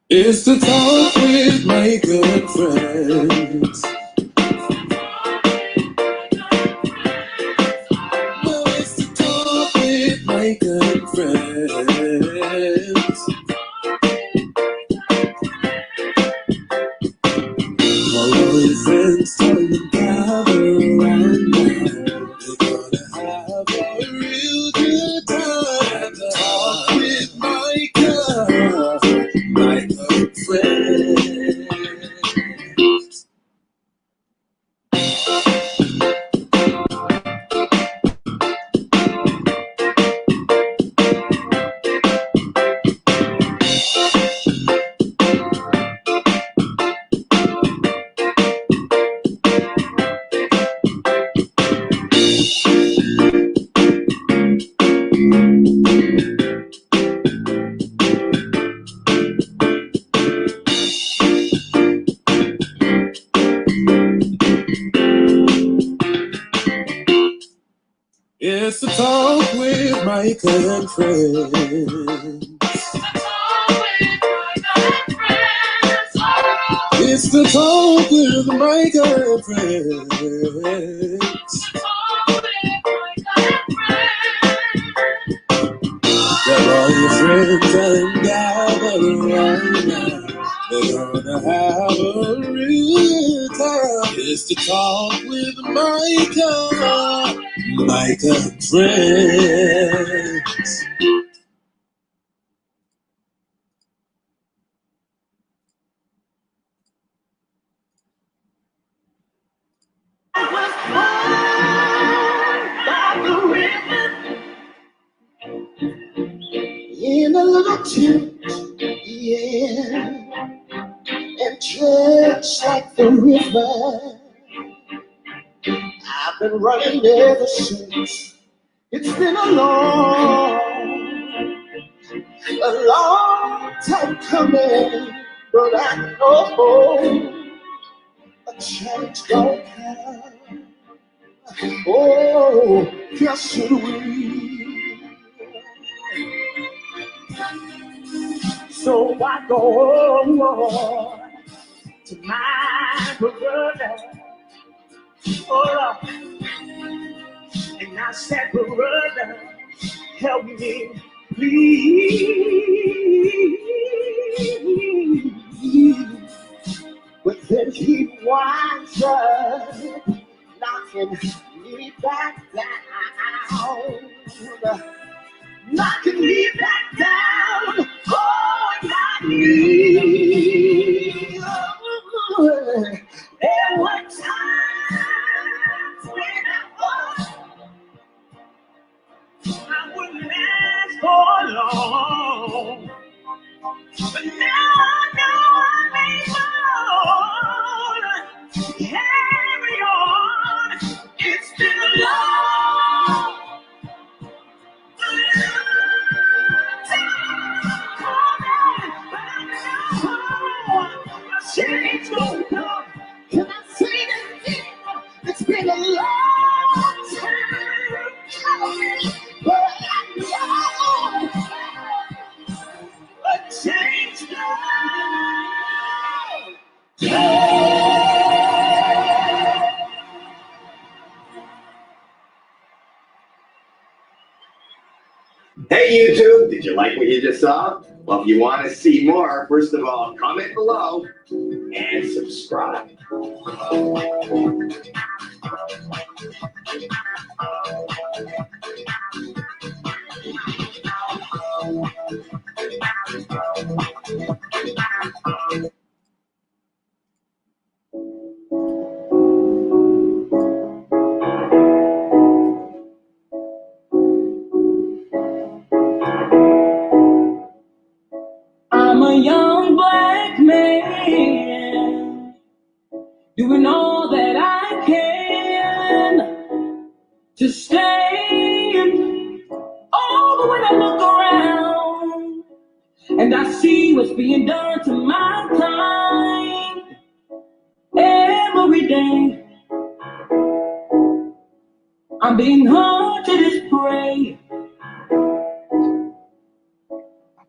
It's the talk with my good friends. No, it's the talk with my good friends. All of your friends tell them gather around now. We're gonna have a real good time. The talk with Micah, my good friends. It's the talk with Micah and friends. It's the talk with Micah and friends. Got all your friends and gather around now. They're gonna have a real time. It's the talk with Micah and friends. In a little tent, yeah, and just like the river, I've been running ever since. It's been a long time coming, but I know a change don't come. Oh, yes it will. So I go to my brother, oh, and I said, brother, help me, please. But then he winds up knocking me back down. Knocking me back down on my knees. There were times when I wouldn't last for long, but now I know I'm able to carry on. It's been a long change don't come. Can I say that again? It's been a long time coming, but I know a change don't come. Hey YouTube, did you like what you just saw? Well, if you want to see more, first of all, comment below and subscribe. I'm a young black man doing all that I can to stand. Oh, but when I look around and I see what's being done to my kind every day, I'm being hunted as prey.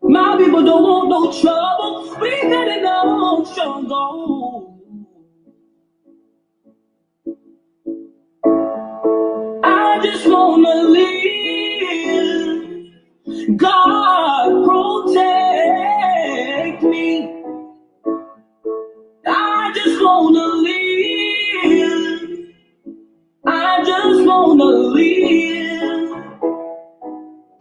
My people don't want no trouble. We got an ocean gold. I just wanna live. God protect me. I just wanna live. I just wanna live.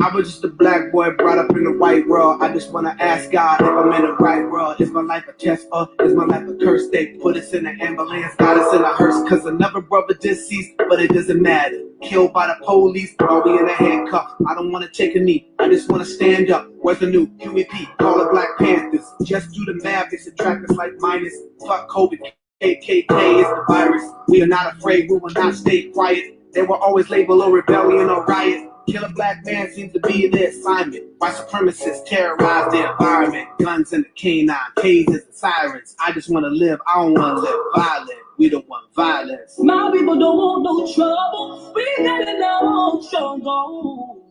I was just a black boy brought up in the white world. I just wanna ask God if I'm in the right world. Is my life a test or is my life a curse? They put us in an ambulance, got us in a hearse. Cause another brother deceased, but it doesn't matter. Killed by the police, while we in a handcuff. I don't wanna take a knee, I just wanna stand up. Where's the new QEP? Call it Black Panthers. Just do the math, they subtract us like minus. Fuck COVID, KKK is the virus. We are not afraid, we will not stay quiet. They will always label a rebellion or riot. Kill a black man seems to be their assignment. White supremacists terrorize the environment. Guns and the canine, tasers and sirens. I just want to live, I don't want to live violent. We don't want violence. My people don't want no trouble. We got an ocean gold.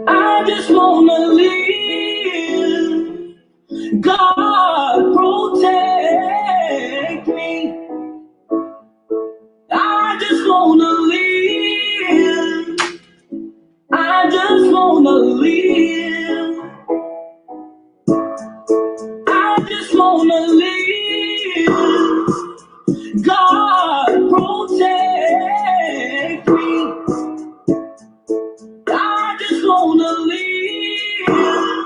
I just want to live. God protect me. I just wanna live. I just wanna live. I just wanna live. God protect me. I just wanna live.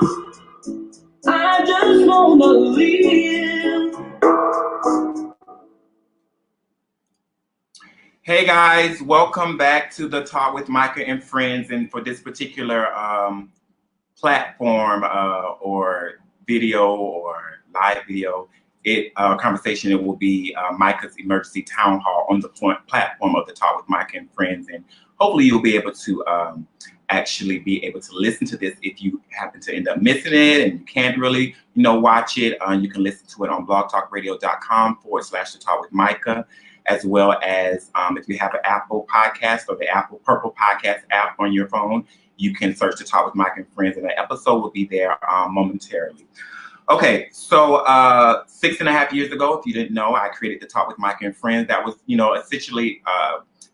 I just wanna live. Hey guys, welcome back to the Talk with Micah and Friends. And for this particular platform or video or live video, conversation, it will be Micah's Emergency Town Hall on the platform of the Talk with Micah and Friends. And hopefully you'll be able to actually be able to listen to this if you happen to end up missing it and you can't really, watch it. You can listen to it on blogtalkradio.com/the Talk with Micah. As well as if you have an Apple podcast or the Apple Purple Podcast app on your phone, you can search the Talk with Mike and Friends, and the episode will be there momentarily. Okay, so 6.5 years ago, if you didn't know, I created the Talk with Mike and Friends. That was, essentially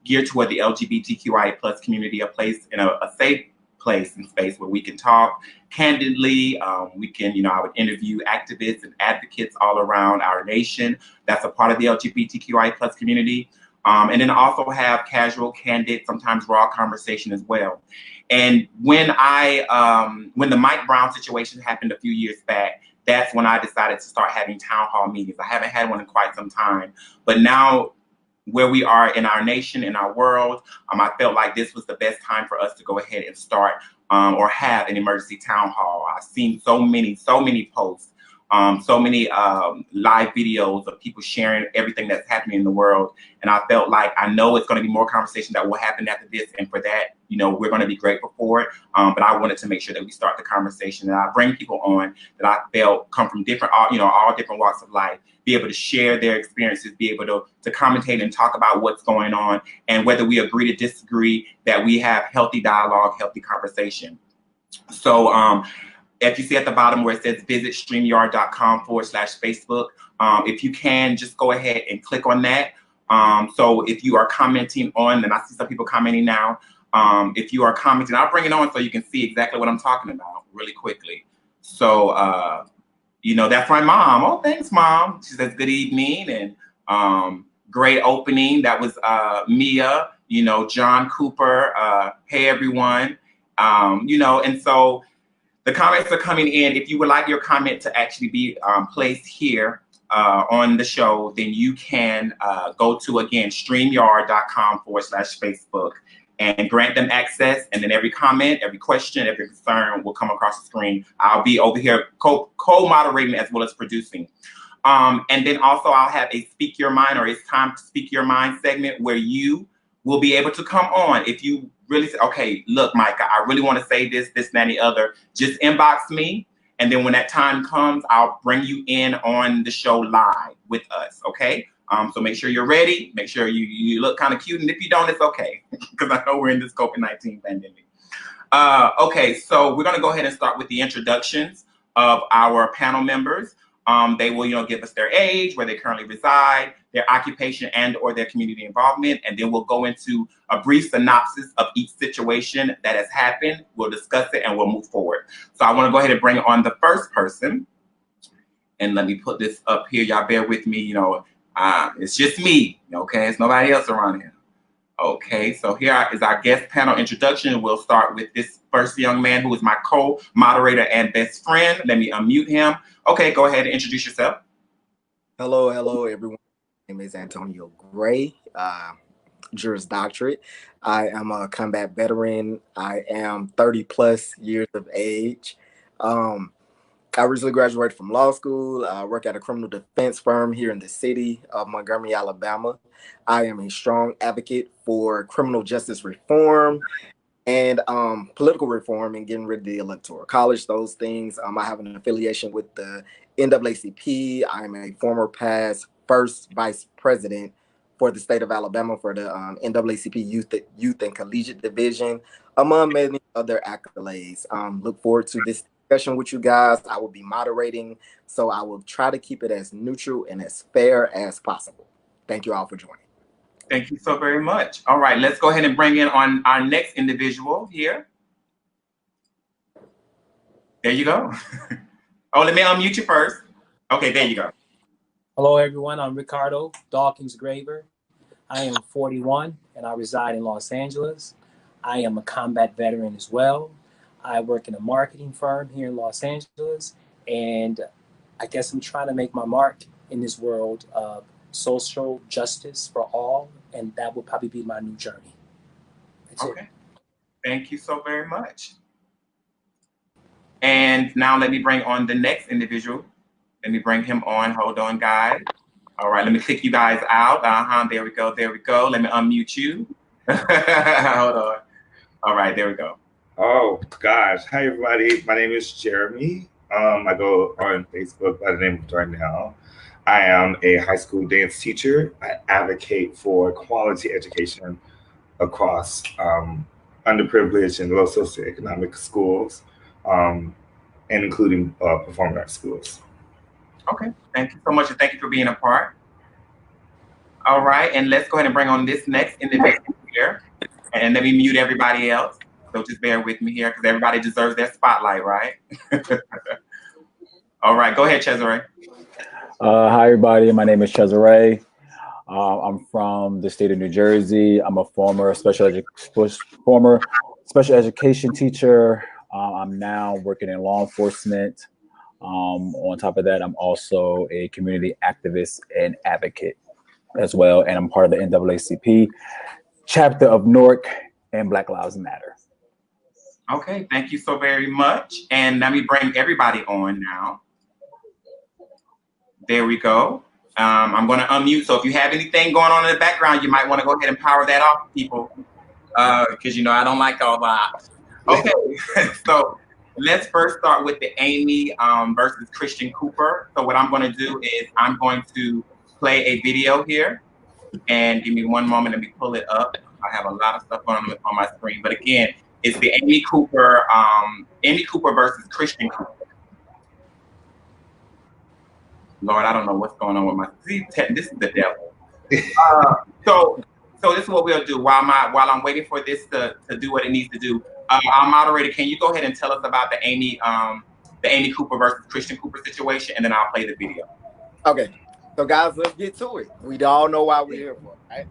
geared toward the LGBTQIA+ community, a place in a safe place and space where we can talk candidly. We can, I would interview activists and advocates all around our nation that's a part of the LGBTQIA+ community. And then also have casual, candid, sometimes raw conversation as well. And when when the Mike Brown situation happened a few years back, that's when I decided to start having town hall meetings. I haven't had one in quite some time, but now where we are in our nation, in our world, I felt like this was the best time for us to go ahead and start or have an emergency town hall. I've seen so many posts, so many live videos of people sharing everything that's happening in the world. And I felt like I know it's going to be more conversation that will happen after this. And for that, we're going to be grateful for it. But I wanted to make sure that we start the conversation, and I bring people on that I felt come from different, all different walks of life, be able to share their experiences, be able to commentate and talk about what's going on. And whether we agree to disagree, that we have healthy dialogue, healthy conversation. So, if you see at the bottom where it says visit streamyard.com/Facebook, if you can just go ahead and click on that. So if you are commenting on, and I see some people commenting now, if you are commenting, I'll bring it on so you can see exactly what I'm talking about really quickly. So, that's my mom. Oh, thanks, Mom. She says good evening and great opening. That was Mia, John Cooper. Hey, everyone. And so the comments are coming in. If you would like your comment to actually be placed here on the show, then you can go to, again, streamyard.com/Facebook and grant them access. And then every comment, every question, every concern will come across the screen. I'll be over here co-moderating as well as producing. And then also I'll have a Speak Your Mind, or It's Time to Speak Your Mind segment, where you will be able to come on. If you really say, okay, look, Micah, I really want to say this, that, and the other, just inbox me. And then when that time comes, I'll bring you in on the show live with us, okay? So make sure you're ready. Make sure you look kind of cute. And if you don't, it's okay, because I know we're in this COVID-19 pandemic. Okay, so we're going to go ahead and start with the introductions of our panel members. They will, give us their age, where they currently reside, their occupation and or their community involvement, and then we'll go into a brief synopsis of each situation that has happened. We'll discuss it and we'll move forward. So I want to go ahead and bring on the first person. And let me put this up here. Y'all bear with me. It's just me. Okay, it's nobody else around here. Okay, so here is our guest panel introduction. We'll start with this first young man who is my co-moderator and best friend. Let me unmute him. Okay, go ahead and introduce yourself. Hello, everyone. My name is Antonio Gray, Juris Doctorate. I am a combat veteran. I am 30 plus years of age. I recently graduated from law school. I work at a criminal defense firm here in the city of Montgomery, Alabama. I am a strong advocate for criminal justice reform and political reform and getting rid of the Electoral College, those things. I have an affiliation with the NAACP. I'm a former past first vice president for the state of Alabama for the NAACP Youth and Collegiate Division, among many other accolades. Look forward to this discussion with you guys. I will be moderating, so I will try to keep it as neutral and as fair as possible. Thank you all for joining. Thank you so very much. All right, let's go ahead and bring in on our next individual here. There you go. Oh, let me unmute you first. Okay, there you go. Hello, everyone. I'm Ricardo Dawkins Graver. I am 41 and I reside in Los Angeles. I am a combat veteran as well. I work in a marketing firm here in Los Angeles, and I guess I'm trying to make my mark in this world of social justice for all, and that will probably be my new journey. That's okay. Thank you so very much. And now let me bring on the next individual. Let me bring him on. Hold on, guys. All right, let me kick you guys out. There we go. There we go. Let me unmute you. Hold on. All right, there we go. Oh, gosh. Hi, everybody. My name is Jeremy. I go on Facebook by the name of TownHall. I am a high school dance teacher. I advocate for quality education across underprivileged and low socioeconomic schools, and including performing arts schools. Okay, thank you so much, and thank you for being a part. All right, and let's go ahead and bring on this next individual here, and let me mute everybody else. So just bear with me here, because everybody deserves their spotlight, right? All right, go ahead, Czezre. Hi, everybody. My name is Czezre. I'm from the state of New Jersey. I'm a former special education teacher. I'm now working in law enforcement. On top of that, I'm also a community activist and advocate as well. And I'm part of the NAACP chapter of Newark and Black Lives Matter. Okay, thank you so very much. And let me bring everybody on now. There we go. I'm going to unmute. So if you have anything going on in the background, you might want to go ahead and power that off, people, because, I don't like all that. Okay, so let's first start with the Amy versus Christian Cooper. So what I'm going to do is I'm going to play a video here, and give me one moment. Let me pull it up. I have a lot of stuff on my screen, but again, it's the Amy Cooper versus Christian Cooper. Lord, I don't know what's going on with my. See, this is the devil. So this is what we'll do while I'm waiting for this to do what it needs to do. Our moderator, can you go ahead and tell us about the Amy Cooper versus Christian Cooper situation, and then I'll play the video. Okay, so guys, let's get to it. We all know why we're here for, right?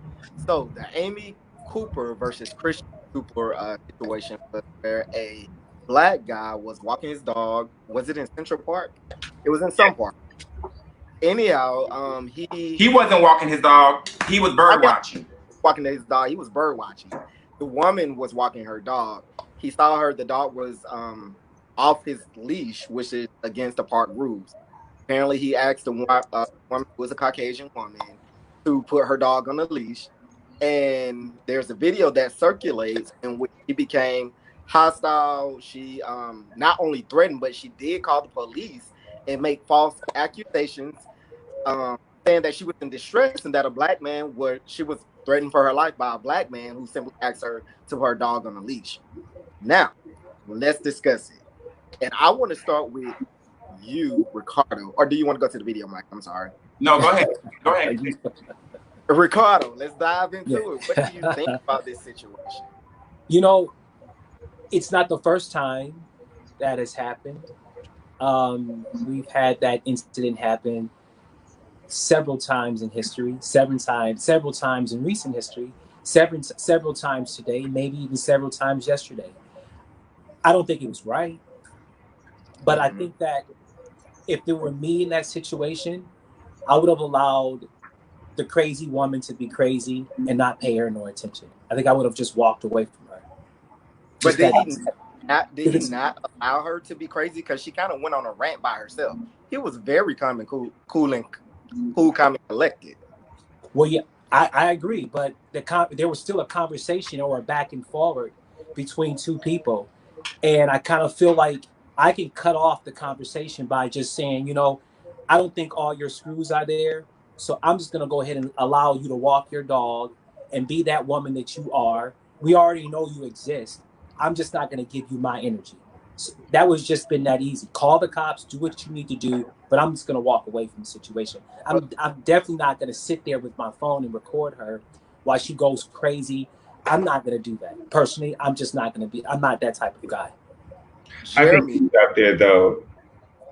So the Amy Cooper versus Christian Cooper situation was where a black guy was walking his dog. Was it in Central Park? It was in some park. Anyhow, he wasn't walking his dog. He was bird watching. Walking his dog. He was bird watching. The woman was walking her dog. He saw her. The dog was off his leash, which is against the park rules. Apparently, he asked the woman, who was a Caucasian woman, to put her dog on a leash. And there's a video that circulates in which she became hostile. She not only threatened, but she did call the police and make false accusations, saying that she was in distress and that a black man she was threatened for her life by a black man who simply asked her to put her dog on a leash. Now, Let's discuss it. And I want to start with you, Ricardo. Or do you want to go to the video, Mike? I'm sorry. No, go ahead. Go ahead. Ricardo, let's dive into Yeah. it. What do you think about this situation? You know, it's not the first time that has happened. We've had that incident happen several times in history, several times in recent history, several times today, maybe even several times yesterday. I don't think it was right, but I think that if it were me in that situation, I would have allowed the crazy woman to be crazy and not pay her no attention. I think I would have just walked away from her. But did he not allow her to be crazy? Because she kind of went on a rant by herself. He was very calm and cool, calm and collected. Well, yeah, I agree, but there was still a conversation or a back and forward between two people, and I kind of feel like I can cut off the conversation by just saying, you know, I don't think all your screws are there, so I'm just gonna go ahead and allow you to walk your dog and be that woman that you are. We already know you exist. I'm just not gonna give you my energy. So that was just been that easy. Call the cops, do what you need to do, but I'm just gonna walk away from the situation. I'm definitely not gonna sit there with my phone and record her while she goes crazy. I'm not gonna do that. Personally, I'm just not gonna be. I'm not that type of guy. I think he's out there though.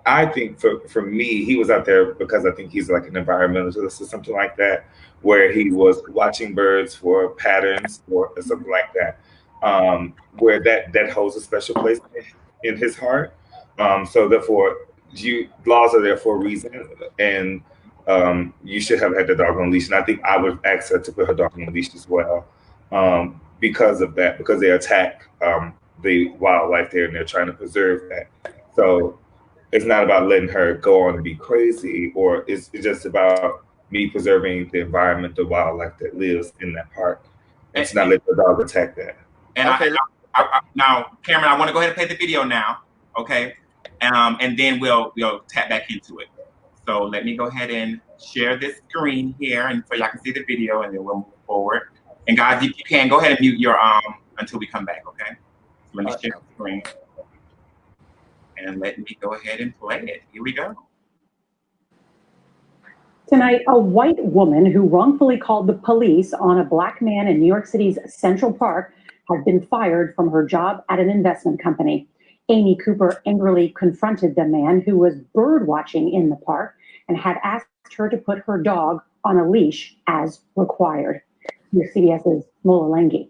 I think for me, he was out there because I think he's like an environmentalist or something like that, where he was watching birds for patterns or something like that, where that holds a special place in his heart. So therefore, laws are there for a reason, and you should have had the dog on leash. And I think I would ask her to put her dog on leash as well, because of that, because they attack the wildlife there and they're trying to preserve that. So it's not about letting her go on and be crazy, or it's just about me preserving the environment, the wildlife that lives in that park. It's not letting the dog attack that. And okay. Now, Cameron, I want to go ahead and play the video now, okay? And then we'll tap back into it. So let me go ahead and share this screen here, and so y'all can see the video, and then we'll move forward. And guys, if you can, go ahead and mute your until we come back, okay? So let me share the screen. And let me go ahead and play it. Here we go. Tonight, a white woman who wrongfully called the police on a black man in New York City's Central Park has been fired from her job at an investment company. Amy Cooper angrily confronted the man who was bird watching in the park and had asked her to put her dog on a leash as required. Here's CBS's Mola Lengi.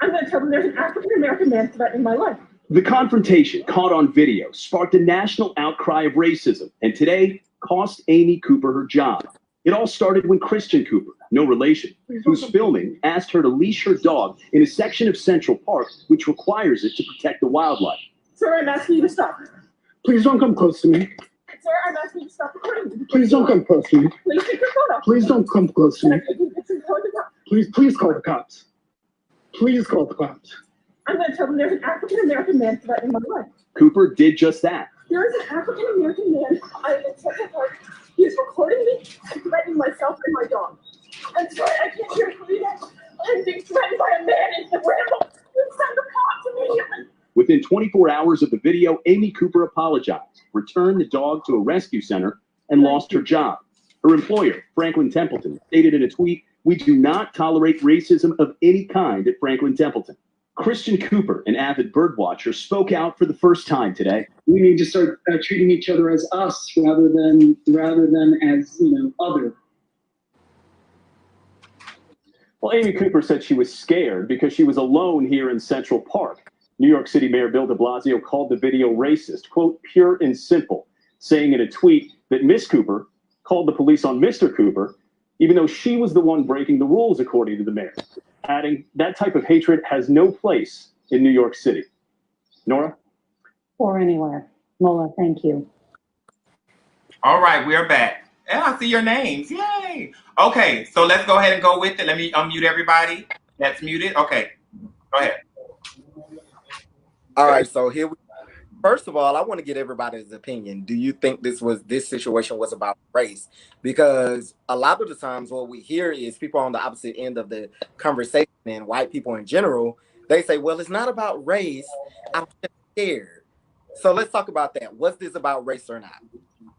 I'm going to tell them there's an African-American man threatening my life. The confrontation, caught on video, sparked a national outcry of racism, and today cost Amy Cooper her job. It all started when Christian Cooper, no relation, who's filming, asked her to leash her dog in a section of Central Park which requires it to protect the wildlife. Sir, I'm asking you to stop. Please don't come close to me. Sir, I'm asking you to stop recording me. Please don't come close to me. Please take your phone off. Please don't come close to me. Please call the cops. Please call the cops. I'm going to tell them there's an African-American man threatening my life. Cooper did just that. There is an African-American man. I'm in Central Park. He is recording me and threatening myself and my dog. I'm sorry, I can't hear you. I'm being threatened by a man in the ramble. Please send the cops immediately. Within 24 hours of the video, Amy Cooper apologized, returned the dog to a rescue center, and lost her job. Her employer, Franklin Templeton, stated in a tweet, "We do not tolerate racism of any kind at Franklin Templeton." Christian Cooper, an avid birdwatcher, spoke out for the first time today. We need to start treating each other as us rather than as, other. Well, Amy Cooper said she was scared because she was alone here in Central Park. New York City Mayor Bill de Blasio called the video racist, quote, pure and simple, saying in a tweet that Miss Cooper called the police on Mr. Cooper, even though she was the one breaking the rules, according to the mayor, adding that type of hatred has no place in New York City. Nora? Or anywhere. Mola, thank you. All right, we're back. And I see your names. Yay. Okay, so let's go ahead and go with it. Let me unmute everybody that's muted. Okay, go ahead. All right, so here we First of all, I want to get everybody's opinion. Do you think this situation was about race? Because a lot of the times what we hear is people on the opposite end of the conversation, and white people in general, they say, well, it's not about race. I'm just scared. So let's talk about that. Was this about race or not?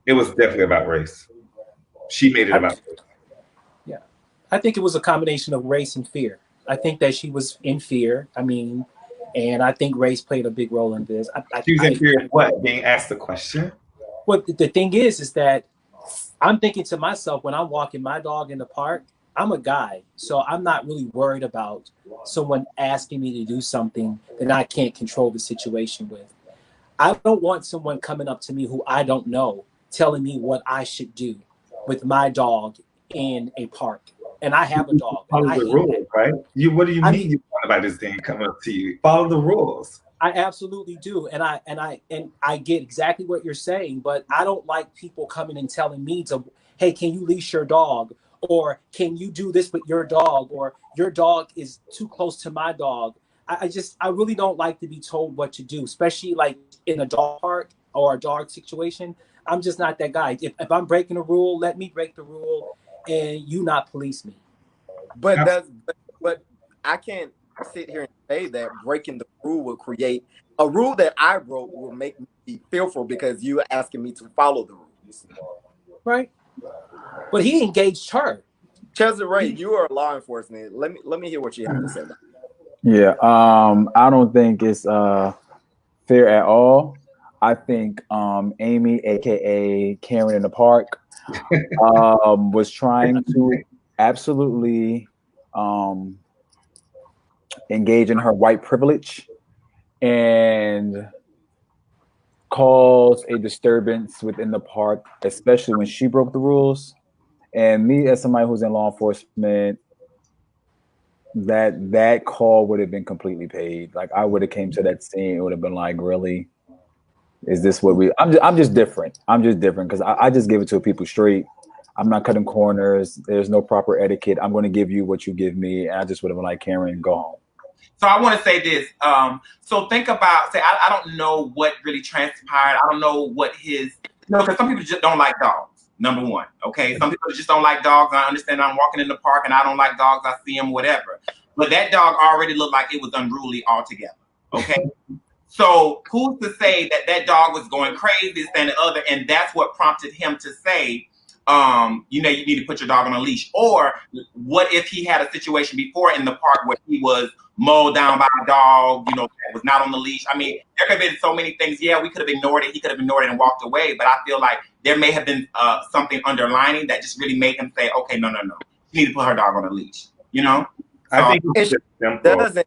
It was definitely about race. She made it about race. Yeah. I think it was a combination of race and fear. I think that she was in fear. I mean, and I think race played a big role in this. She was in fear of what? Being asked the question? Well, the thing is that I'm thinking to myself when I'm walking my dog in the park, I'm a guy, so I'm not really worried about someone asking me to do something that I can't control the situation with. I don't want someone coming up to me who I don't know telling me what I should do with my dog in a park. And I have a dog. Follow the rules, right? What do you mean you want about this thing coming up to you? Follow the rules. I absolutely do, and I get exactly what you're saying, but I don't like people coming and telling me to, hey, can you leash your dog, or can you do this with your dog, or your dog is too close to my dog. I really don't like to be told what to do, especially like in a dog park or a dog situation. I'm just not that guy. If I'm breaking a rule, let me break the rule, and you not police me. But I can't sit here and say that breaking the rule will create a rule that I broke will make me fearful because you're asking me to follow the rules. Right. But he engaged her. Czezre, you are law enforcement. Let me hear what you have to say about it. Yeah, I don't think it's fair at all. I think Amy, aka Karen in the park, was trying to absolutely engage in her white privilege and cause a disturbance within the park, especially when she broke the rules. And me, as somebody who's in law enforcement, that call would have been completely paid. Like I would have came to that scene, it would have been like, really, is this what we? I'm just different. I'm just different because I just give it to people straight. I'm not cutting corners. There's no proper etiquette. I'm going to give you what you give me, and I just would have been like, Karen, go home. So I want to say this. So think about, I don't know what really transpired. I don't know what because some people just don't like dogs, number one. Okay. Some people just don't like dogs. I understand I'm walking in the park and I don't like dogs. I see them, whatever. But that dog already looked like it was unruly altogether. Okay. So who's to say that dog was going crazy, this and the other, and that's what prompted him to say, you need to put your dog on a leash? Or what if he had a situation before in the park where he was mowed down by a dog, that was not on the leash? I mean, there could have been so many things. Yeah, we could have ignored it. He could have ignored it and walked away. But I feel like there may have been something underlining that just really made him say, okay, no. You need to put her dog on a leash, So, I think it's just simple.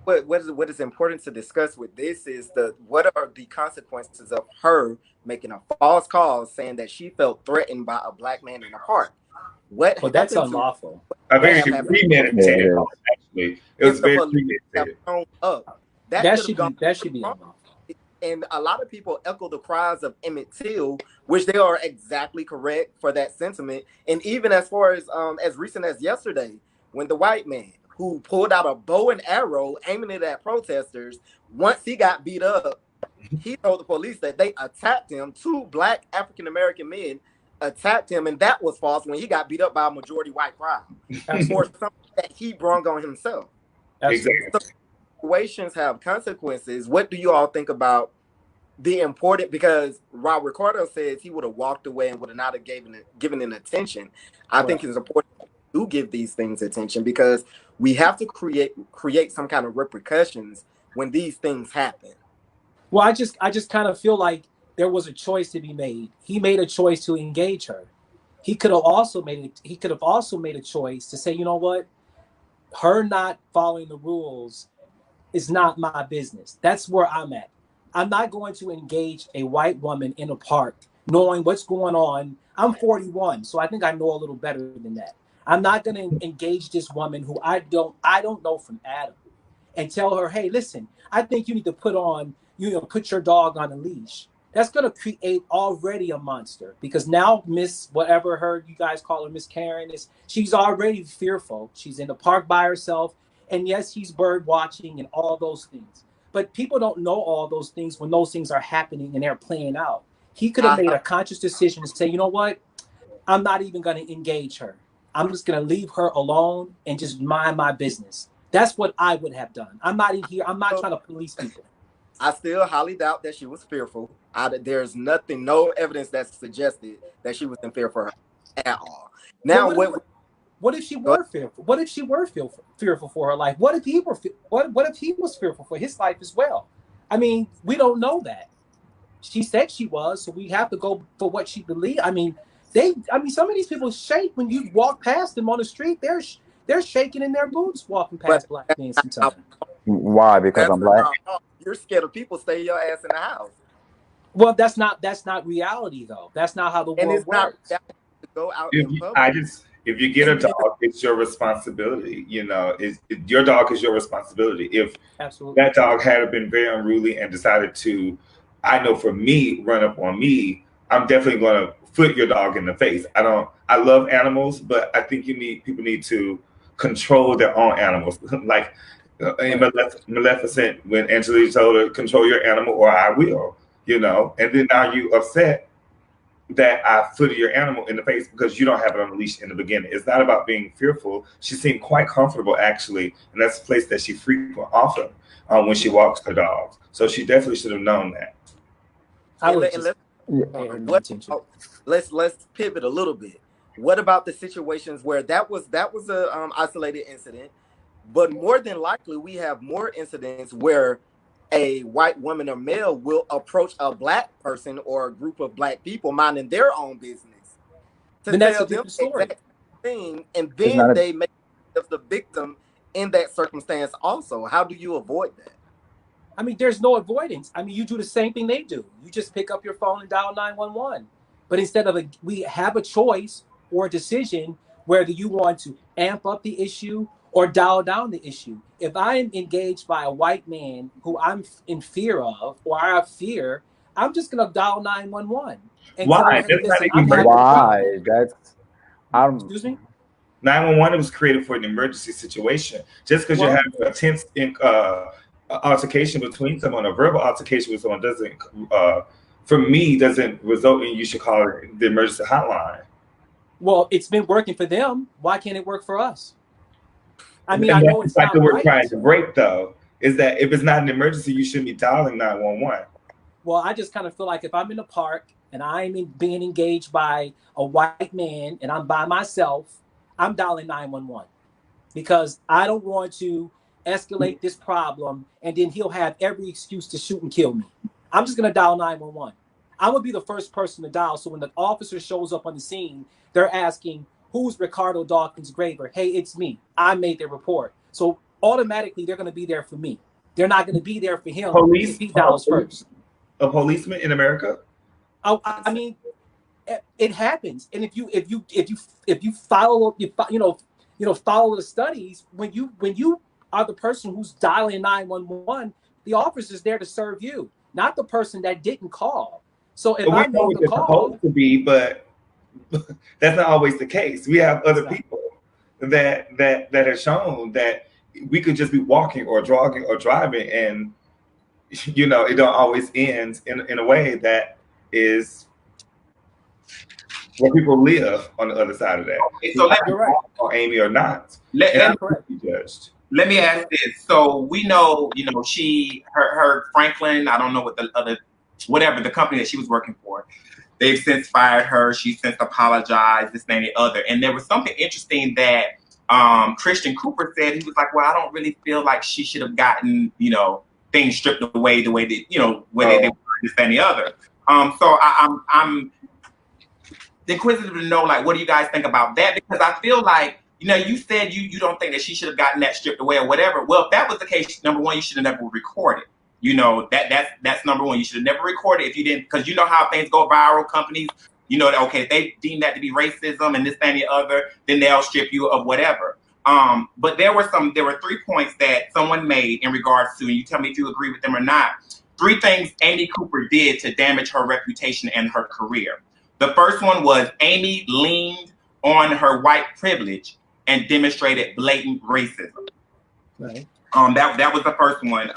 What is important to discuss with this is what are the consequences of her making a false call saying that she felt threatened by a black man in the park. Well, that's unlawful. A very premeditated, actually. It was very premeditated. That should be unlawful. And a lot of people echo the cries of Emmett Till, which they are exactly correct for that sentiment. And even as far as recent as yesterday, when the white man who pulled out a bow and arrow aiming it at protesters, once he got beat up, he told the police that they attacked him. 2 black African-American men attacked him, and that was false when he got beat up by a majority white crowd for something that he brought on himself. Exactly. So situations have consequences. What do you all think about the important, because while Ricardo says he would have walked away and would have not have given it attention, I think it's important to give these things attention because we have to create some kind of repercussions when these things happen. Well, I just kind of feel like there was a choice to be made. He made a choice to engage her. He could have also made a choice to say, you know what, her not following the rules is not my business. That's where I'm at. I'm not going to engage a white woman in a park knowing what's going on. I'm 41, so I think I know a little better than that. I'm not going to engage this woman who I don't know from Adam and tell her, hey, listen, I think you need to put your dog on a leash. That's going to create already a monster because now Miss whatever you guys call her, Miss Karen, she's already fearful. She's in the park by herself. And yes, he's bird watching and all those things. But people don't know all those things when those things are happening and they're playing out. He could have made a conscious decision to say, you know what? I'm not even going to engage her. I'm just going to leave her alone and just mind my business. That's what I would have done. I'm not in here. I'm not trying to police people. I still highly doubt that she was fearful. There's nothing, no evidence that suggested that she was in fear for her at all. Now, what if she were fearful? What if she were fearful for her life? What if he were? What if he was fearful for his life as well? I mean, we don't know that. She said she was, so we have to go for what she believed. I mean, some of these people shake when you walk past them on the street. They're shaking in their boots walking past black men sometimes. Why? Because I'm black. You're scared of people. Stay your ass in the house. Well, that's not reality though. That's not how the world works. To go out if you get a dog, it's your responsibility. You know, your dog is your responsibility. If that dog had been very unruly and decided to, I know for me, run up on me, I'm definitely going to foot your dog in the face. I love animals, but I think people need to control their own animals. Like in Maleficent, when Angelina told her, control your animal or I will, you know, and then now you upset that I footed your animal in the face because you don't have it on a leash in the beginning. It's not about being fearful. She seemed quite comfortable actually, and that's the place that she frequently often when she walks her dogs. So she definitely should have known that. Let's pivot a little bit. What about the situations where that was a isolated incident, but more than likely we have more incidents where a white woman or male will approach a black person or a group of black people minding their own business to tell them the exact thing, and then they make the victim in that circumstance also. How do you avoid that? I mean, there's no avoidance. I mean, you do the same thing they do. You just pick up your phone and dial 911. But instead of we have a choice or a decision whether you want to amp up the issue or dial down the issue. If I am engaged by a white man who I'm in fear of, or I have fear, I'm just going to dial 911. Why? Why? Excuse me? 911 was created for an emergency situation. Just because you have a tense altercation between someone, a verbal altercation with someone doesn't, for me, doesn't result in you should call the emergency hotline. Well, it's been working for them. Why can't it work for us? I mean, I know it's like we're trying to break, though, is that if it's not an emergency, you shouldn't be dialing 911. Well, I just kind of feel like if I'm in a park and I'm being engaged by a white man and I'm by myself, I'm dialing 911 because I don't want to escalate this problem and then he'll have every excuse to shoot and kill me. I'm just going to dial 911. I'm going to be the first person to dial. So when the officer shows up on the scene, they're asking, who's Ricardo Dawkins Graver? Hey, it's me. I made the report. So automatically they're going to be there for me. They're not going to be there for him. If he dials first. A policeman in America? I mean, it happens. And if you follow follow the studies, when you are the person who's dialing 911, the officer's there to serve you, not the person that didn't call. So if I know the call, supposed to be, but that's not always the case. We have other people that have shown that we could just be walking or jogging or driving, and you know it don't always end in a way that is where people live on the other side of that. Okay, so you're right, or Amy or not. Let me ask this. So we know, her Franklin, I don't know what the other, whatever the company that she was working for, they've since fired her. She's since apologized, this and the other. And there was something interesting that Christian Cooper said. He was like, well, I don't really feel like she should have gotten, things stripped away the way that, where they were this and the other. So I'm inquisitive to know, like, what do you guys think about that? Because I feel like, you said you don't think that she should have gotten that stripped away or whatever. Well, if that was the case, number one, you should have never recorded. That's number one. You should have never recorded if you didn't, because you know how things go viral. Companies, okay, if they deem that to be racism and this, that, and the other, then they'll strip you of whatever. But there were 3 points that someone made in regards to, and you tell me if you agree with them or not. 3 things Amy Cooper did to damage her reputation and her career. The first one was Amy leaned on her white privilege and demonstrated blatant racism. Right. That was the first one.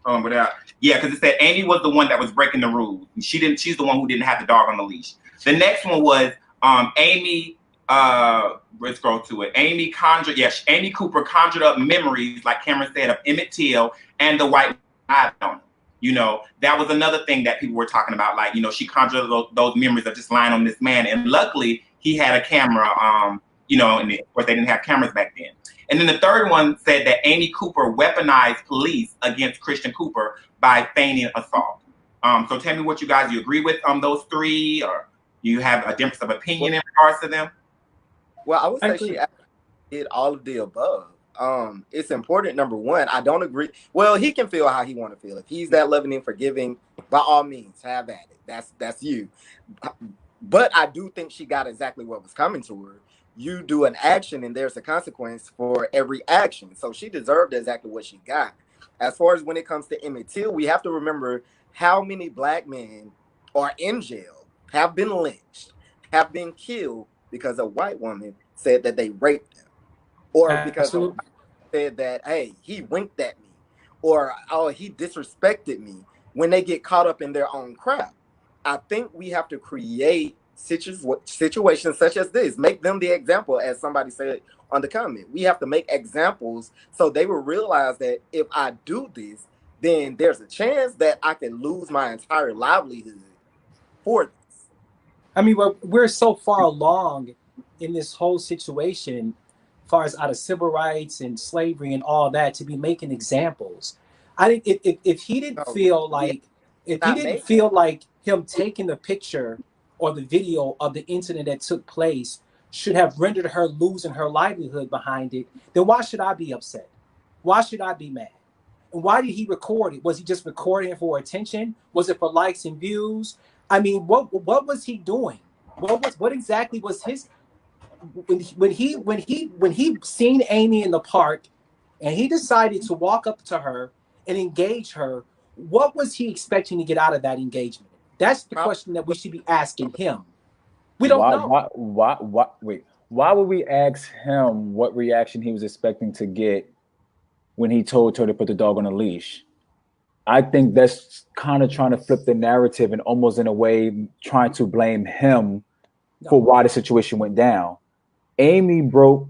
Because it said Amy was the one that was breaking the rules. She's the one who didn't have the dog on the leash. The next one was Amy let's go to it. Amy Cooper conjured up memories, like Cameron said, of Emmett Till and the white on. You know, that was another thing that people were talking about. Like, you know, she conjured those memories of just lying on this man. And luckily, he had a camera, you know, and of course, they didn't have cameras back then. And then the third one said that Amy Cooper weaponized police against Christian Cooper by feigning assault. So tell me what you guys, you agree with those three, or you have a difference of opinion in regards to them? Well, I would say she did all of the above. It's important. Number one, I don't agree. Well, he can feel how he want to feel. If he's that loving and forgiving, by all means, have at it. That's you. But I do think she got exactly what was coming to her. You do an action and there's a consequence for every action. So she deserved exactly what she got. As far as when it comes to Emmett Till, we have to remember how many black men are in jail, have been lynched, have been killed because a white woman said that they raped them. Or because a said that, hey, he winked at me. Or, oh, he disrespected me, when they get caught up in their own crap. I think we have to create situations such as this, make them the example, as somebody said on the comment. We have to make examples so they will realize that if I do this, then there's a chance that I can lose my entire livelihood for this. I mean, we're so far along in this whole situation, as far as out of civil rights and slavery and all that, to be making examples. I think if he didn't feel like, him taking the picture or the video of the incident that took place should have rendered her losing her livelihood behind it, then why should I be upset? Why should I be mad? And why did he record it? Was he just recording it for attention? Was it for likes and views? I mean, what was he doing? What exactly was his, when he seen Amy in the park and he decided to walk up to her and engage her, what was he expecting to get out of that engagement? That's the question that we should be asking him. We don't know. Why would we ask him what reaction he was expecting to get when he told her to put the dog on a leash? I think that's kind of trying to flip the narrative and almost in a way trying to blame him for why the situation went down. Amy broke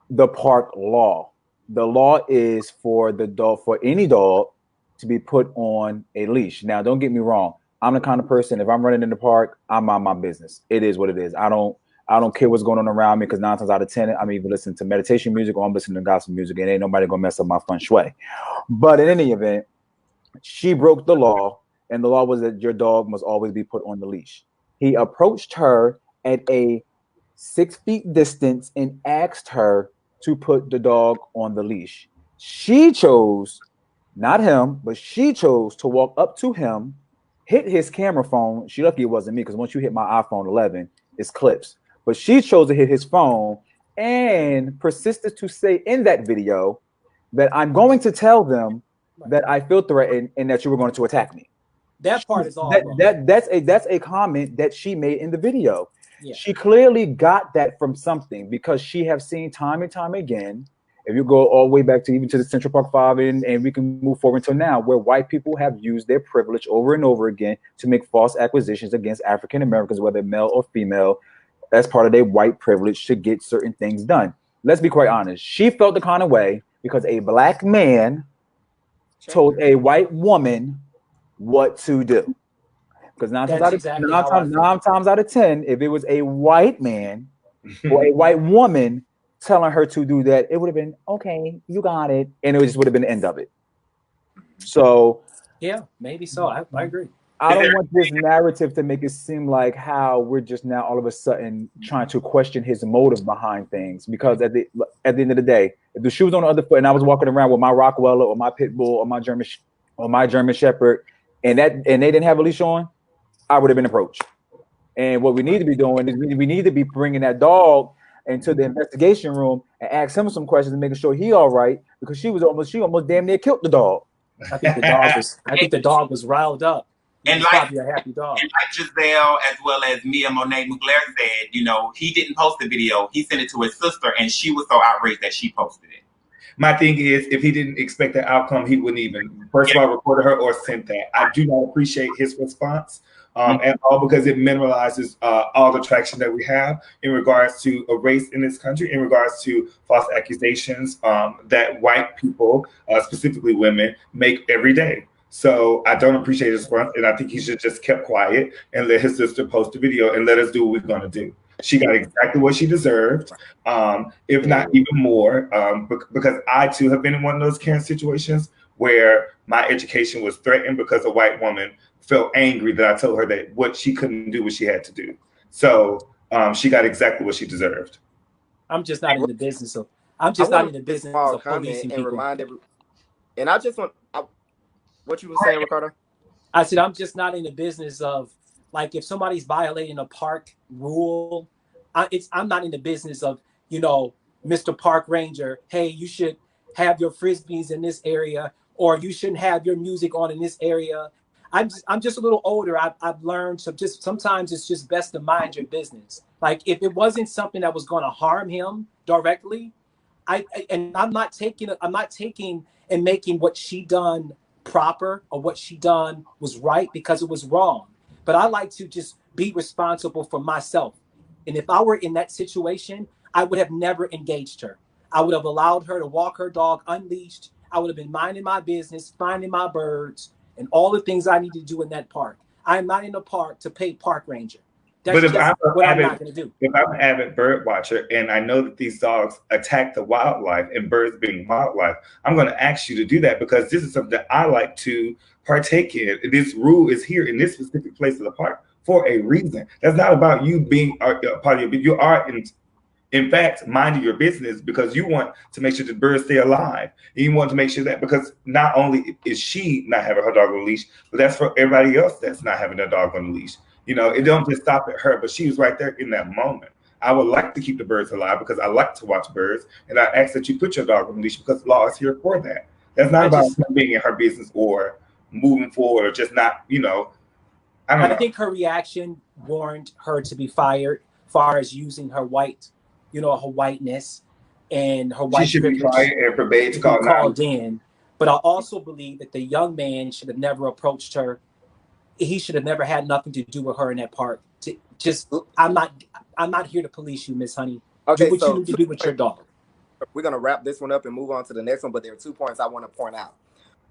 the park law. The law is for the dog, for any dog, to be put on a leash. Now, don't get me wrong. I'm the kind of person, if I'm running in the park, I'm on my business. It is what it is. I don't care what's going on around me, because 9 times out of 10, I'm either listening to meditation music or I'm listening to gospel music, and ain't nobody gonna mess up my feng shui. But in any event, she broke the law, and the law was that your dog must always be put on the leash. He approached her at a 6 feet distance and asked her to put the dog on the leash. She chose, not him, but she chose to walk up to him, hit his camera phone. She lucky it wasn't me, because once you hit my iPhone 11, it's clips. But she chose to hit his phone and persisted to say in that video that I'm going to tell them that I feel threatened and that you were going to attack me. That part is all that's a comment that she made in the video. Yeah. She clearly got that from something, because she have seen time and time again, if you go all the way back to even to the Central Park 5, and we can move forward until now, where white people have used their privilege over and over again to make false accusations against African Americans, whether male or female, as part of their white privilege to get certain things done. Let's be quite honest. She felt the kind of way because a black man told a white woman what to do. Because 9 times out of 10, if it was a white man or a white woman telling her to do that, it would have been, okay, you got it. And it just would have been the end of it. So yeah, maybe so. I agree. I don't want this narrative to make it seem like how we're just now all of a sudden trying to question his motive behind things. Because at the end of the day, if the shoe was on the other foot and I was walking around with my Rottweiler or my Pit Bull or my German Shepherd and they didn't have a leash on, I would have been approached. And what we need to be doing is we need to be bringing that dog into the investigation room and ask him some questions and making sure he all right, because she almost damn near killed the dog. I think the dog was riled up. And probably a happy dog. And like Giselle, as well as Mia Monet Mugler said, you know, he didn't post the video. He sent it to his sister, and she was so outraged that she posted it. My thing is, if he didn't expect the outcome, he wouldn't even, first of all, recorded her or sent that. I do not appreciate his response. And all because it minimalizes all the traction that we have in regards to a race in this country, in regards to false accusations that white people, specifically women, make every day. So I don't appreciate his front, and I think he should just kept quiet and let his sister post the video and let us do what we're going to do. She got exactly what she deserved, if not even more, because I too have been in one of those Karen situations where my education was threatened because a white woman felt angry that I told her that what she couldn't do what she had to do. So she got exactly what she deserved. I'm just not in the business of. I'm just not in the business of policing people. And I just want what you were saying, Ricardo. I said I'm just not in the business of, like, if somebody's violating a park rule, I'm not in the business of, you know, Mr. Park Ranger, hey, you should have your frisbees in this area, or you shouldn't have your music on in this area. I'm just a little older. I've learned to just sometimes it's just best to mind your business. Like, if it wasn't something that was going to harm him directly, I'm not taking and making what she done proper or what she done was right because it was wrong. But I like to just be responsible for myself. And if I were in that situation, I would have never engaged her. I would have allowed her to walk her dog unleashed. I would have been minding my business, finding my birds, and all the things I need to do in that park. I'm not in the park to pay park ranger. That's but just what I'm not going to do. If I'm an avid bird watcher and I know that these dogs attack the wildlife and birds being wildlife, I'm going to ask you to do that because this is something that I like to partake in. This rule is here in this specific place of the park for a reason. That's not about you being a part of it. You are in fact minding your business because you want to make sure the birds stay alive. And you want to make sure that because not only is she not having her dog on a leash, but that's for everybody else that's not having their dog on a leash. You know, it don't just stop at her, but she was right there in that moment. I would like to keep the birds alive because I like to watch birds, and I ask that you put your dog on the leash because law is here for that. That's not about being in her business or moving forward or just not, you know. I think her reaction warranted her to be fired, as far as using her white, you know, her whiteness and her white. She should be fired and forbade to call called in. But I also believe that the young man should have never approached her. He should have never had nothing to do with her in that park. I'm not here to police you, Miss Honey. Okay, do what you need to do with your dog. We're gonna wrap this one up and move on to the next one, but there are 2 points I want to point out.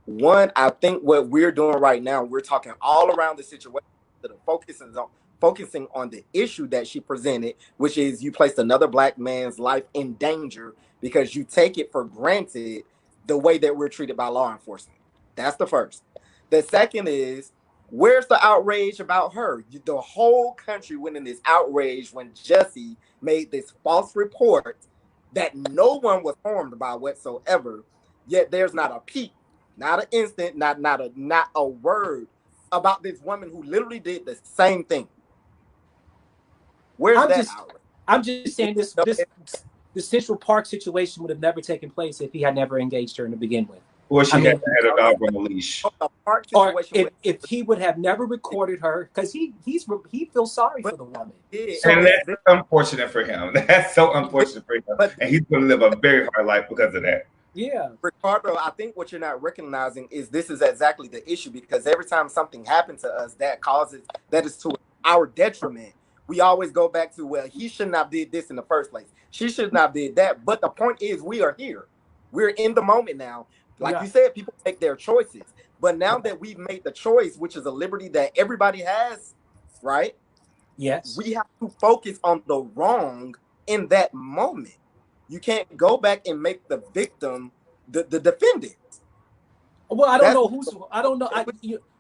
One, I think what we're doing right now, we're talking all around the situation that are focusing on the issue that she presented, which is you placed another black man's life in danger because you take it for granted the way that we're treated by law enforcement. That's the first. The second is, where's the outrage about her? The whole country went in this outrage when Jesse made this false report that no one was harmed by whatsoever. Yet there's not a peep, not an instant, not a word about this woman who literally did the same thing. Where's that outrage? I'm just saying the Central Park situation would have never taken place if he had never engaged her to begin with. Or she had a dog on the leash. Or if he would have never recorded her, because he feels sorry for the woman. And that's unfortunate for him. That's so unfortunate for him. And he's going to live a very hard life because of that. Yeah. Ricardo, I think what you're not recognizing is this is exactly the issue, because every time something happens to us that is to our detriment, we always go back to, well, he shouldn't have did this in the first place. She should not have did that. But the point is, we are here. We're in the moment now. Like you said, people make their choices. But now that we've made the choice, which is a liberty that everybody has, right? Yes. We have to focus on the wrong in that moment. You can't go back and make the victim the defendant. Well, I don't know I don't know.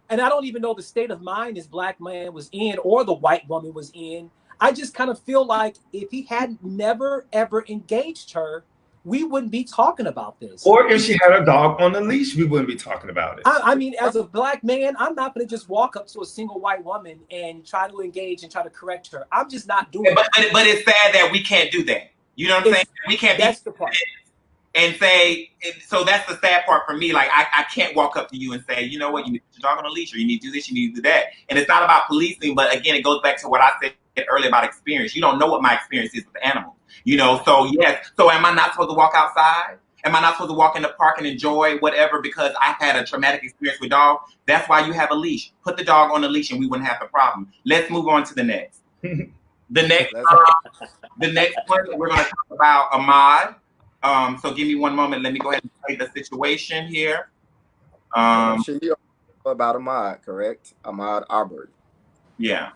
And I don't even know the state of mind this black man was in or the white woman was in. I just kind of feel like if he had never, ever engaged her, we wouldn't be talking about this. Or if she had a dog on the leash, we wouldn't be talking about it. I mean, as a black man, I'm not going to just walk up to a single white woman and try to engage and try to correct her. I'm just not doing it. But it's sad that we can't do that. You know what I'm saying? We can't. That's the part. And say, so that's the sad part for me. Like, I can't walk up to you and say, you know what, you need to put your dog on a leash, or you need to do this, you need to do that. And it's not about policing, but again, it goes back to what I said earlier about experience. You don't know what my experience is with the animal. You know, so yes. So am I not supposed to walk outside? Am I not supposed to walk in the park and enjoy whatever because I've had a traumatic experience with dog? That's why you have a leash. Put the dog on the leash and we wouldn't have the problem. Let's move on to the next. The next one, we're going to talk about Ahmaud. So give me one moment. Let me go ahead and play the situation here. I'm sure you know about Ahmaud, correct? Ahmaud Arbery. Yeah.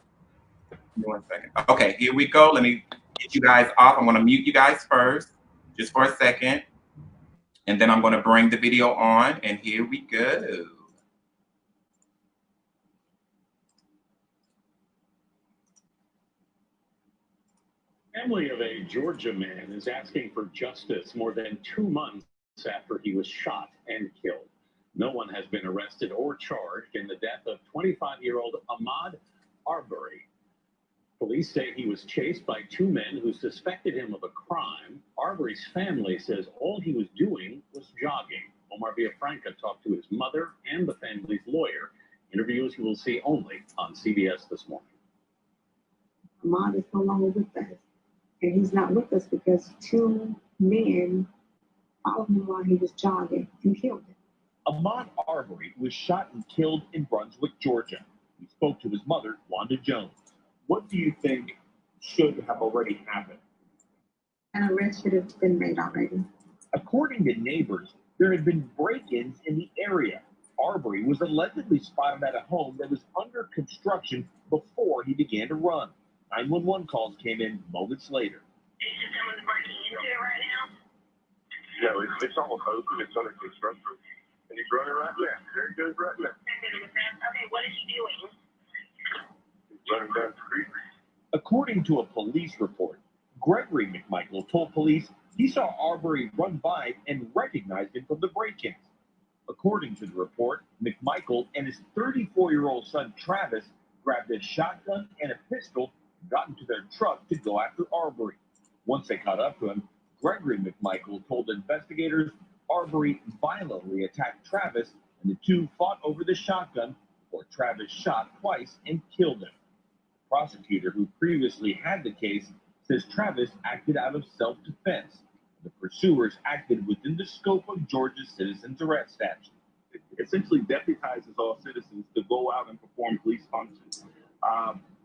Give me 1 second. Okay, here we go. Let me get you guys off. I'm going to mute you guys first, just for a second. And then I'm going to bring the video on, and here we go. Family of a Georgia man is asking for justice more than 2 months after he was shot and killed. No one has been arrested or charged in the death of 25-year-old Ahmaud Arbery. Police say he was chased by 2 men who suspected him of a crime. Arbery's family says all he was doing was jogging. Omar Villafranca talked to his mother and the family's lawyer. Interviews you will see only on CBS this morning. Ahmaud is no longer with us. And he's not with us because 2 men followed him while he was jogging and killed him. Ahmaud Arbery was shot and killed in Brunswick, Georgia. We spoke to his mother, Wanda Jones. What do you think should have already happened? An arrest should have been made already. According to neighbors, there had been break-ins in the area. Arbery was allegedly spotted at a home that was under construction before he began to run. 911 calls came in moments later. Is someone breaking into it right now? No, it's all open. It's under construction. And he's running right now. There he goes right now. Okay, what is he doing? He's running down the street. According to a police report, Gregory McMichael told police he saw Arbery run by and recognized him from the break-ins. According to the report, McMichael and his 34-year-old son Travis grabbed a shotgun and a pistol and got into their truck to go after Arbery. Once they caught up to him, Gregory McMichael told investigators Arbery violently attacked Travis and the two fought over the shotgun before Travis shot twice and killed him. The prosecutor who previously had the case says Travis acted out of self-defense. The pursuers acted within the scope of Georgia's citizens arrest statute. It essentially deputizes all citizens to go out and perform police functions.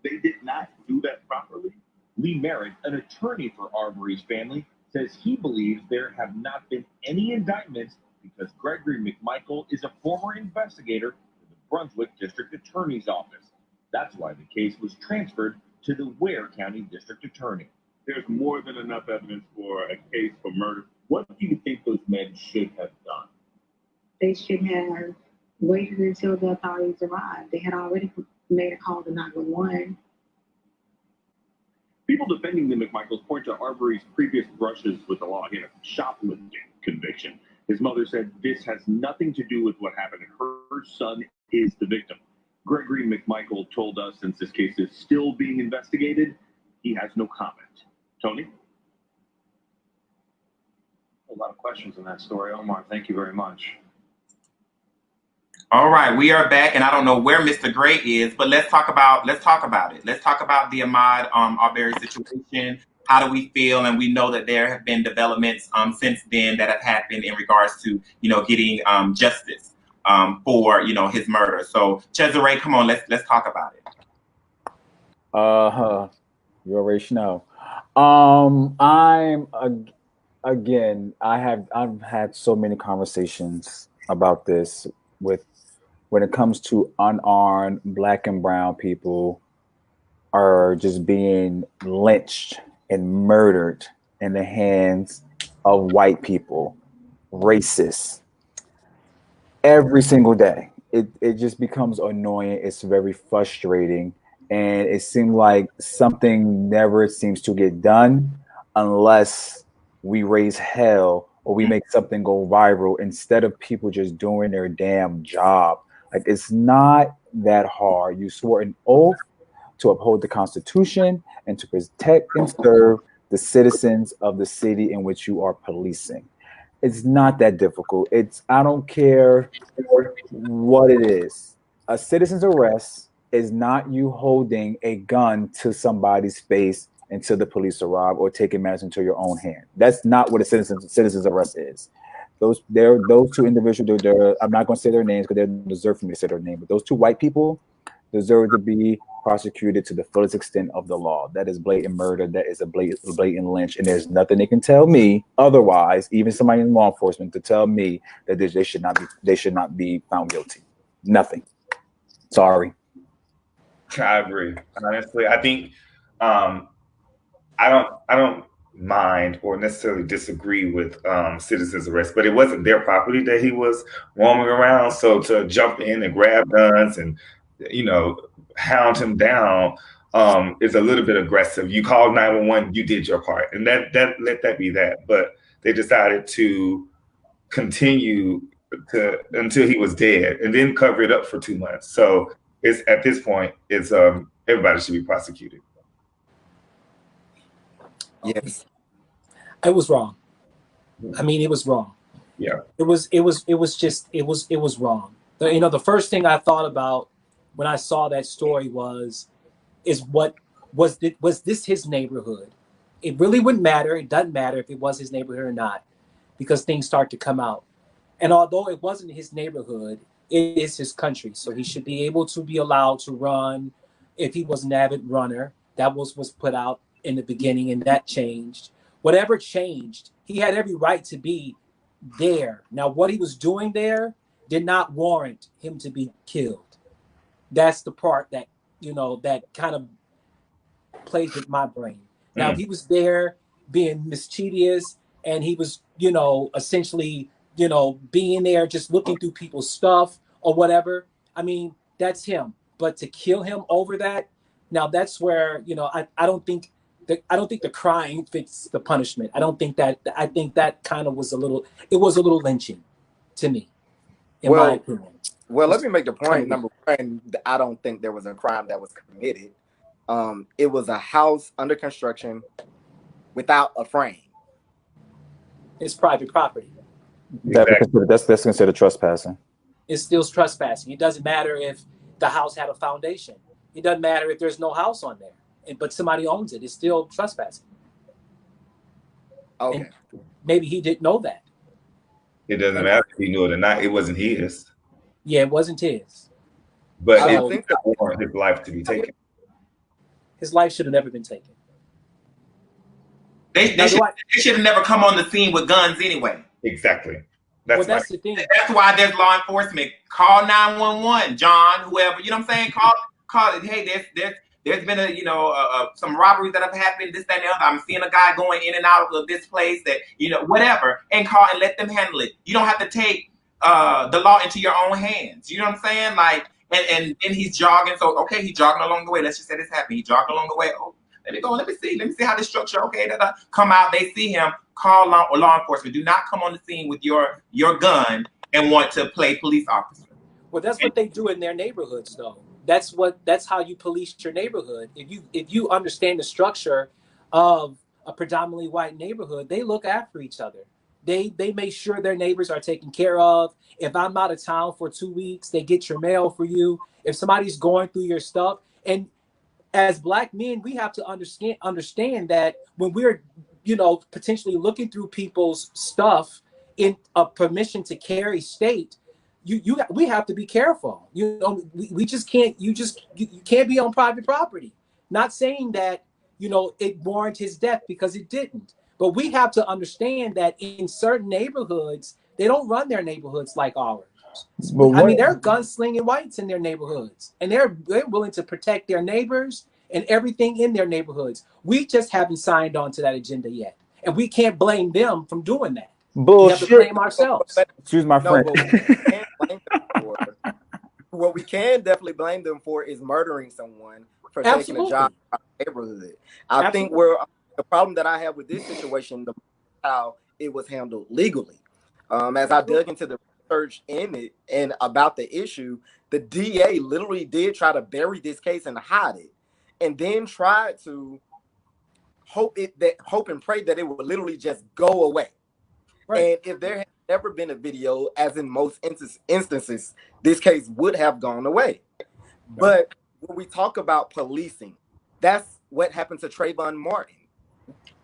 They did not do that properly. Lee Merritt, an attorney for Arbery's family, says he believes there have not been any indictments because Gregory McMichael is a former investigator for the Brunswick District Attorney's Office. That's why the case was transferred to the Ware County District Attorney. There's more than enough evidence for a case for murder. What do you think those men should have done? They should have waited until the authorities arrived. They had already made a call to 911. People defending the McMichaels point to Arbery's previous brushes with the law. He had a shoplifting conviction. His mother said this has nothing to do with what happened. Her son is the victim. Gregory McMichael told us since this case is still being investigated, he has no comment. Tony? A lot of questions in that story. Omar, thank you very much. All right, we are back, and I don't know where Mr. Gray is, but let's talk about it. Let's talk about the Ahmaud Arbery situation. How do we feel? And we know that there have been developments since then that have happened in regards to getting justice for his murder. So Czezre, come on, let's talk about it. You already know. I've had so many conversations about this when it comes to unarmed Black and brown people are just being lynched and murdered in the hands of white people, racists, every single day. It just becomes annoying. It's very frustrating. And it seems like something never seems to get done unless we raise hell or we make something go viral instead of people just doing their damn job. Like, it's not that hard. You swore an oath to uphold the Constitution and to protect and serve the citizens of the city in which you are policing. It's not that difficult. I don't care what it is. A citizen's arrest is not you holding a gun to somebody's face until the police arrive or taking matters into your own hand. That's not what a citizen's arrest is. those two individuals. I'm not going to say their names because they don't deserve for me to say their name. But those two white people deserve to be prosecuted to the fullest extent of the law. That is blatant murder. That is a blatant lynch, and there's nothing they can tell me otherwise. Even somebody in law enforcement to tell me that they should not be found guilty. Nothing. Sorry. I agree. Honestly, I think I don't mind or necessarily disagree with citizens' arrest, but it wasn't their property that he was roaming around. So to jump in and grab guns and hound him down is a little bit aggressive. You called 911, you did your part, and let that be that. But they decided to continue until he was dead, and then cover it up for 2 months. So it's at this point, it's everybody should be prosecuted. Yes. It was wrong. I mean, it was wrong. Yeah. It was wrong. The first thing I thought about when I saw that story was this his neighborhood? It really wouldn't matter. It doesn't matter if it was his neighborhood or not, because things start to come out. And although it wasn't his neighborhood, it is his country. So he should be able to be allowed to run. If he was an avid runner, that was put out in the beginning, and that changed. Whatever changed, he had every right to be there. Now, what he was doing there did not warrant him to be killed. That's the part that, that kind of plays with my brain. Now, if he was there being mischievous and he was, essentially, being there just looking through people's stuff or whatever, I mean, that's him. But to kill him over that, now that's where, I don't think the crime fits the punishment. I think that kind of was a little lynching to me, in my opinion. Well, let me make the point. Number one, I don't think there was a crime that was committed. It was a house under construction without a frame. It's private property. That's considered trespassing. It's still trespassing. It doesn't matter if the house had a foundation. It doesn't matter if there's no house on there, but somebody owns it. It's still trespassing. Okay. And maybe he didn't know that. It doesn't matter if he knew it or not. It wasn't his. Yeah, it wasn't his. But I think that warrant his life to be taken. His life should have never been taken. They should have never come on the scene with guns anyway. Exactly. That's the thing. That's why there's law enforcement. Call 911, John, whoever. You know what I'm saying? Call it. Hey, there's been some robberies that have happened. This, that, and the other. I'm seeing a guy going in and out of this place. That whatever, and call and let them handle it. You don't have to take the law into your own hands. You know what I'm saying? Like, and then he's jogging. So okay, he's jogging along the way. Let's just say this happened. He jogged along the way. Oh, let me see how this structure. Okay, come out. They see him. Call law enforcement. Do not come on the scene with your gun and want to play police officer. Well, that's what they do in their neighborhoods, though. That's how you police your neighborhood. If you understand the structure of a predominantly white neighborhood, they look after each other. They make sure their neighbors are taken care of. If I'm out of town for 2 weeks, they get your mail for you. If somebody's going through your stuff, and as Black men, we have to understand that when we're potentially looking through people's stuff in a permission to carry state, we have to be careful. We just can't. You can't be on private property. Not saying that it warranted his death, because it didn't. But we have to understand that in certain neighborhoods, they don't run their neighborhoods like ours. I mean, there are gunslinging whites in their neighborhoods, and they're willing to protect their neighbors and everything in their neighborhoods. We just haven't signed on to that agenda yet, and we can't blame them from doing that. Bullshit. We have to blame ourselves. Excuse my friend. What we can definitely blame them for is murdering someone for taking a job in the neighborhood. I think the problem that I have with this situation, how it was handled legally. As I dug into the research in it and about the issue, the DA literally did try to bury this case and hide it, and then tried to hope and pray that it would literally just go away. Right. And if there had never been a video, as in most instances, this case would have gone away. Right. But when we talk about policing, that's what happened to Trayvon Martin.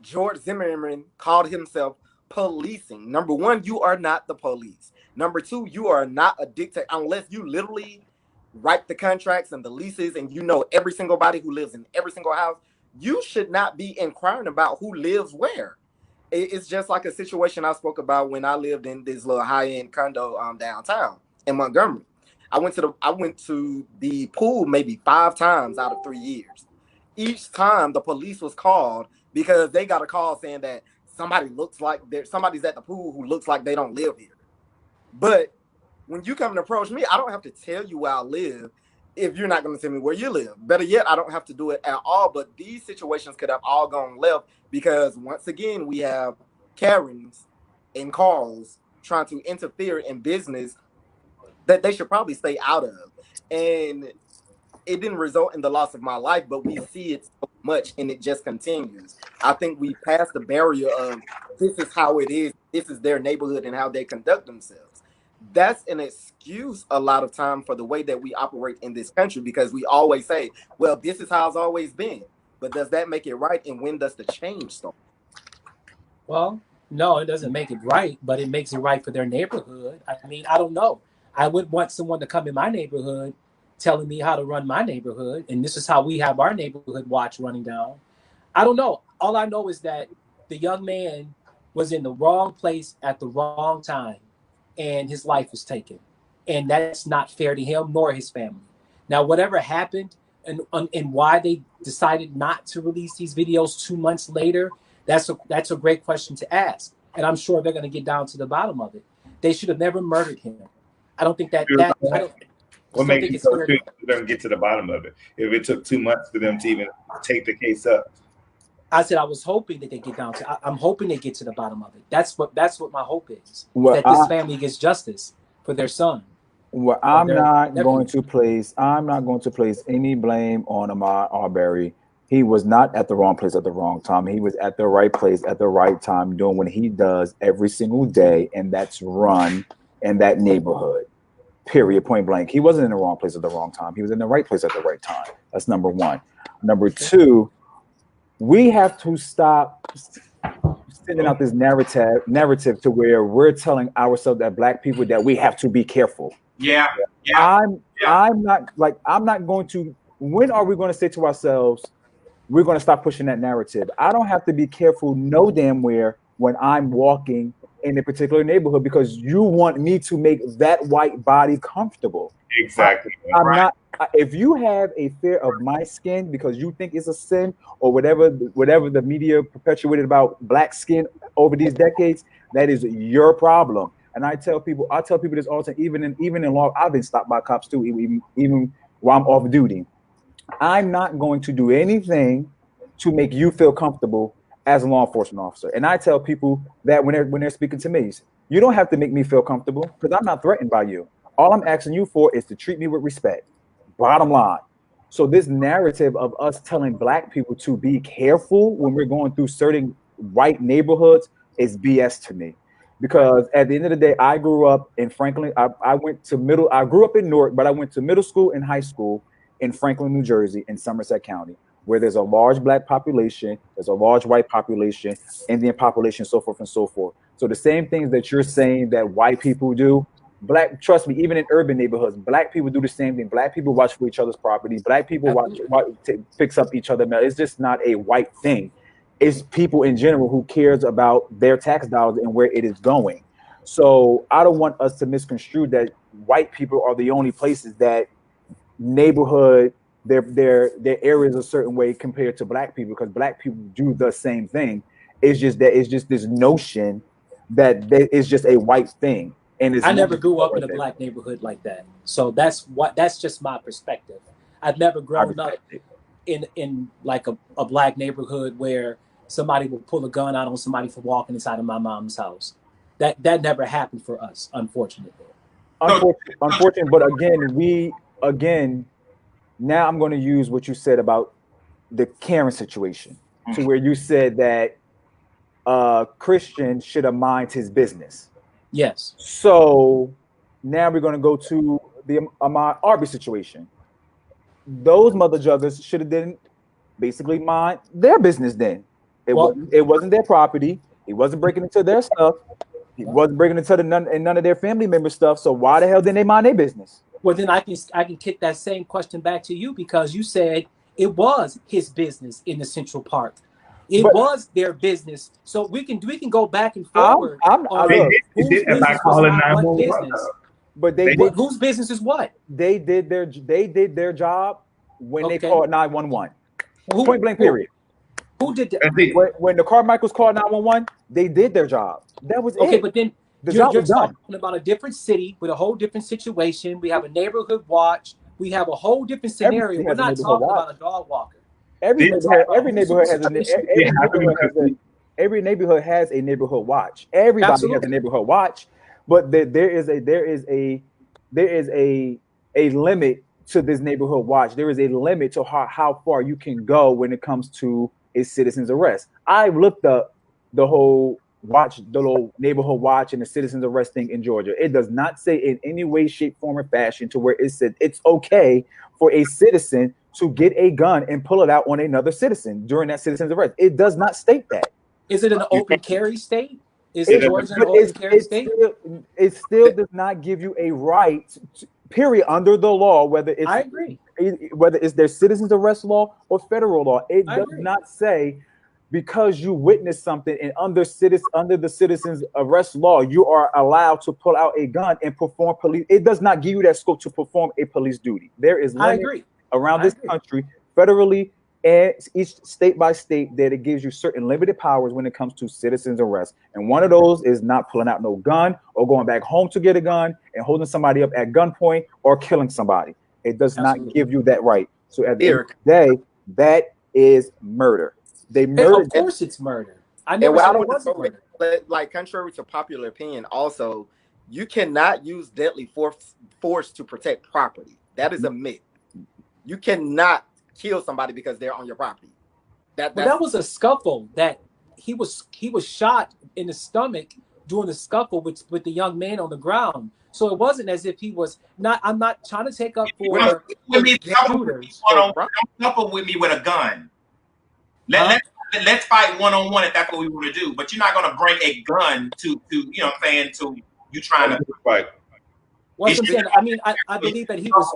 George Zimmerman called himself policing. Number one, you are not the police. Number two, you are not a dictator unless you literally write the contracts and the leases and you know every single body who lives in every single house. You should not be inquiring about who lives where. It's just like a situation I spoke about when I lived in this little high-end condo downtown in Montgomery. I went to the pool maybe 5 times out of 3 years. Each time the police was called because they got a call saying that somebody's at the pool who looks like they don't live here. But when you come and approach me, I don't have to tell you where I live if you're not going to tell me where you live. Better yet, I don't have to do it at all. But these situations could have all gone left because once again, we have Karens and Carls trying to interfere in business that they should probably stay out of. And it didn't result in the loss of my life, but we see it so much and it just continues. I think we passed the barrier of this is how it is, this is their neighborhood and how they conduct themselves. That's an excuse a lot of time for the way that we operate in this country because we always say, well, this is how it's always been. But does that make it right? And when does the change start? Well, no, it doesn't make it right, but it makes it right for their neighborhood. I mean, I don't know. I would want someone to come in my neighborhood telling me how to run my neighborhood, and this is how we have our neighborhood watch running down. I don't know. All I know is that the young man was in the wrong place at the wrong time, and his life was taken. And that's not fair to him nor his family. Now, whatever happened and why they decided not to release these videos 2 months later, that's a great question to ask. And I'm sure they're going to get down to the bottom of it. They should have never murdered him. I don't think what makes you so sure they're going to get to the bottom of it? If it took 2 months for them to even take the case up. I said I was hoping that they get down to. I'm hoping they get to the bottom of it. That's what my hope is. Well, that this family gets justice for their son. Well, I'm not going to place any blame on Ahmaud Arbery. He was not at the wrong place at the wrong time. He was at the right place at the right time, doing what he does every single day, and that's run in that neighborhood. Period, point blank. He wasn't in the wrong place at the wrong time. He was in the right place at the right time. That's number one. Number two, we have to stop sending out this narrative to where we're telling ourselves that Black people that we have to be careful. I'm not going to. When are we going to say to ourselves, we're going to stop pushing that narrative? I don't have to be careful no damn where when I'm walking in a particular neighborhood because you want me to make that white body comfortable. Exactly. I'm not. If you have a fear of my skin because you think it's a sin or whatever the media perpetuated about Black skin over these decades, that is your problem. And I tell people this all the time, even in law, I've been stopped by cops too, even while I'm off duty. I'm not going to do anything to make you feel comfortable as a law enforcement officer. And I tell people that when they're speaking to me, you don't have to make me feel comfortable because I'm not threatened by you. All I'm asking you for is to treat me with respect. Bottom line. So this narrative of us telling Black people to be careful when we're going through certain white neighborhoods is BS to me. Because at the end of the day, I grew up in Franklin. I grew up in Newark, but I went to middle school and high school in Franklin, New Jersey, in Somerset County, where there's a large Black population, there's a large white population, Indian population, so forth and so forth. So the same things that you're saying that white people do, trust me, even in urban neighborhoods, Black people do the same thing. Black people watch for each other's property. Black people picks up each other. It's just not a white thing. It's people in general who cares about their tax dollars and where it is going. So I don't want us to misconstrue that white people are the only places that neighborhood, their areas a certain way compared to Black people, because Black people do the same thing. It's just this notion that it's just a white thing. And I never grew up in a Black neighborhood like that. So that's just my perspective. I've never grown up in like a Black neighborhood where somebody will pull a gun out on somebody for walking inside of my mom's house. That never happened for us, unfortunately. Unfortunate, but again, now I'm going to use what you said about the Karen situation, to where you said that Christian should have minded his business. Yes. So now we're going to go to the Ahmaud Arbery situation. Those mother juggers should have then basically mind their business then. It wasn't their property. He wasn't breaking into their stuff. He wasn't breaking into none of their family member stuff. So why the hell didn't they mind their business? Well, then I can kick that same question back to you, because you said it was his business in the Central Park. It was their business. So we can go back and forward on whose business was not what business. But whose business is what? They did their job when they called 911. Point blank period. Who did that? When the Carmichaels called 911, they did their job. That was it. But then you're talking about a different city with a whole different situation. We have a neighborhood watch. We have a whole different scenario. We're not talking about a dog walker. Every neighborhood has a neighborhood watch. Everybody has a neighborhood watch, but there is a limit to this neighborhood watch. There is a limit to how far you can go when it comes to a citizen's arrest. I looked up the whole little neighborhood watch and the citizen's arrest thing in Georgia. It does not say in any way, shape, form, or fashion to where it said it's okay for a citizen to get a gun and pull it out on another citizen during that citizen's arrest. It does not state that. Is it an open carry state? Is it Georgia an open carry state? It still does not give you a right, period, under the law, whether it's I agree. Whether it's their citizen's arrest law or federal law. It does not say because you witnessed something and under the citizen's arrest law, you are allowed to pull out a gun and perform police. It does not give you that scope to perform a police duty. There is limits around this country, federally and each state by state, that it gives you certain limited powers when it comes to citizen's arrest. And one of those is not pulling out no gun or going back home to get a gun and holding somebody up at gunpoint or killing somebody. It does not give you that right. So at the end of the day, that is murder. They murdered. Of course, it's murder. I never said it wasn't murder. But like, contrary to popular opinion, also, you cannot use deadly force to protect property. That is a myth. You cannot kill somebody because they're on your property. That was a scuffle. That he was shot in the stomach during the scuffle with the young man on the ground. So it wasn't as if he was not. I'm not trying to take up for shooters. Don't scuffle with me with a gun. Let's fight one-on-one if that's what we want to do. But you're not going to bring a gun to you know what I'm saying, to you trying to fight. What I'm saying, I mean, I believe that he was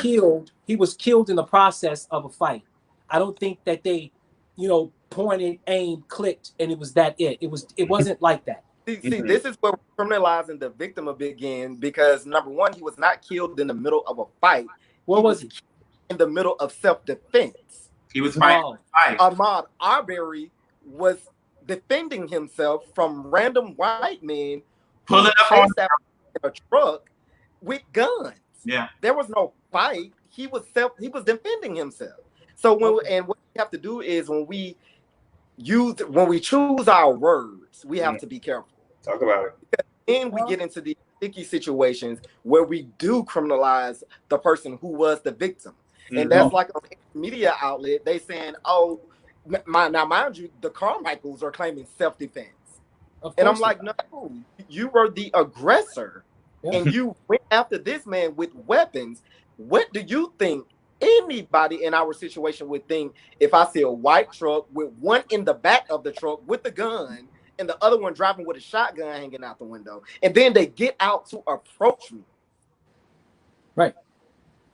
killed. He was killed in the process of a fight. I don't think that they, pointed, aimed, clicked, and it was that it. It wasn't like that. See, this is where criminalizing the victim begin, because number one, he was not killed in the middle of a fight. What was he? In the middle of self-defense. He was fighting. Ahmaud Arbery was defending himself from random white men pulling up on a truck with guns. Yeah, there was no fight. He was defending himself. So what we have to do is when we choose our words, we have to be careful. Talk about it. Because then we get into these sticky situations where we do criminalize the person who was the victim. And that's like on a media outlet, they saying, oh, now mind you, the Carmichaels are claiming self-defense. And I'm like, no, you were the aggressor. And you went after this man with weapons. What do you think anybody in our situation would think if I see a white truck with one in the back of the truck with the gun and the other one driving with a shotgun hanging out the window, and then they get out to approach me? Right.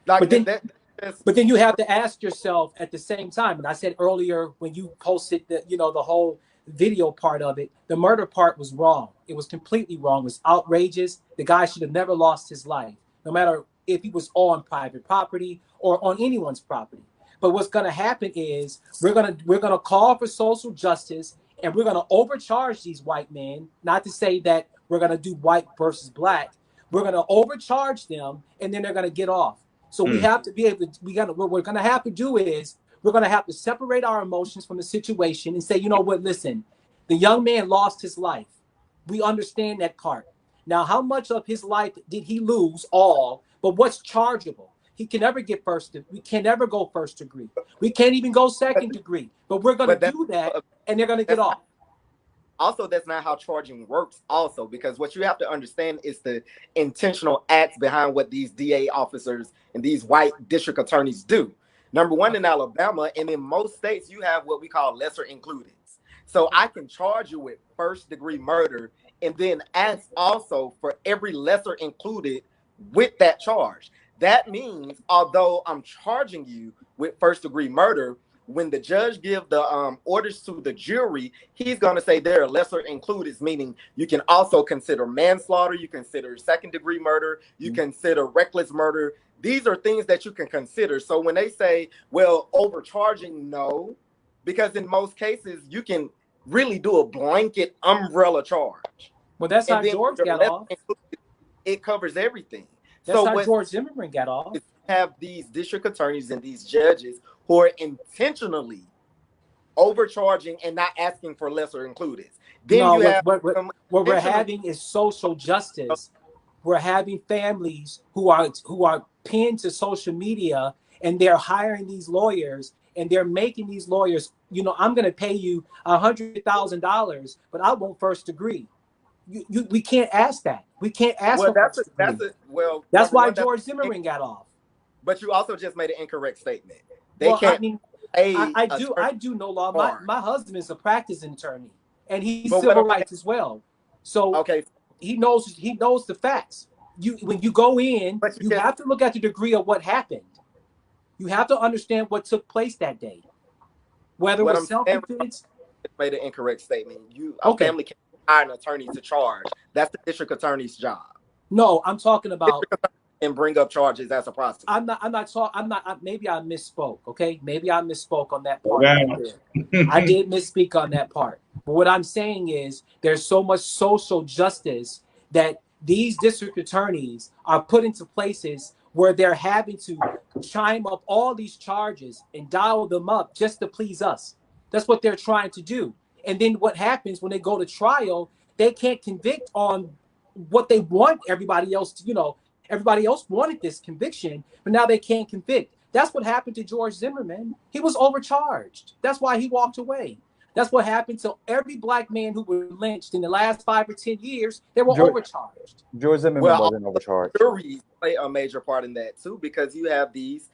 Like, but then you have to ask yourself at the same time, and I said earlier when you posted the whole video part of it, the murder part was wrong. It was completely wrong. It was outrageous. The guy should have never lost his life, no matter if he was on private property or on anyone's property. But what's going to happen is we're going to call for social justice, and we're going to overcharge these white men. Not to say that we're going to do white versus black. We're going to overcharge them, and then they're going to get off. So we have to be able to. What we're going to have to do is we're going to have to separate our emotions from the situation and say, you know what? Listen, the young man lost his life. We understand that part. Now, how much of his life did he lose? All, but what's chargeable? He can never get we can never go first degree. We can't even go second degree. But we're going to do that, and they're going to get off. Also, that's not how charging works. Also, because what you have to understand is the intentional acts behind what these DA officers and these white district attorneys do. Number one, in Alabama and in most states, you have what we call lesser included. So I can charge you with first-degree murder and then ask also for every lesser included with that charge. That means, although I'm charging you with first-degree murder, when the judge gives the orders to the jury, he's going to say there are lesser included, meaning you can also consider manslaughter, you consider second-degree murder, you consider reckless murder. These are things that you can consider. So when they say, well, overcharging, no, because in most cases, you can really do a blanket umbrella charge. Well, that's how George got off. It covers everything. That's so how George Zimmerman got off. Have these district attorneys and these judges who are intentionally overcharging and not asking for lesser included. Then no, you have what we're having is social justice. We're having families who are pinned to social media, and they're hiring these lawyers, and they're making these lawyers, you know, I'm going to pay you $100,000, but I want first degree. We can't ask that. We can't ask for first degree. That's why George Zimmerman got off. But you also just made an incorrect statement. They can't. I mean, I do know law. My husband is a practicing attorney, and he's civil rights as well. So okay, he knows the facts. When you go in, you have to look at the degree of what happened. You have to understand what took place that day. Whether it was self-defense. Made an incorrect statement. A family can't hire an attorney to charge. That's the district attorney's job. No, I'm talking about and bring up charges as a prosecutor. Maybe I misspoke. Okay, maybe I misspoke on that part. I did misspeak on that part. But what I'm saying is, there's so much social justice that these district attorneys are put into places where they're having to chime up all these charges and dial them up just to please us. That's what they're trying to do. And then what happens when they go to trial, they can't convict on what they want everybody else to, you know, everybody else wanted this conviction, but now they can't convict. That's what happened to George Zimmerman. He was overcharged. That's why he walked away. That's what happened to every black man who was lynched in the last 5 or 10 years. They were overcharged. George Zimmerman wasn't overcharged. Juries play a major part in that too, because you have these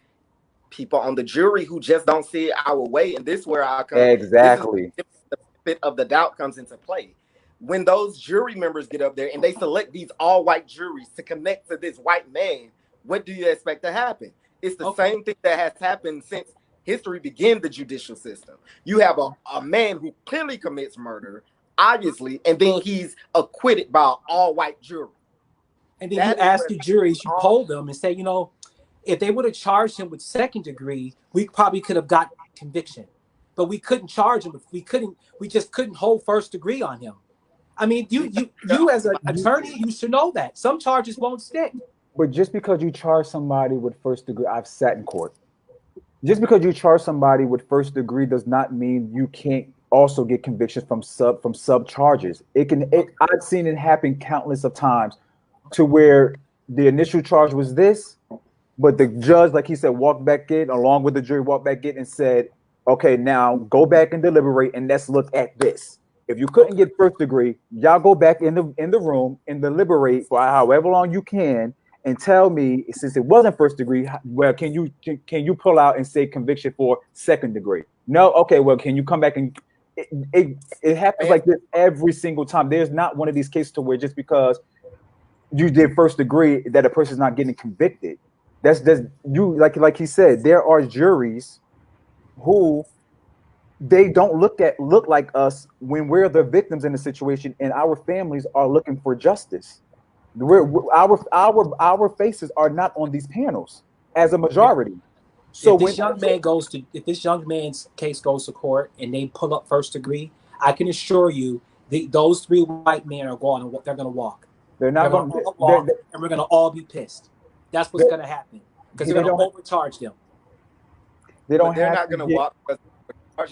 people on the jury who just don't see it our way, and this is where I come. Exactly. The benefit of the doubt comes into play. When those jury members get up there and they select these all-white juries to connect to this white man, what do you expect to happen? It's the same thing that has happened since history began, the judicial system. You have a man who clearly commits murder, obviously, and then he's acquitted by an all-white jury. And then you ask the juries, you poll them and say, you know, if they would have charged him with second degree, we probably could have got conviction. But we couldn't charge him. We just couldn't hold first degree on him. I mean, you as an attorney, you should know that. Some charges won't stick. But just because you charge somebody with first degree, I've sat in court. Just because you charge somebody with first degree does not mean you can't also get convictions from sub charges. I've seen it happen countless of times to where the initial charge was this, but the judge, like he said, walked back in along with the jury, walked back in and said, okay, now go back and deliberate and let's look at this. If you couldn't get first degree, y'all go back in the room and deliberate for however long you can and tell me, since it wasn't first degree, well, can you pull out and say conviction for second degree? No, okay, well, can you come back and it happens like this every single time. There's not one of these cases to where just because you did first degree that a person's not getting convicted. That's you like he said, there are juries who they don't look like us when we're the victims in the situation, and our families are looking for justice. Our faces are not on these panels as a majority. So if this young man's case goes to court and they pull up first degree, I can assure you those 3 white men are going. They're going to walk. They're not going to walk, and we're going to all be pissed. That's what's going to happen because they're going to overcharge them. They're not going to walk because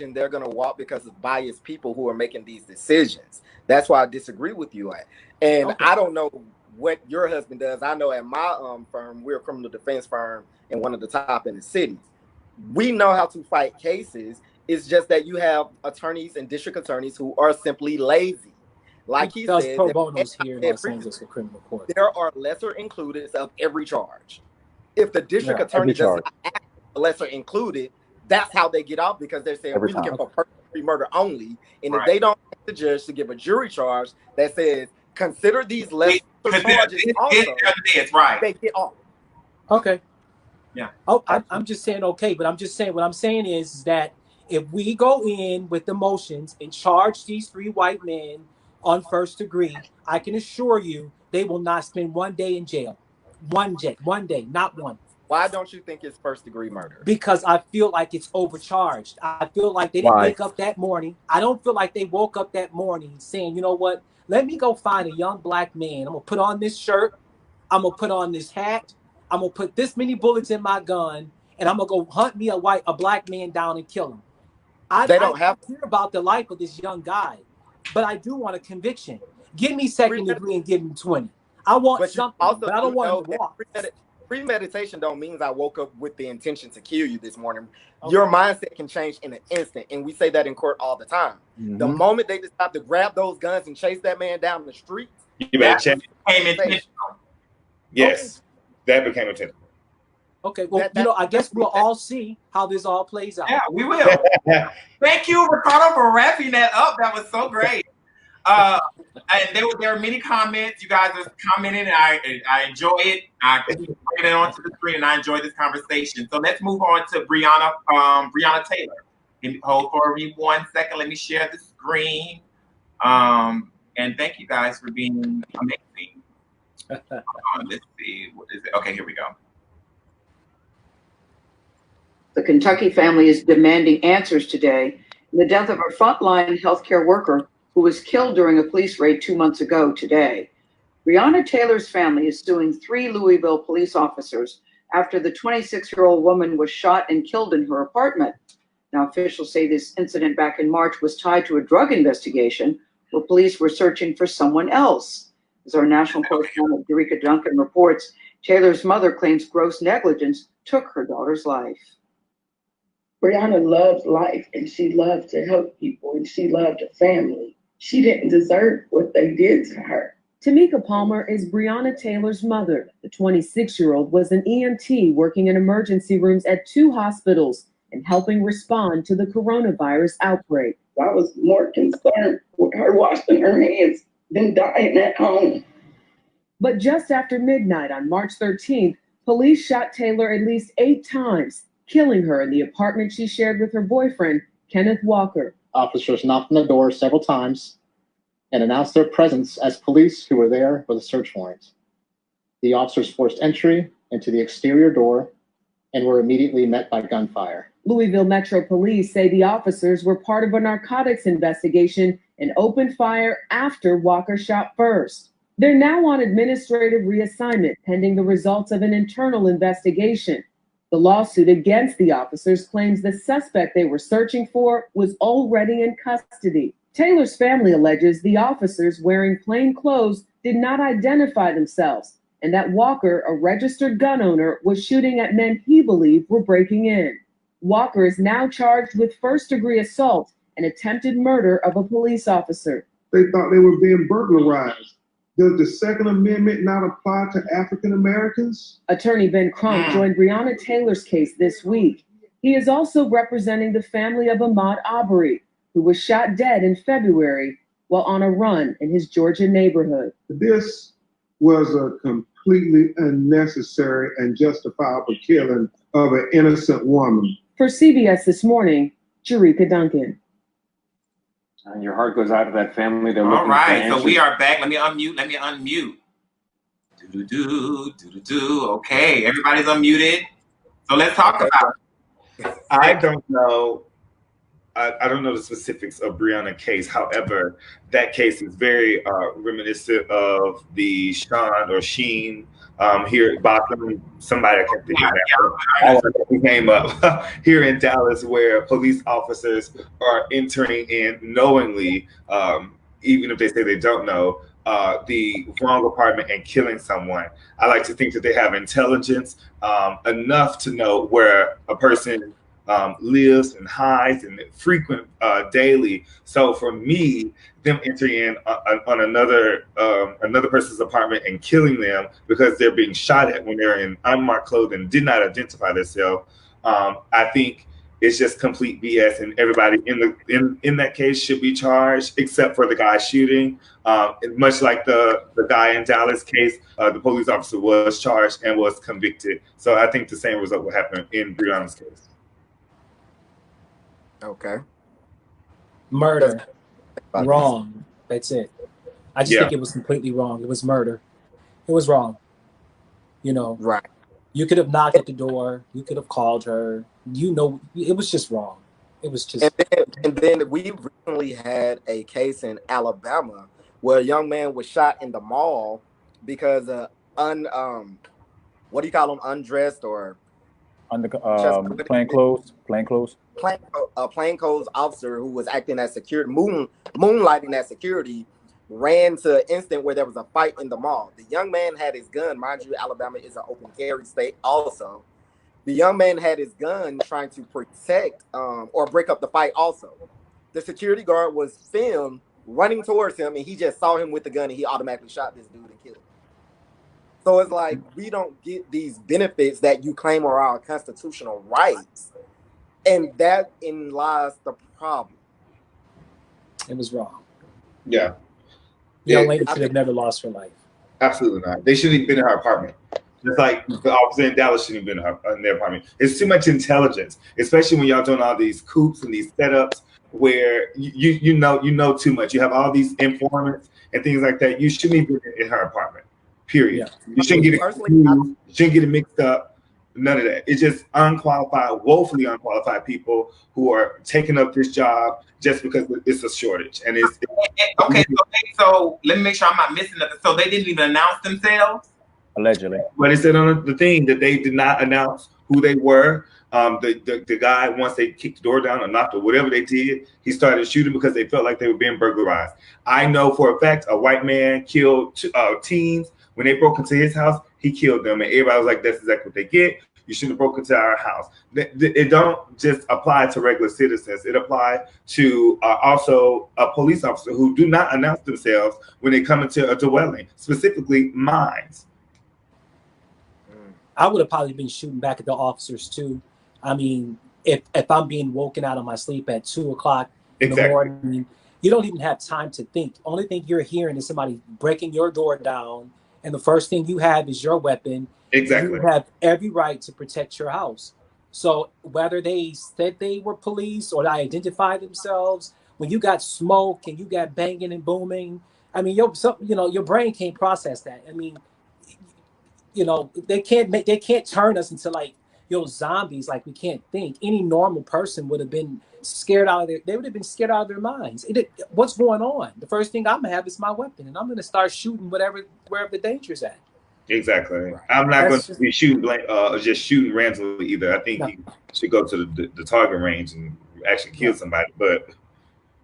and they're going to walk because of biased people who are making these decisions. That's why I disagree with you at. And I don't know what your husband does. I know at my firm, we're a criminal defense firm and one of the top in the city. We know how to fight cases. It's just that you have attorneys and district attorneys who are simply lazy. Like he said, pro bonos here in Los Angeles for criminal court. There are lesser included of every charge. If the district attorney does not act lesser included, that's how they get off, because they're saying Every we're looking time. for first-degree murder only. And Right. if they don't ask the judge to give a jury charge that says consider these lesser charges also, right, they get off. Okay. Yeah. Oh, I'm just saying okay, but I'm just saying what I'm saying is that if we go in with the motions and charge these 3 white men on first degree, I can assure you they will not spend 1 day in jail. 1 day, not one. Why don't you think it's first-degree murder? Because I feel like it's overcharged. I feel like they didn't Why? wake up that morning. I don't feel like they woke up that morning saying, you know what, let me go find a young black man. I'm going to put on this shirt. I'm going to put on this hat. I'm going to put this many bullets in my gun, and I'm going to go hunt me a black man down and kill him. I don't care about the life of this young guy, but I do want a conviction. Give me second degree and give me 20. I want something, but I don't want him to walk. Premeditation don't mean I woke up with the intention to kill you this morning. Okay. Your mindset can change in an instant, and we say that in court all the time. Mm-hmm. The moment they decide to grab those guns and chase that man down the street, you better check. Yes, that became intentional. Okay, well, I guess we'll all see how this all plays out. Yeah, we will. Thank you, Ricardo, for wrapping that up. That was so great. And there are many comments. You guys are commenting. I enjoy it. I keep bringing it onto the screen, and I enjoy this conversation. So let's move on to Breonna Taylor. Hold for me 1 second. Let me share the screen. And thank you guys for being amazing. Let's see. What is it? Okay, here we go. The Kentucky family is demanding answers today in the death of a frontline healthcare worker who was killed during a police raid 2 months ago today. Breonna Taylor's family is suing 3 Louisville police officers after the 26-year-old woman was shot and killed in her apartment. Now, officials say this incident back in March was tied to a drug investigation where police were searching for someone else. As our national correspondent Ricardo Duncan reports, Taylor's mother claims gross negligence took her daughter's life. Breonna loves life, and she loved to help people, and she loved her family. She didn't deserve what they did to her. Tamika Palmer is Breonna Taylor's mother. The 26-year-old was an EMT working in emergency rooms at 2 hospitals and helping respond to the coronavirus outbreak. I was more concerned with her washing her hands than dying at home. But just after midnight on March 13th, police shot Taylor at least 8 times, killing her in the apartment she shared with her boyfriend, Kenneth Walker. Officers knocked on the door several times and announced their presence as police who were there with a search warrant. The officers forced entry into the exterior door and were immediately met by gunfire. Louisville Metro Police say the officers were part of a narcotics investigation and opened fire after Walker shot first. They're now on administrative reassignment pending the results of an internal investigation. The lawsuit against the officers claims the suspect they were searching for was already in custody. Taylor's family alleges the officers wearing plain clothes did not identify themselves, and that Walker, a registered gun owner, was shooting at men he believed were breaking in. Walker is now charged with first-degree assault and attempted murder of a police officer. They thought they were being burglarized. Does the Second Amendment not apply to African Americans? Attorney Ben Crump joined Breonna Taylor's case this week. He is also representing the family of Ahmaud Arbery, who was shot dead in February while on a run in his Georgia neighborhood. This was a completely unnecessary and justifiable killing of an innocent woman. For CBS This Morning, Jerika Duncan. And your heart goes out to that family. All right, so we are back. Let me unmute. Do. Okay, everybody's unmuted. So let's talk about it. I don't know. I don't know the specifics of Breonna's case. However, that case is very reminiscent of the Sheen here at Boston. Somebody I can't think of that came up here in Dallas, where police officers are entering in knowingly, even if they say they don't know, the wrong apartment and killing someone. I like to think that they have intelligence enough to know where a person lives and hides and frequent daily. So for me, them entering in on another person's apartment and killing them because they're being shot at when they're in unmarked clothing, did not identify themselves, I think it's just complete BS, and everybody in that case should be charged, except for the guy shooting. Much like the guy in Dallas case, the police officer was charged and was convicted. So I think the same result will happen in Breonna's case. Okay. Murder. Wrong. That's it. I just think it was completely wrong. It was murder. It was wrong. You know. Right. You could have knocked at the door. You could have called her. You know, it was just wrong. It was just. And then we recently had a case in Alabama where a young man was shot in the mall because what do you call them? Undressed or plainclothes. A plainclothes officer who was acting as security, moonlighting as security, ran to an instant where there was a fight in the mall. The young man had his gun. Mind you, Alabama is an open carry state also. The young man had his gun trying to protect or break up the fight also. The security guard was filmed running towards him, and he just saw him with the gun, and he automatically shot this dude and killed him. So it's like, we don't get these benefits that you claim are our constitutional rights. And that in lies the problem. It was wrong. Yeah. Young lady should have never lost her life. Absolutely not. They shouldn't have been in her apartment. Just like the officer in Dallas shouldn't have been in their apartment. It's too much intelligence, especially when y'all doing all these coups and these setups where you know too much. You have all these informants and things like that. You shouldn't have been in her apartment. Period. Yeah. You shouldn't get it confused. You shouldn't get it mixed up. None of that. It's just unqualified, woefully unqualified people who are taking up this job just because it's a shortage. And it's okay. So let me make sure I'm not missing nothing. So they didn't even announce themselves? Allegedly. But it said on the thing that they did not announce who they were. The guy, once they kicked the door down or knocked or whatever they did, he started shooting because they felt like they were being burglarized. I know for a fact a white man killed teens. When they broke into his house, he killed them. And everybody was like, that's exactly what they get. You shouldn't have broken into our house. It don't just apply to regular citizens. It applies to also a police officer who do not announce themselves when they come into a dwelling, specifically mines. I would have probably been shooting back at the officers too. I mean, if I'm being woken out of my sleep at 2 o'clock in the morning, you don't even have time to think. The only thing you're hearing is somebody breaking your door down, and the first thing you have is your weapon. Exactly. You have every right to protect your house. So whether they said they were police or they identified themselves, when you got smoke and you got banging and booming, I mean, your brain can't process that. I mean, they can't turn us into like zombies. Like we can't think. Any normal person would have been scared out of they would have been scared out of their minds. What's going on? The first thing I'm gonna have is my weapon, and I'm gonna start shooting wherever the danger's at. Exactly. I'm not going to be shooting just shooting randomly either. I think he should go to the target range and actually kill somebody. But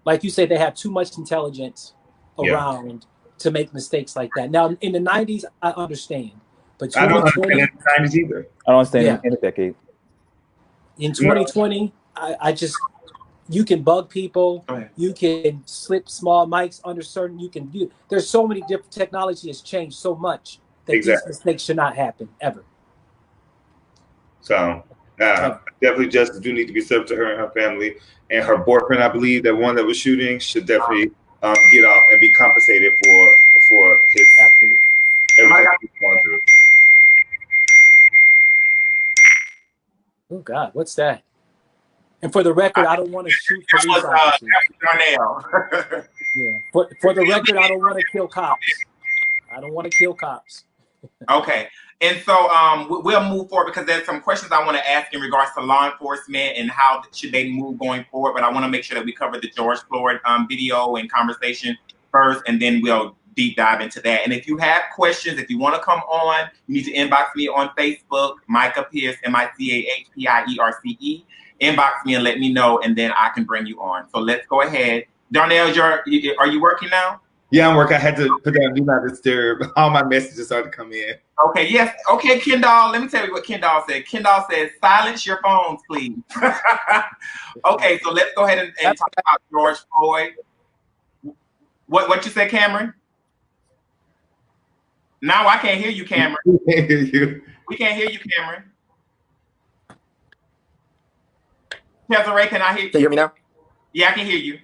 like you said, they have too much intelligence around to make mistakes like that. Now, in the 90s, I understand. But I don't understand in the 90s either. I don't understand in the decade. In 2020, I just, you can bug people. You can slip small mics under certain, there's so many different, technology has changed so much that these mistakes should not happen ever. So definitely justice do need to be served to her and her family. And her boyfriend, I believe, that one that was shooting should definitely get off and be compensated for his everything he's going through. Oh God, what's that? And for the record, I don't want to shoot police officers. Yeah. For the record, I don't want to kill cops. I don't want to kill cops. Okay. And so we'll move forward because there's some questions I want to ask in regards to law enforcement and how should they move going forward. But I want to make sure that we cover the George Floyd video and conversation first, and then we'll deep dive into that. And if you have questions, if you want to come on, you need to inbox me on Facebook, Micah Pierce, MICAHPIERCE. Inbox me and let me know, and then I can bring you on. So let's go ahead. Darnell, are you working now? Yeah, I'm working. I had to put down Do Not Disturb. All my messages started to come in. Okay, yes. Okay, Kendall, let me tell you what Kendall said. Kendall says, silence your phones, please. Okay, so let's go ahead and talk about George Floyd. What you said, Cameron? Now I can't hear you, Cameron. We can't hear you, Cameron. Czezre, can I hear you? Can you hear me now? Yeah, I can hear you.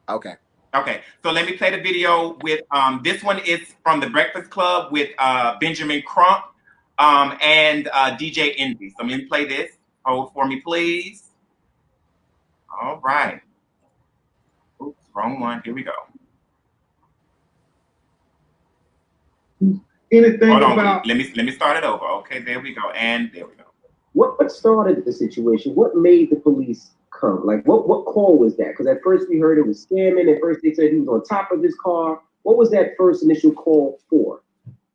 Okay. Okay, so let me play the video with, this one is from The Breakfast Club with Benjamin Crump and DJ Envy. So let me play this. Hold for me, please. All right. Oops, wrong one. Here we go. Anything Hold on, about? let me start it over. Okay, there we go, and there we go. What started the situation? What made the police come? Like, what call was that? Because at first we heard it was scamming. At first they said he was on top of his car. What was that first initial call for?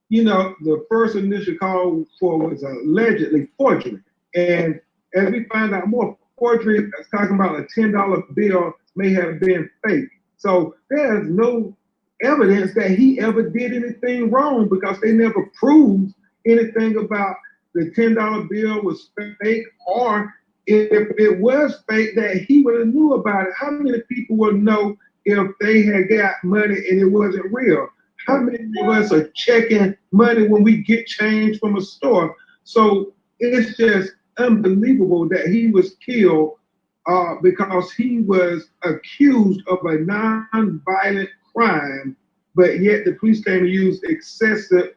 You know, the first initial call for was allegedly forgery. And as we find out more, forgery, talking about a $10 bill may have been fake. So there's no evidence that he ever did anything wrong because they never proved anything about the $10 bill was fake, or if it was fake, that he would have knew about it. How many people would know if they had got money and it wasn't real? How many of us are checking money when we get change from a store? So it's just unbelievable that he was killed because he was accused of a non-violent crime, but yet the police came and used excessive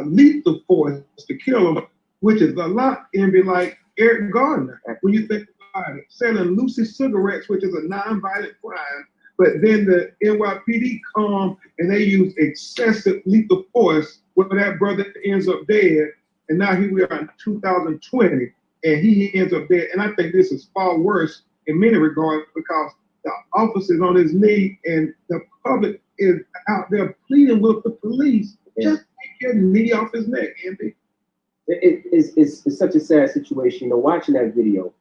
lethal force to kill him, which is a lot envy like Eric Gardner. When you think about it, selling Lucy cigarettes, which is a non-violent crime, but then the NYPD come and they use excessive lethal force where that brother ends up dead. And now here we are in 2020 and he ends up dead. And I think this is far worse in many regards because the officer's on his knee and the public is out there pleading with the police. Just take your knee off his neck, Andy. It's such a sad situation. You know, watching that video,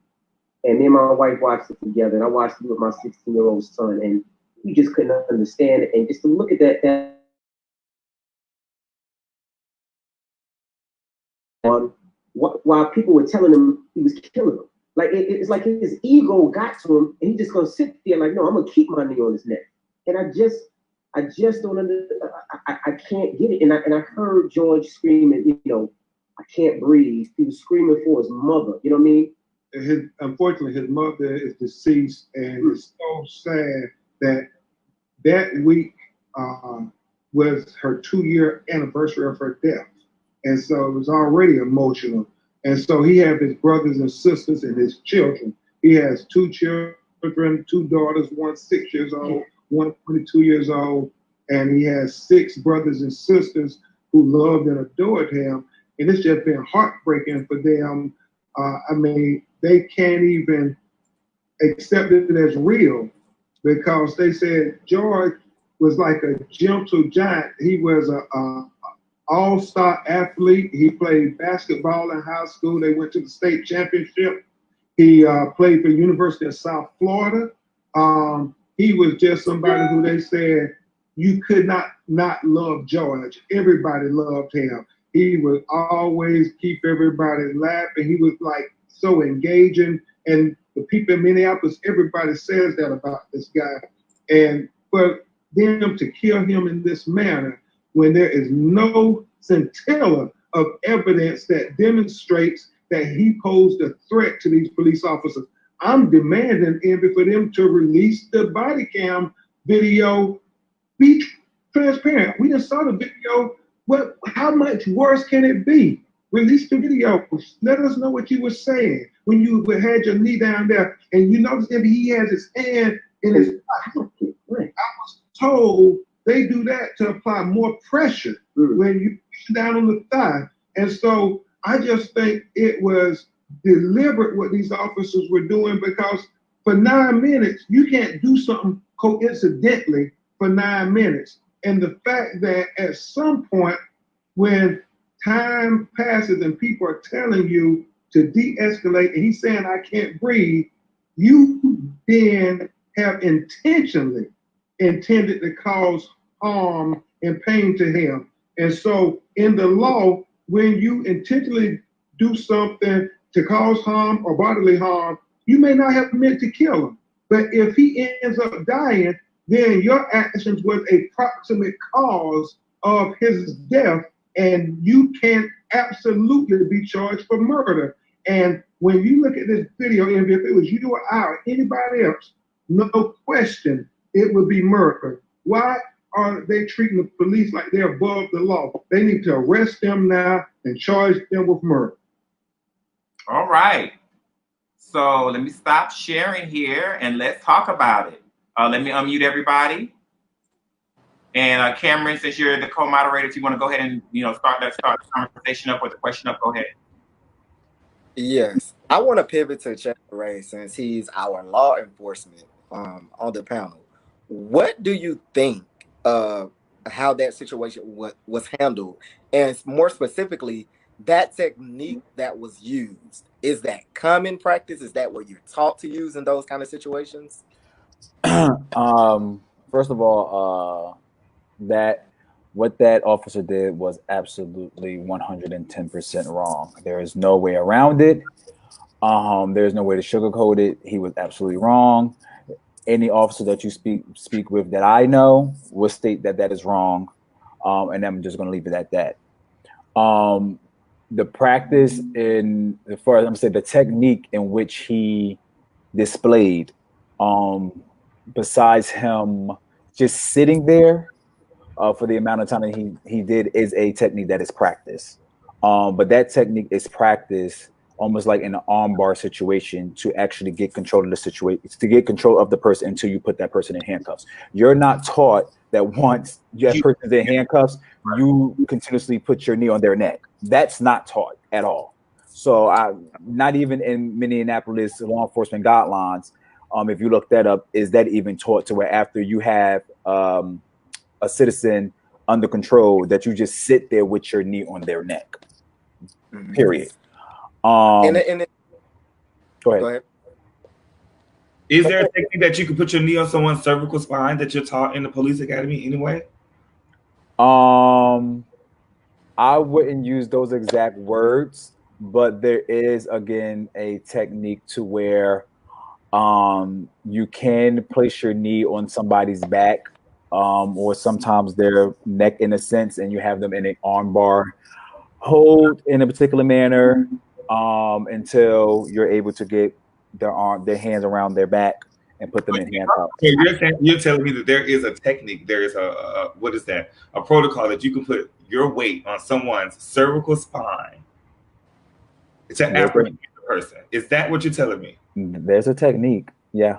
and me and my wife watched it together, and I watched it with my 16-year-old son, and we just couldn't understand it. And just to look at that while people were telling him he was killing them. Like, it's like his ego got to him, and he just gonna sit there like, no, I'm gonna keep my knee on his neck. And I just don't I can't get it. And I heard George screaming, you know, I can't breathe. He was screaming for his mother. You know what I mean? Unfortunately, his mother is deceased, and it's so sad that week was her 2-year anniversary of her death. And so it was already emotional. And so he had his brothers and sisters and his children. He has 2 children, 2 daughters, one 6 years old, one 22 years old, and he has 6 brothers and sisters who loved and adored him. And it's just been heartbreaking for them. I mean, they can't even accept it as real because they said George was like a gentle giant. He was a all-star athlete. He played basketball in high school. They went to the state championship. He played for University of South Florida. He was just somebody who they said you could not love George. Everybody loved him. He would always keep everybody laughing. He was like so engaging. And the people in Minneapolis, everybody says that about this guy. And for them to kill him in this manner, when there is no scintilla of evidence that demonstrates that he posed a threat to these police officers. I'm demanding, Envy, for them to release the body cam video. Be transparent. We just saw the video. How much worse can it be? Release the video. Let us know what you were saying when you had your knee down there. And you notice, Envy, he has his hand in his pocket. I was told they do that to apply more pressure when you push down on the thigh. And so I just think it was deliberate what these officers were doing because for 9 minutes, you can't do something coincidentally for 9 minutes. And the fact that at some point when time passes and people are telling you to de-escalate and he's saying, I can't breathe, you then have intentionally intended to cause harm and pain to him. And so in the law, when you intentionally do something to cause harm or bodily harm, you may not have meant to kill him. But if he ends up dying, then your actions was a proximate cause of his death, and you can absolutely be charged for murder. And when you look at this video, and if it was you or I or anybody else, no question, it would be murder. Why are they treating the police like they're above the law? They need to arrest them now and charge them with murder. All right. So let me stop sharing here and let's talk about it. Let me unmute everybody. And Cameron, since you're the co-moderator, if you want to go ahead and start the conversation up or the question up, go ahead. Yes, I want to pivot to Czezre since he's our law enforcement on the panel. What do you think how that situation was handled, and more specifically, that technique that was used? Is that common practice? Is that what you're taught to use in those kind of situations? First of all, what that officer did was absolutely 110% wrong. There is no way around it. There's no way to sugarcoat it. He was absolutely wrong. Any officer that you speak with that I know will state that that is wrong, and I'm just going to leave it at that. The practice in, as far as I'm saying, the technique in which he displayed, besides him just sitting there for the amount of time that he did, is a technique that is practiced. But that technique is practiced almost like in an armbar situation to actually get control of the situation, to get control of the person until you put that person in handcuffs. You're not taught that once that person's in handcuffs, you continuously put your knee on their neck. That's not taught at all. So not even in Minneapolis law enforcement guidelines, if you look that up, is that even taught to where after you have a citizen under control that you just sit there with your knee on their neck, period. Go ahead. Is there a technique that you can put your knee on someone's cervical spine that you're taught in the police academy anyway? I wouldn't use those exact words, but there is, again, a technique to where you can place your knee on somebody's back, or sometimes their neck in a sense, and you have them in an arm bar hold in a particular manner until you're able to get their hands around their back and put them in handcuffs. So you're telling me that there is a technique, there is a what is that? A protocol that you can put your weight on someone's cervical spine to apprehend the person. Is that what you're telling me? There's a technique, yeah.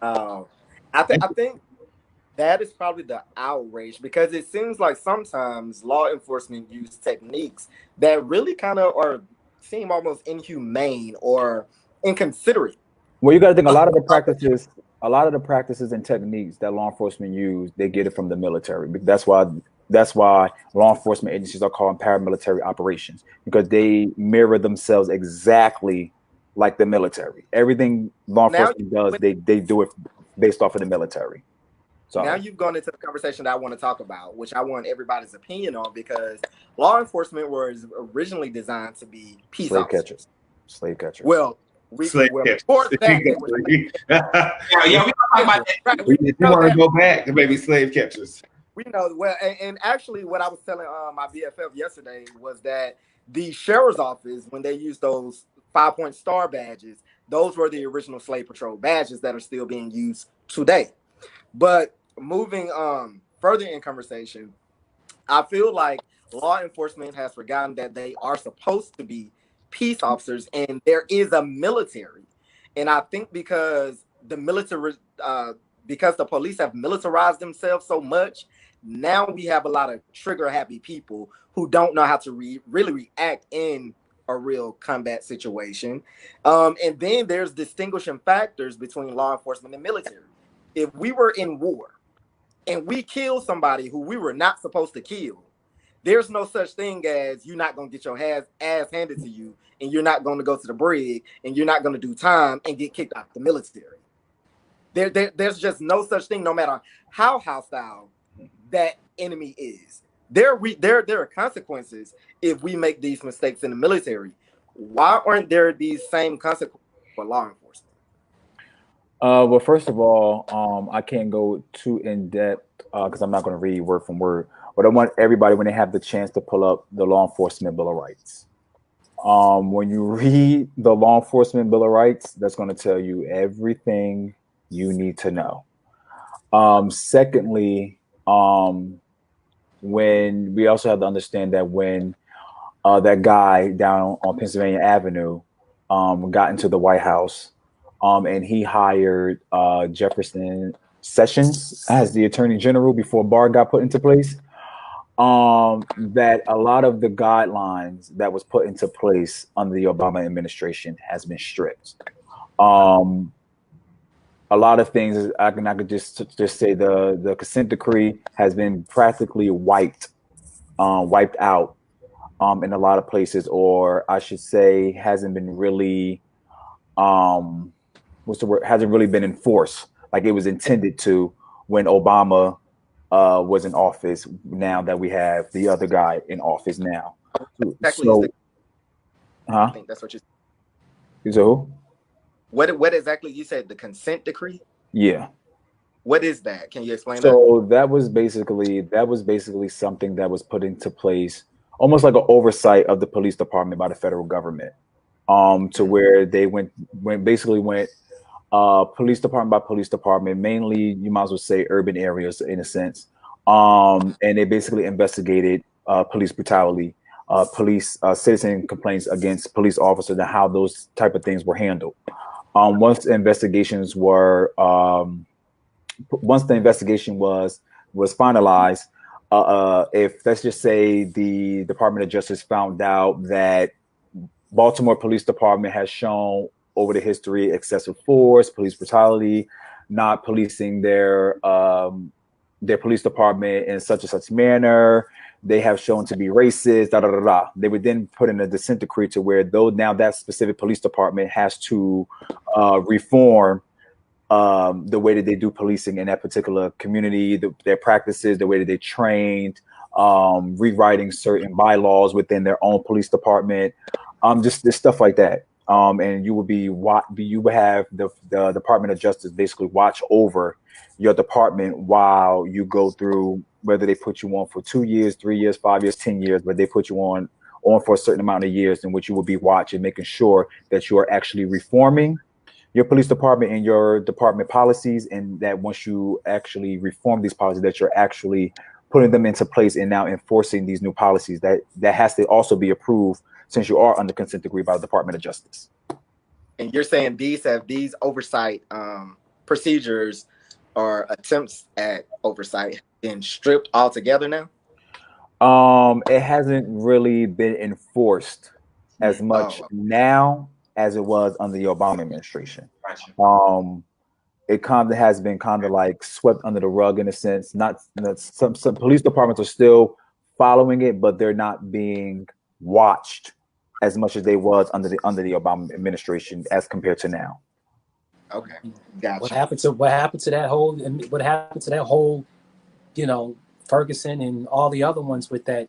Wow. I think that is probably the outrage, because it seems like sometimes law enforcement use techniques that really kind of seem almost inhumane or inconsiderate. Well, you got to think a lot of the practices and techniques that law enforcement use, they get it from the military. That's why law enforcement agencies are called paramilitary operations, because they mirror themselves exactly like the military. Everything law enforcement does, they do it based off of the military. So now you've gone into the conversation that I want to talk about, which I want everybody's opinion on, because law enforcement was originally designed to be peace officers. Slave catchers. Well, slave catchers. We want to go back to maybe slave catchers. We know well, and actually, what I was telling my BFF yesterday was that the sheriff's office, when they used those 5-point star badges, those were the original slave patrol badges that are still being used today. But moving further in conversation, I feel like law enforcement has forgotten that they are supposed to be peace officers, and there is a military. And I think because the military, because the police have militarized themselves so much, now we have a lot of trigger-happy people who don't know how to really react in a real combat situation. And then there's distinguishing factors between law enforcement and military. If we were in war and we kill somebody who we were not supposed to kill, there's no such thing as you're not going to get your ass handed to you, and you're not going to go to the brig, and you're not going to do time and get kicked out of the military. There's just no such thing, no matter how hostile that enemy is. There are consequences if we make these mistakes in the military. Why aren't there these same consequences for law enforcement? Well, first of all, I can't go too in depth because I'm not going to read word from word. But I want everybody, when they have the chance, to pull up the Law Enforcement Bill of Rights. When you read the Law Enforcement Bill of Rights, that's going to tell you everything you need to know. Secondly, when we also have to understand that when that guy down on Pennsylvania Avenue got into the White House, and he hired Jefferson Sessions as the Attorney General before Barr got put into place, that a lot of the guidelines that was put into place under the Obama administration has been stripped. A lot of things I could just say the consent decree has been practically wiped out in a lot of places, or I should say hasn't been really hasn't really been enforced like it was intended to when Obama was in office. Now that we have the other guy in office now, Exactly. I think that's what you said. So what exactly you said? The consent decree? Yeah. What is that? Can you explain that? So that was basically something that was put into place, almost like an oversight of the police department by the federal government, to where they went police department by police department, mainly you might as well say urban areas in a sense, and they basically investigated police brutality, police citizen complaints against police officers, and how those type of things were handled. Once the investigation was finalized, if let's just say the Department of Justice found out that Baltimore Police Department has shown over the history excessive force, police brutality, not policing their police department in such and such manner, they have shown to be racist, they would then put in a dissent decree to where now that specific police department has to reform the way that they do policing in that particular community, their practices, the way that they trained, rewriting certain bylaws within their own police department, just this stuff like that. And you would have the Department of Justice basically watch over your department while you go through, whether they put you on for 2 years, 3 years, 5 years, 10 years, but they put you on for a certain amount of years, in which you will be watching, making sure that you are actually reforming your police department and your department policies, and that once you actually reform these policies, that you're actually putting them into place and now enforcing these new policies that has to also be approved, since you are under consent decree by the Department of Justice. And you're saying these oversight procedures or attempts at oversight been stripped altogether now? It hasn't really been enforced as much now as it was under the Obama administration. It kind of has been kind of like swept under the rug in a sense. Some police departments are still following it, but they're not being watched as much as they was under the Obama administration as compared to now. Okay, gotcha. What happened to that whole, Ferguson and all the other ones with that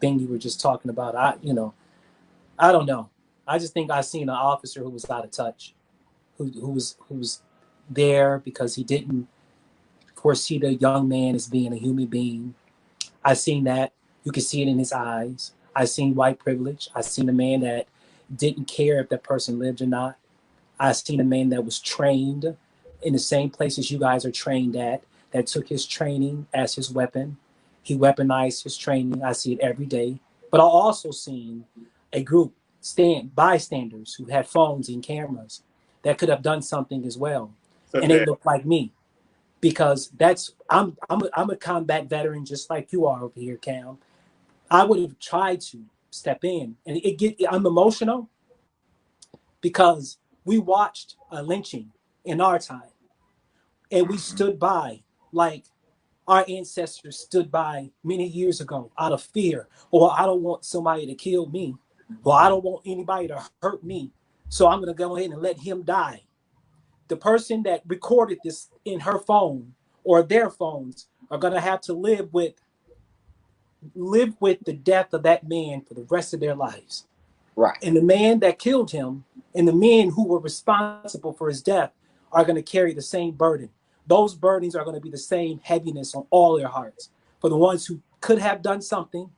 thing you were just talking about? I don't know. I just think I seen an officer who was out of touch, who was there because he didn't foresee the young man as being a human being. I seen that. You can see it in his eyes. I seen white privilege. I seen a man that didn't care if that person lived or not. I seen a man that was trained in the same places you guys are trained at, that took his training as his weapon. He weaponized his training. I see it every day. But I also seen a group bystanders who had phones and cameras that could have done something as well. And they look like me, because I'm a combat veteran just like you are over here, Cam. I would have tried to step in, and I'm emotional because we watched a lynching in our time, and we stood by like our ancestors stood by many years ago out of fear, or I don't want somebody to kill me, or I don't want anybody to hurt me, so I'm going to go ahead and let him die. The person that recorded this in her phone or their phones are going to have to live with the death of that man for the rest of their lives. Right. And the man that killed him and the men who were responsible for his death are going to carry the same burden. Those burdens are going to be the same heaviness on all their hearts. For the ones who could have done something,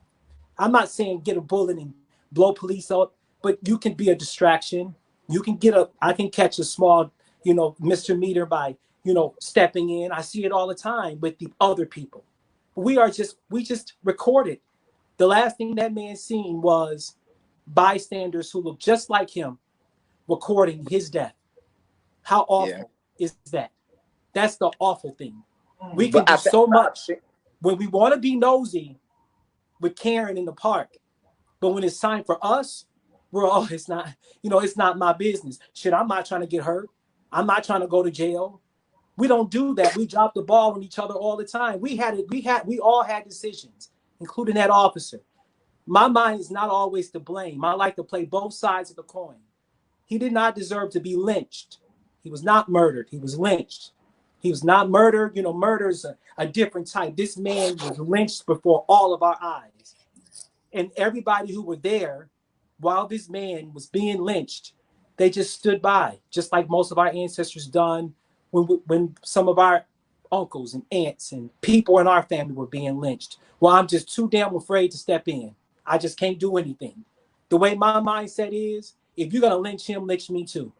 I'm not saying get a bullet and blow police up, but you can be a distraction. You can I can catch a small, misdemeanor by, stepping in. I see it all the time with the other people. We just recorded. The last thing that man seen was bystanders who look just like him recording his death. How awful is that? That's the awful thing. We can do so much when we want to be nosy with Karen in the park, but when it's time for us, it's not, it's not my business. Shit, I'm not trying to get hurt. I'm not trying to go to jail. We don't do that. We drop the ball on each other all the time. We all had decisions, including that officer. My mind is not always to blame. I like to play both sides of the coin. He did not deserve to be lynched. He was not murdered. He was lynched. He was not murdered. Murder's a different type. This man was lynched before all of our eyes. And everybody who were there while this man was being lynched, they just stood by, just like most of our ancestors done when some of our uncles and aunts and people in our family were being lynched. Well, I'm just too damn afraid to step in. I just can't do anything. The way my mindset is, if you're going to lynch him, lynch me too.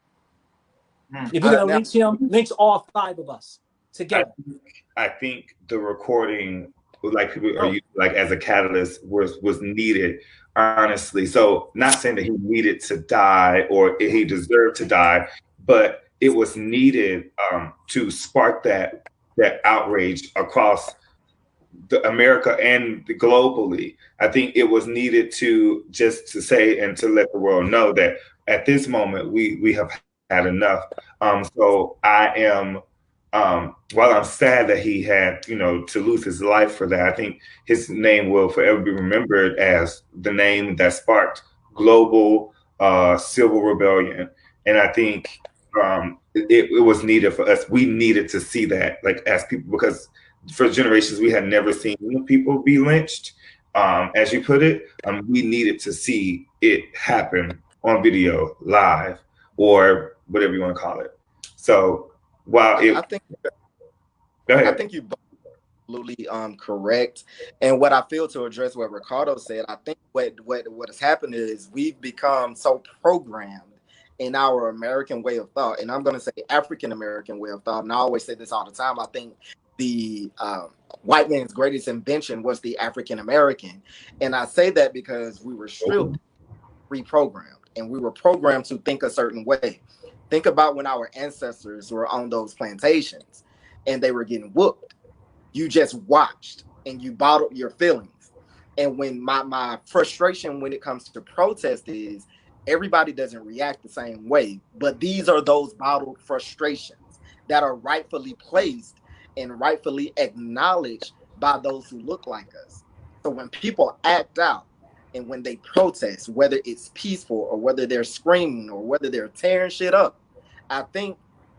If you're going to lynch him, lynch all 5 of us together. I think the recording, like people are using, like as a catalyst, was needed, honestly. So not saying that he needed to die or he deserved to die, but it was needed to spark that outrage across America and globally. I think it was needed to say and to let the world know that at this moment we have had enough. So I am, while I'm sad that he had, to lose his life for that, I think his name will forever be remembered as the name that sparked global civil rebellion. And I think it was needed for us. We needed to see that, like, as people, because for generations we had never seen people be lynched, as you put it. We needed to see it happen on video, live, or whatever you want to call it. So while I think you both absolutely correct. And what I feel, to address what Ricardo said, I think what has happened is we've become so programmed in our American way of thought, and I'm going to say African American way of thought. And I always say this all the time. I think the white man's greatest invention was the African American, and I say that because we were stripped, reprogrammed, and we were programmed to think a certain way. Think about when our ancestors were on those plantations and they were getting whooped. You just watched and you bottled your feelings. And when my frustration when it comes to protest is everybody doesn't react the same way, but these are those bottled frustrations that are rightfully placed and rightfully acknowledged by those who look like us. So when people act out and when they protest, whether it's peaceful or whether they're screaming or whether they're tearing shit up, I think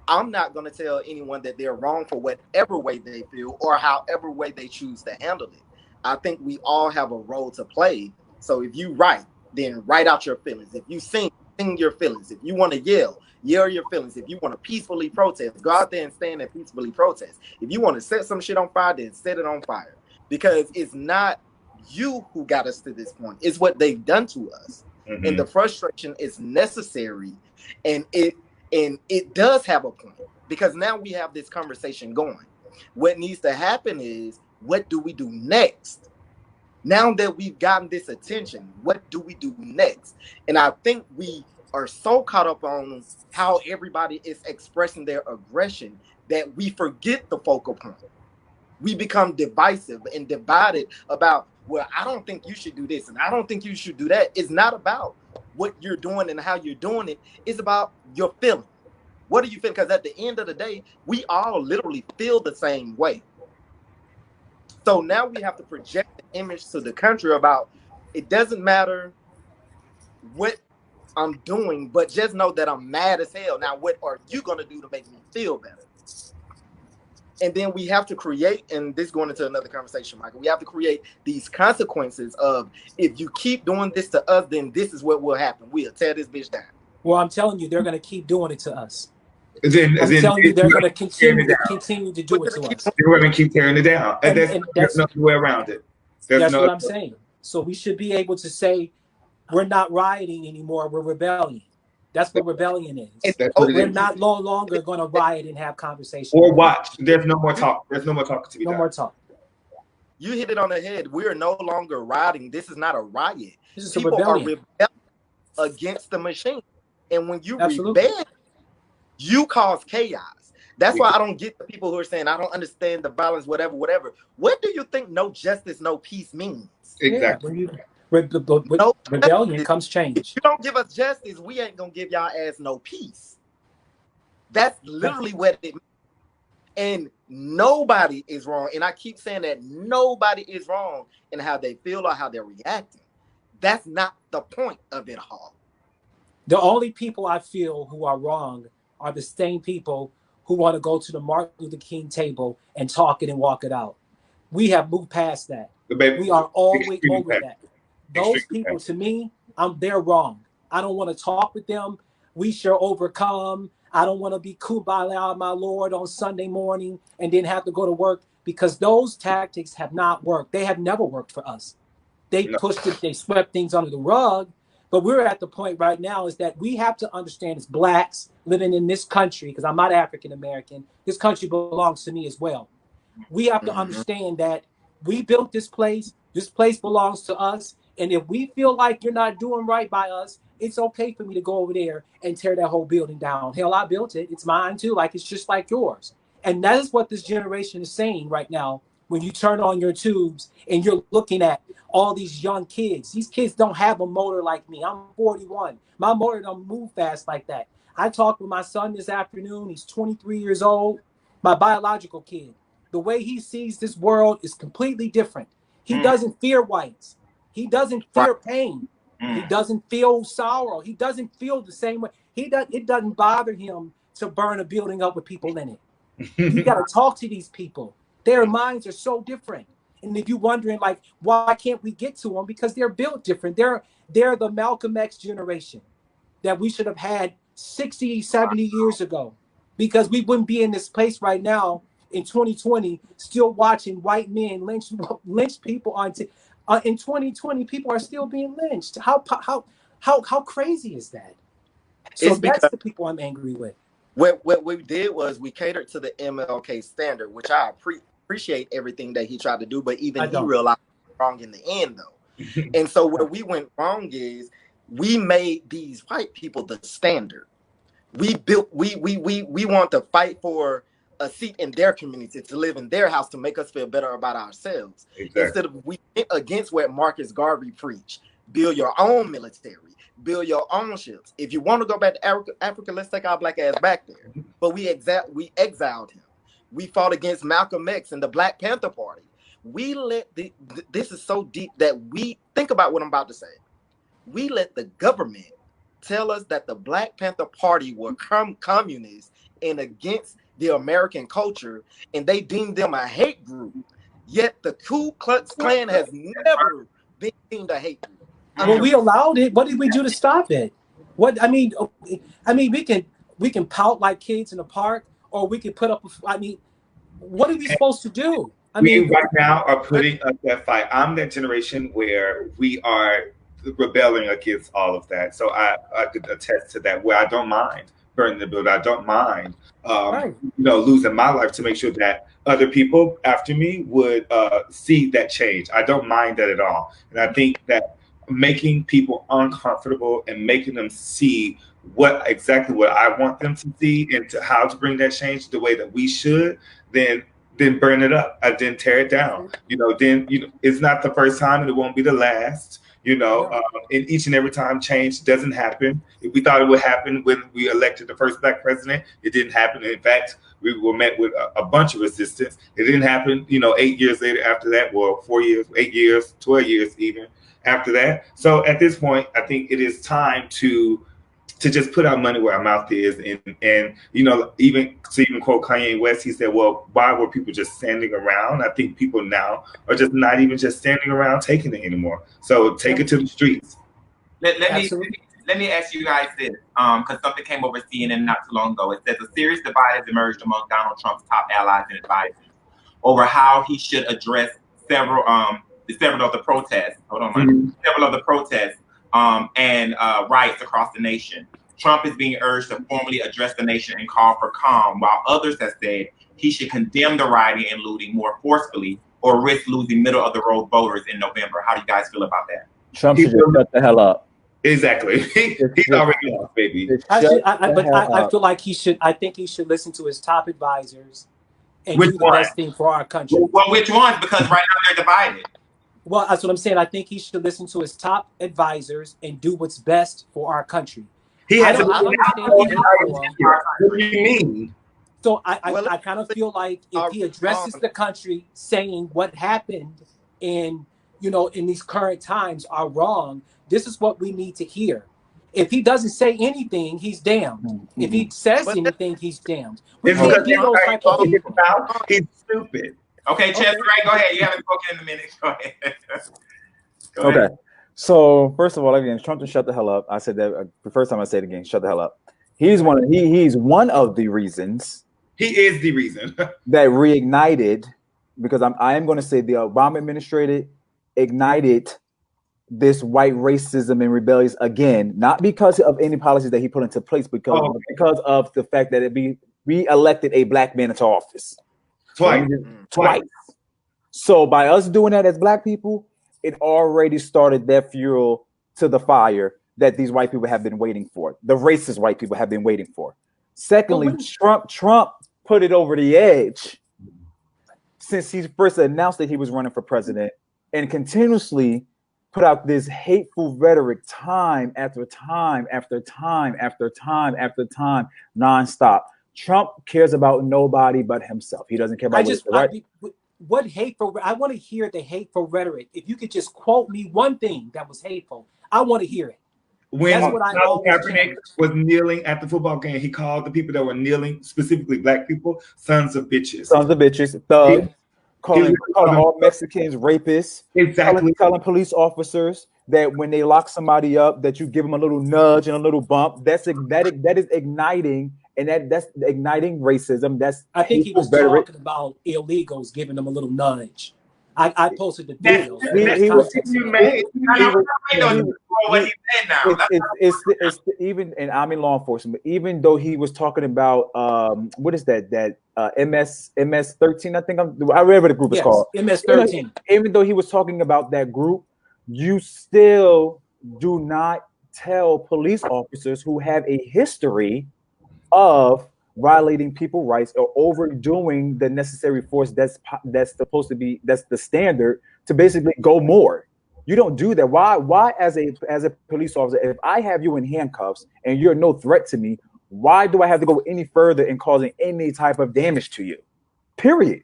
I'm not going to tell anyone that they're wrong for whatever way they feel or however way they choose to handle it. I think we all have a role to play. So if you write, then write out your feelings. If you sing your feelings. If you want to yell your feelings. If you want to peacefully protest, go out there and stand and peacefully protest. If you want to set some shit on fire, then set it on fire. Because it's not you who got us to this point. It's what they've done to us. Mm-hmm. And the frustration is necessary. And it does have a point. Because now we have this conversation going. What needs to happen is, what do we do next? Now that we've gotten this attention, what do we do next? And I think we are so caught up on how everybody is expressing their aggression that we forget the focal point. We become divisive and divided about, well, I don't think you should do this and I don't think you should do that. It's not about what you're doing and how you're doing it. It's about your feeling. What do you feel? Because at the end of the day, we all literally feel the same way. So now we have to project the image to the country about, it doesn't matter what I'm doing, but just know that I'm mad as hell. Now, what are you going to do to make me feel better? And then we have to create, and this is going into another conversation, Michael, we have to create these consequences of, if you keep doing this to us, then this is what will happen. We'll tear this bitch down. Well, I'm telling you, they're going to keep doing it to us. I'm telling you, they're going to continue to do it to us. They're going to keep tearing it down. And there's no way around it. That's what I'm saying. So we should be able to say, we're not rioting anymore. We're rebelling. That's what rebellion is. That's what it We're is. not no longer going to riot and have conversations. Or watch. There's no more talk. There's no more talk to be done. No more talk. You hit it on the head. We are no longer rioting. This is not a riot. This is People a rebellion. are rebelling against the machine. And when you Absolutely. rebel, you cause chaos. That's why I don't get the people who are saying, I don't understand the violence, whatever. What do you think no justice, no peace means? Exactly. No rebellion comes change. If you don't give us justice, we ain't going to give y'all ass no peace. That's literally what it means. And nobody is wrong. And I keep saying that nobody is wrong in how they feel or how they're reacting. That's not the point of it all. The only people I feel who are wrong are the same people who want to go to the Martin Luther King table and talk it and walk it out. We have moved past that. We are always over that. Those people, to me, they're wrong. I don't want to talk with them. We shall overcome. I don't want to be kumbaya, my Lord, on Sunday morning and then have to go to work, because those tactics have not worked. They have never worked for us. They pushed it, they swept things under the rug. But we're at the point right now is that we have to understand as blacks living in this country, because I'm not African American, this country belongs to me as well. We have to understand that we built this place belongs to us. And if we feel like you're not doing right by us, it's okay for me to go over there and tear that whole building down. Hell, I built it. It's mine too. Like, it's just like yours. And that is what this generation is saying right now. When you turn on your tubes and you're looking at all these young kids, these kids don't have a motor like me. I'm 41. My motor don't move fast like that. I talked with my son this afternoon. He's 23 years old, my biological kid. The way he sees this world is completely different. He doesn't fear whites. He doesn't fear pain. He doesn't feel sorrow. He doesn't feel the same way. It doesn't bother him to burn a building up with people in it. You got to talk to these people. Their minds are so different. And if you're wondering, like, why can't we get to them? Because they're built different. They're the Malcolm X generation that we should have had 60, 70 years ago, because we wouldn't be in this place right now in 2020, still watching white men lynch people on in 2020, people are still being lynched. How crazy is that? So that's the people I'm angry with. What we did was we catered to the MLK standard, which I appreciate everything that he tried to do, but even he realized he was wrong in the end, though. And so where we went wrong is we made these white people the standard. We want to fight for a seat in their community, to live in their house, to make us feel better about ourselves. Exactly. Instead of we went against what Marcus Garvey preached. Build your own military. Build your own ships. If you want to go back to Africa, let's take our black ass back there. But we exiled him. We fought against Malcolm X and the Black Panther Party. We let this is so deep that we think about what I'm about to say. We let the government tell us that the Black Panther Party were communists and against the American culture, and they deemed them a hate group. Yet the Ku Klux Klan has never been deemed a hate group. Well, we allowed it. What did we do to stop it? We can pout like kids in the park, or we can put up. What are we supposed to do? We right now are putting up that fight. I'm that generation where we are rebelling against all of that. So I could attest to that, where I don't mind burning the building. I don't mind, losing my life to make sure that other people after me would see that change. I don't mind that at all. And I think that making people uncomfortable and making them see exactly what I want them to see and how to bring that change the way that we should, then burn it up. I then tear it down. It's not the first time and it won't be the last. And each and every time change doesn't happen. If we thought it would happen when we elected the first black president, it didn't happen. In fact, we were met with a bunch of resistance. It didn't happen, 8 years later after that. Well, 4 years, 8 years, 12 years even after that. So at this point, I think it is time to just put our money where our mouth is, and even quote Kanye West, he said, well, why were people just standing around? I think people now are just not even just standing around taking it anymore. So take it to the streets. Let me ask you guys this, because something came over CNN not too long ago. It says a serious divide has emerged among Donald Trump's top allies and advisors over how he should address several of the protests. Several of the protests and riots across the nation. Trump is being urged to formally address the nation and call for calm, while others have said he should condemn the rioting and looting more forcefully or risk losing middle-of-the-road voters in November. How do you guys feel about that? Trump should just shut the hell up. Exactly. He's already lost, baby. I feel like he should. I think he should listen to his top advisors and do the best thing for our country. Well, which ones? Because right now they're divided. Well, that's what I'm saying. I think he should listen to his top advisors and do what's best for our country. He has What do you mean? So I kind of feel like if he addresses the country saying what happened in these current times are wrong, this is what we need to hear. If he doesn't say anything, he's damned. If he says anything, he's damned. We can't be those type of people. He's stupid. Okay, Czezre, go ahead. You haven't spoken in a minute. Go ahead. Okay. So first of all, again, Trump to shut the hell up. I said that the first time I said it again, shut the hell up. He's one of the reasons. He is the reason that reignited, because I am going to say the Obama administration ignited this white racism and rebellions again, not because of any policies that he put into place, because of the fact that it be re-elected a black man into office. Twice. So by us doing that as black people, it already started that fuel to the fire that these white people have been waiting for. The racist white people have been waiting for. Secondly, Trump put it over the edge since he first announced that he was running for president, and continuously put out this hateful rhetoric time after time after time after time after time, nonstop. Trump cares about nobody but himself. He doesn't care about what hateful. I want to hear the hateful rhetoric. If you could just quote me one thing that was hateful, I want to hear it. When Kaepernick was kneeling at the football game, he called the people that were kneeling, specifically black people, sons of bitches. Sons of bitches, thugs, calling all Mexicans rapists. Exactly. Telling police officers that when they lock somebody up, that you give them a little nudge and a little bump. That is igniting, and that's igniting racism. I think he was talking about illegals, giving them a little nudge. I posted the video. It's even, and I'm in law enforcement, but even though he was talking about what is that MS-13, I think I read what the group is called. MS-13. Even though he was talking about that group, you still do not tell police officers who have a history of violating people's rights or overdoing the necessary force that's supposed to be, that's the standard, to basically go more. You don't do that. Why as a police officer, if I have you in handcuffs and you're no threat to me, why do I have to go any further in causing any type of damage to you? Period.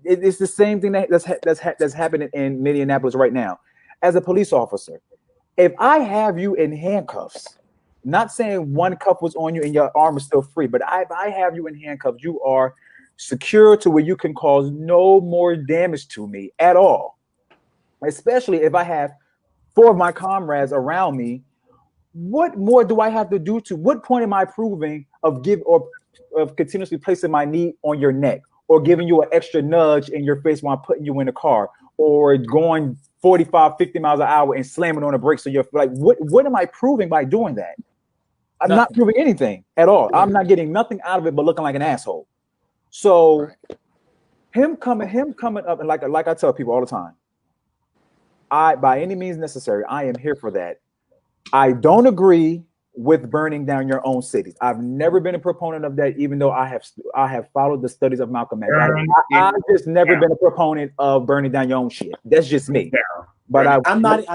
It's the same thing that's happening in Minneapolis right now. As a police officer, if I have you in handcuffs, not saying one cuff was on you and your arm is still free, but if I have you in handcuffs, you are secure to where you can cause no more damage to me at all. Especially if I have 4 of my comrades around me, what more do I have to do to? What point am I proving of continuously placing my knee on your neck, or giving you an extra nudge in your face while I'm putting you in the car, or going 45, 50 miles an hour and slamming on the brakes? So you're like, what am I proving by doing that? I'm not proving anything at all. I'm not getting nothing out of it but looking like an asshole. So him coming up, and like I tell people all the time, by any means necessary, I am here for that. I don't agree with burning down your own cities. I've never been a proponent of that, even though I have folled the studies of Malcolm X. I've just never been a proponent of burning down your own shit. That's just me. But I'm not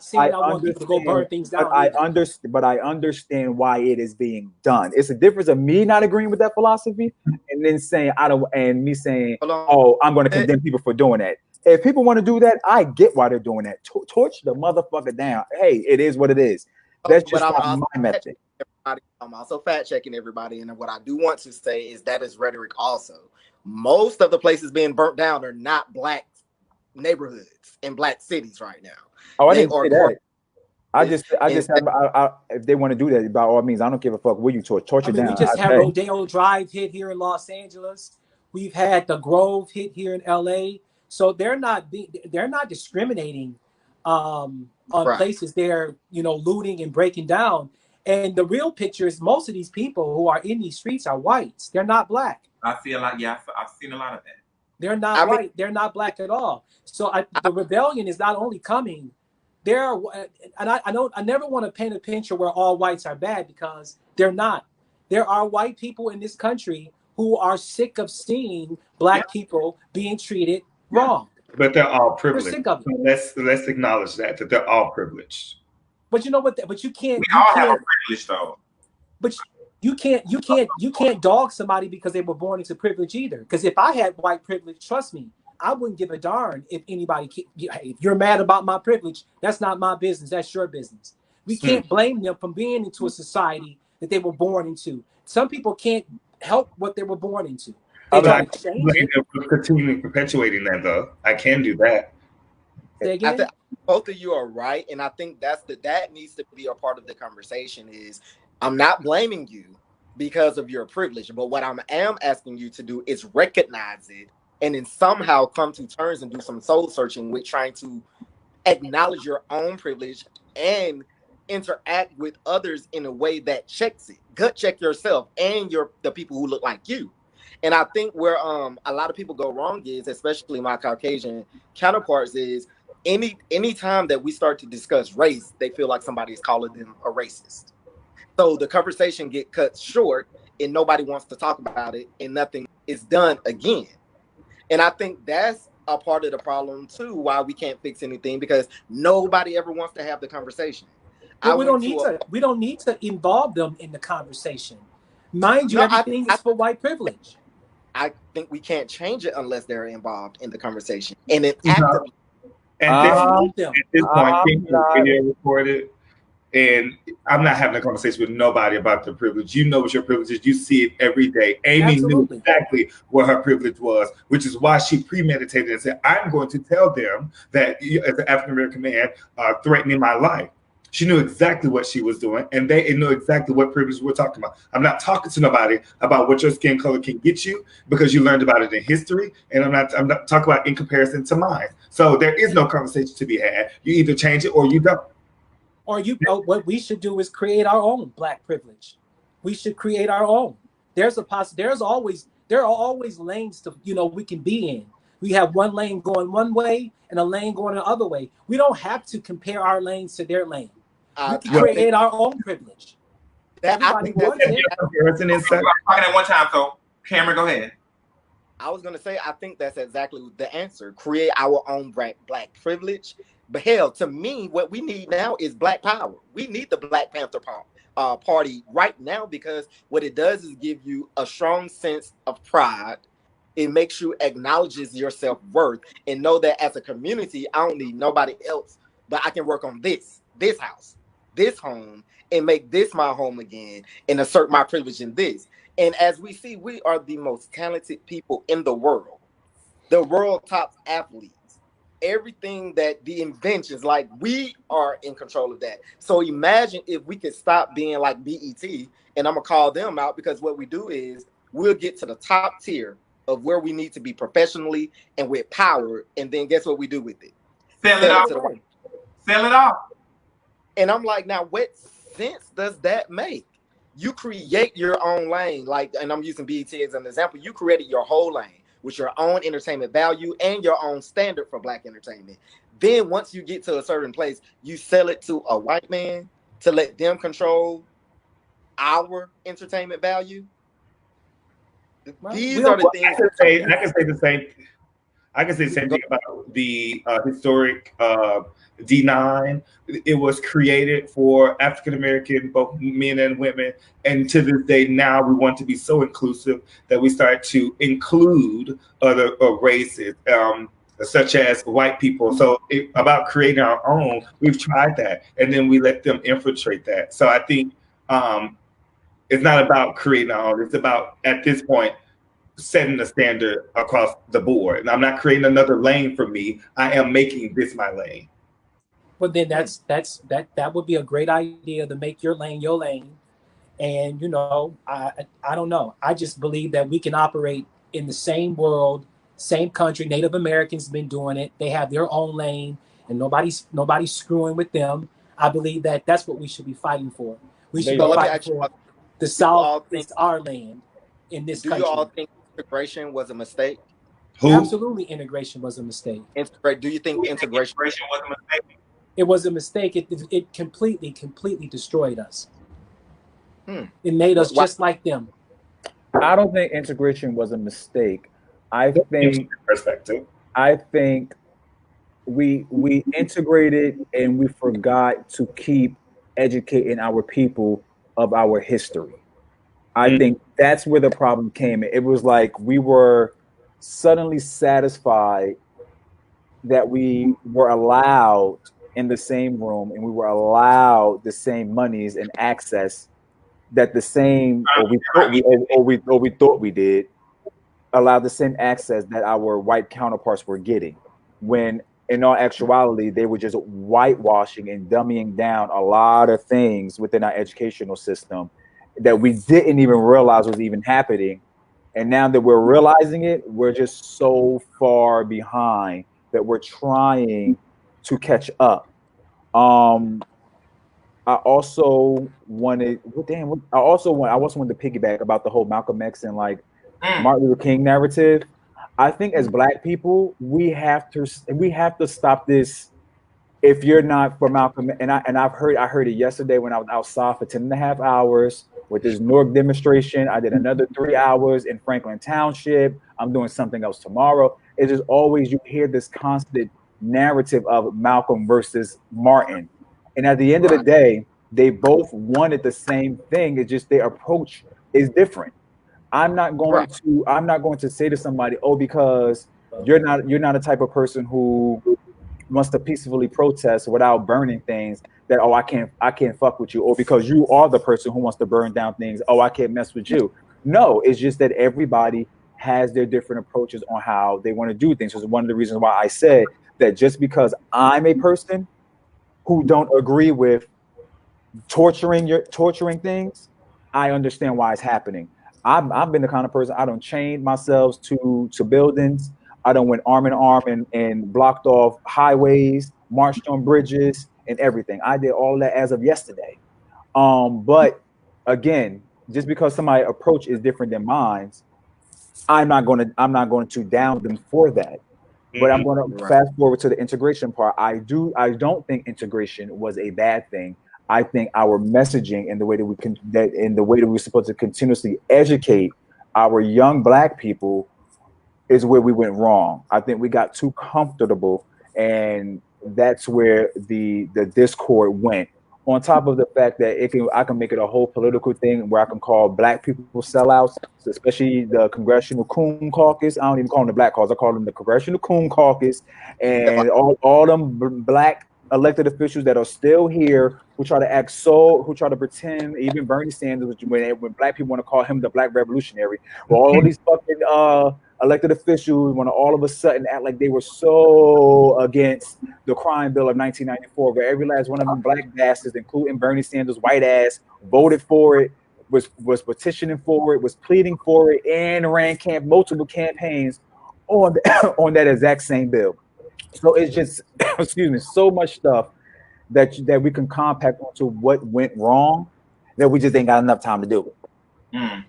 saying I want people to go burn things down. I understand why it is being done. It's a difference of me not agreeing with that philosophy and then saying me saying, oh, I'm going to condemn people for doing that. If people want to do that, I get why they're doing that. Torch the motherfucker down. Hey, it is what it is. That's just not my method. I'm also fact checking everybody, and what I do want to say is that is rhetoric also. Most of the places being burnt down are not black neighborhoods in black cities right now. Oh, I didn't say that. If they want to do that, by all means, I don't give a fuck where you torch it down. We just had Rodeo Drive hit here in Los Angeles. We've had the Grove hit here in LA. So they're not discriminating, on places they're, you know, looting and breaking down. And the real picture is most of these people who are in these streets are whites. They're not black. I feel like, yeah, I've seen a lot of that. They're not white. They're not black at all. So the rebellion is not only coming. There are, and I never want to paint a picture where all whites are bad, because they're not. There are white people in this country who are sick of seeing black people being treated wrong. But they're all privileged. They're sick of it. So let's acknowledge that they're all privileged. But you know what? But you can't. We all have a privilege, though. But you can't dog somebody because they were born into privilege either. Because if I had white privilege, trust me, I wouldn't give a darn if anybody. If you're mad about my privilege, that's not my business. That's your business. We can't blame them from being into a society that they were born into. Some people can't help what they were born into. I'm not continuing perpetuating that, though. I can do that. Both of you are right, and I think that needs to be a part of the conversation. Is I'm not blaming you because of your privilege, but what I am asking you to do is recognize it, and then somehow come to terms and do some soul searching with trying to acknowledge your own privilege and interact with others in a way that checks it. Gut check yourself and the people who look like you. And I think where a lot of people go wrong is, especially my Caucasian counterparts, is any time that we start to discuss race, they feel like somebody is calling them a racist. So the conversation get cut short and nobody wants to talk about it and nothing is done again. And I think that's a part of the problem too, why we can't fix anything, because nobody ever wants to have the conversation. But we don't need to involve them in the conversation. Mind you, everything is for white privilege. I think we can't change it unless they're involved in the conversation. And then actively. At this point, video recorded, and I'm not having a conversation with nobody about the privilege. You know what your privilege is. You see it every day. Amy knew exactly what her privilege was, which is why she premeditated and said, I'm going to tell them that you, as an African-American man, are threatening my life. She knew exactly what she was doing, and they knew exactly what privilege we're talking about. I'm not talking to nobody about what your skin color can get you because you learned about it in history, and I'm not talking about in comparison to mine. So there is no conversation to be had. You either change it or you don't. Or what we should do is create our own black privilege. We should create our own. There are always lanes to we can be in. We have one lane going one way and a lane going the other way. We don't have to compare our lanes to their lane. We can create our own privilege. Everybody wants it. Talking at one time, so Cameron, go ahead. I was gonna say, I think that's exactly the answer. Create our own black privilege. But hell, to me, what we need now is black power. We need the Black Panther Party right now, because what it does is give you a strong sense of pride. It makes you acknowledges your self-worth and know that as a community, I don't need nobody else, but I can work on this house, this home, and make this my home again and assert my privilege in this. And as we see, we are the most talented people in the world top athletes. Everything that the inventions, like we are in control of that. So imagine if we could stop being like BET, and I'm gonna call them out, because what we do is we'll get to the top tier of where we need to be professionally and with power, and then guess what we do with it? Sell it off. Sell it off. And I'm like, now what sense does that make? You create your own lane, and I'm using BET as an example. You created your whole lane with your own entertainment value and your own standard for black entertainment. Then once you get to a certain place, you sell it to a white man to let them control our entertainment value. These are the things. I can say the same. I can say the same thing about the historic D9. It was created for African American, both men and women, and to this day now we want to be so inclusive that we start to include other races, such as white people. So about creating our own, we've tried that, and then we let them infiltrate that. So I think it's not about creating our own. It's about, at this point, setting the standard across the board. And I'm not creating another lane for me. I am making this my lane. Well, then that would be a great idea, to make your lane your lane. And I don't know. I just believe that we can operate in the same world, same country. Native Americans have been doing it. They have their own lane, and nobody's screwing with them. I believe that that's what we should be fighting for. We should So be let me fighting ask you, for the do you all South think is our land in this do you country. all think integration was a mistake? Absolutely, integration was a mistake. Do you think integration was a mistake? It was a mistake. It completely destroyed us. It made us just like them. I don't think integration was a mistake. I think perspective. I think we integrated and we forgot to keep educating our people of our history. I think that's where the problem came. It was like we were suddenly satisfied that we were allowed in the same room and we were allowed the same monies and access that the same we thought we did, allowed the same access that our white counterparts were getting, when in all actuality they were just whitewashing and dumbing down a lot of things within our educational system that we didn't even realize was even happening. And now that we're realizing it, we're just so far behind that we're trying to catch up. I also wanted to piggyback about the whole Malcolm X and like Martin Luther King narrative. I think as Black people, we have to stop this. If you're not for Malcolm, I heard it yesterday when I was outside for 10.5 hours with this Newark demonstration. I did another 3 hours in Franklin Township. I'm doing something else tomorrow. It's just always you hear this constant narrative of Malcolm versus Martin. And at the end of the day, they both wanted the same thing. It's just their approach is different. I'm not going to say to somebody, oh, because you're not a type of person who wants to peacefully protest without burning things, that oh, I can't fuck with you, or because you are the person who wants to burn down things, oh, I can't mess with you. No, it's just that everybody has their different approaches on how they want to do things. So it's one of the reasons why I said that just because I'm a person who don't agree with torturing things, I understand why it's happening. I've been the kind of person, I don't chain myself to buildings. I don't went arm in arm and blocked off highways, marched on bridges and everything. I did all that as of yesterday. But again, just because somebody's approach is different than mine, I'm not going to down them for that. But I'm going to fast forward to the integration part. I don't think integration was a bad thing. I think our messaging and the way that we're supposed to continuously educate our young Black people is where we went wrong. I think we got too comfortable, and that's where the discord went. On top of the fact that I can make it a whole political thing where I can call Black people sellouts, especially the Congressional Coon Caucus. I don't even call them the Black Caucus. I call them the Congressional Coon Caucus, and all them Black elected officials that are still here who try to pretend, even Bernie Sanders, when Black people want to call him the Black revolutionary, well, all these fucking elected officials want to all of a sudden act like they were so against the crime bill of 1994, where every last one of them Black bastards, including Bernie Sanders' white ass, voted for it, was petitioning for it, was pleading for it, and ran multiple campaigns on that exact same bill. So it's just, excuse me, so much stuff that we can compact onto what went wrong that we just ain't got enough time to do it.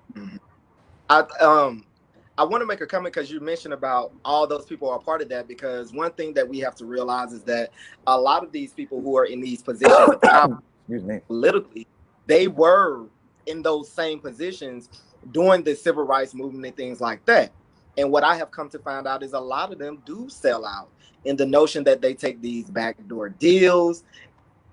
I want to make a comment because you mentioned about all those people are part of that, because one thing that we have to realize is that a lot of these people who are in these positions of power politically, they were in those same positions during the civil rights movement and things like that. And what I have come to find out is a lot of them do sell out in the notion that they take these backdoor deals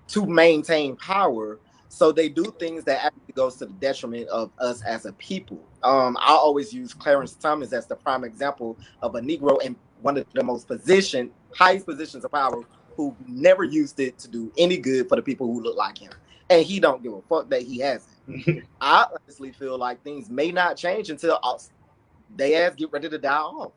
to maintain power. So they do things that actually goes to the detriment of us as a people. I always use Clarence Thomas as the prime example of a Negro in one of the highest positions of power, who never used it to do any good for the people who look like him. And he don't give a fuck that he hasn't. I honestly feel like things may not change until they ass get ready to die off.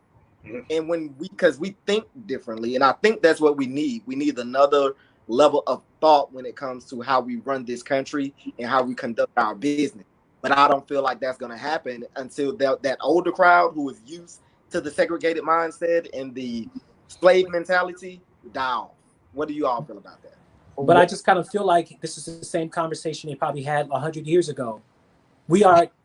And because we think differently, and I think that's what we need. We need another level of thought when it comes to how we run this country and how we conduct our business. But I don't feel like that's going to happen until that older crowd who is used to the segregated mindset and the slave mentality die off. What do you all feel about that? But I just kind of feel like this is the same conversation they probably had 100 years ago.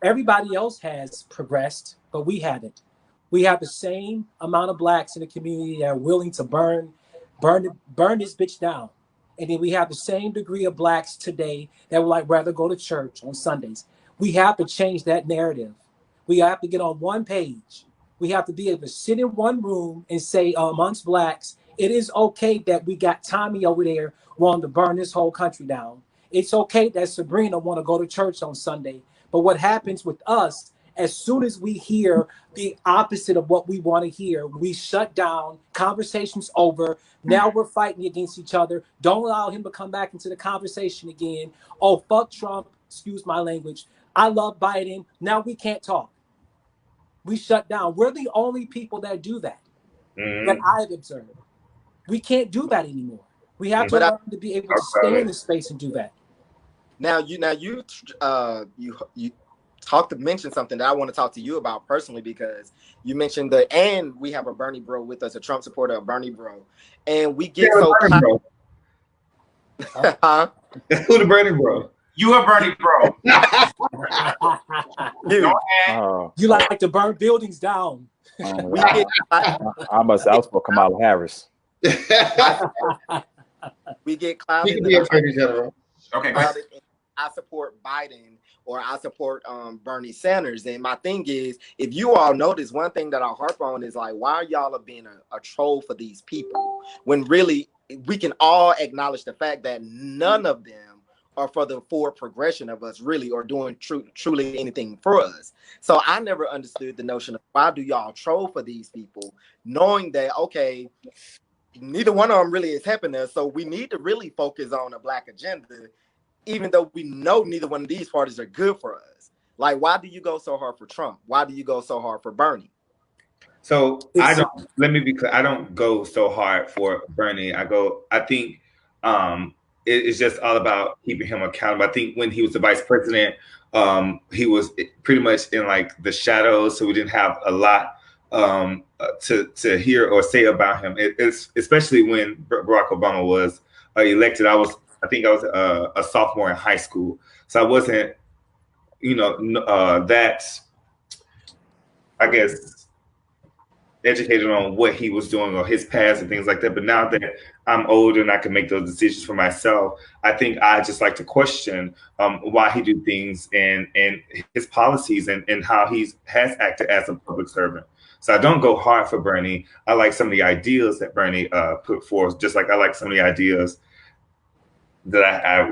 Everybody else has progressed, but we haven't. We have the same amount of blacks in the community that are willing to burn this bitch down. And then we have the same degree of blacks today that would like rather go to church on Sundays. We have to change that narrative. We have to get on one page. We have to be able to sit in one room and say amongst blacks, it is okay that we got Tommy over there wanting to burn this whole country down. It's okay that Sabrina want to go to church on Sunday. But what happens with us, as soon as we hear the opposite of what we want to hear, we shut down, conversation's over. Now we're fighting against each other. Don't allow him to come back into the conversation again. Oh, fuck Trump, excuse my language. I love Biden. Now we can't talk. We shut down. We're the only people that do that, that I've observed. We can't do that anymore. We have to learn to be able to stay in this space and do that. Now you mentioned something that I want to talk to you about personally, because you mentioned and we have a Bernie bro with us, a Trump supporter, a Bernie bro, and we get so bro. Huh? Who the Bernie bro? You a Bernie bro. You like to burn buildings down. I was for Kamala Harris. We get clouded. He can be Attorney General. Okay. I support Biden or I support Bernie Sanders. And my thing is, if you all notice, one thing that I harp on is like, why are y'all being a troll for these people? When really we can all acknowledge the fact that none of them are for the forward progression of us really, or doing truly anything for us. So I never understood the notion of why do y'all troll for these people, knowing that, okay, neither one of them really is helping us. So we need to really focus on a black agenda, even though we know neither one of these parties are good for us. Like, why do you go so hard for Trump? Why do you go so hard for Bernie? So let me be clear. I don't go so hard for Bernie. I think it's just all about keeping him accountable. I think when he was the vice president, he was pretty much in like the shadows. So we didn't have a lot to hear or say about him. It's especially when Barack Obama was elected. I think I was a sophomore in high school, so I wasn't, that, I guess, educated on what he was doing or his past and things like that. But now that I'm older and I can make those decisions for myself, I think I just like to question why he do things and his policies and how he has acted as a public servant. So I don't go hard for Bernie. I like some of the ideas that Bernie put forth, just like I like some of the ideas that I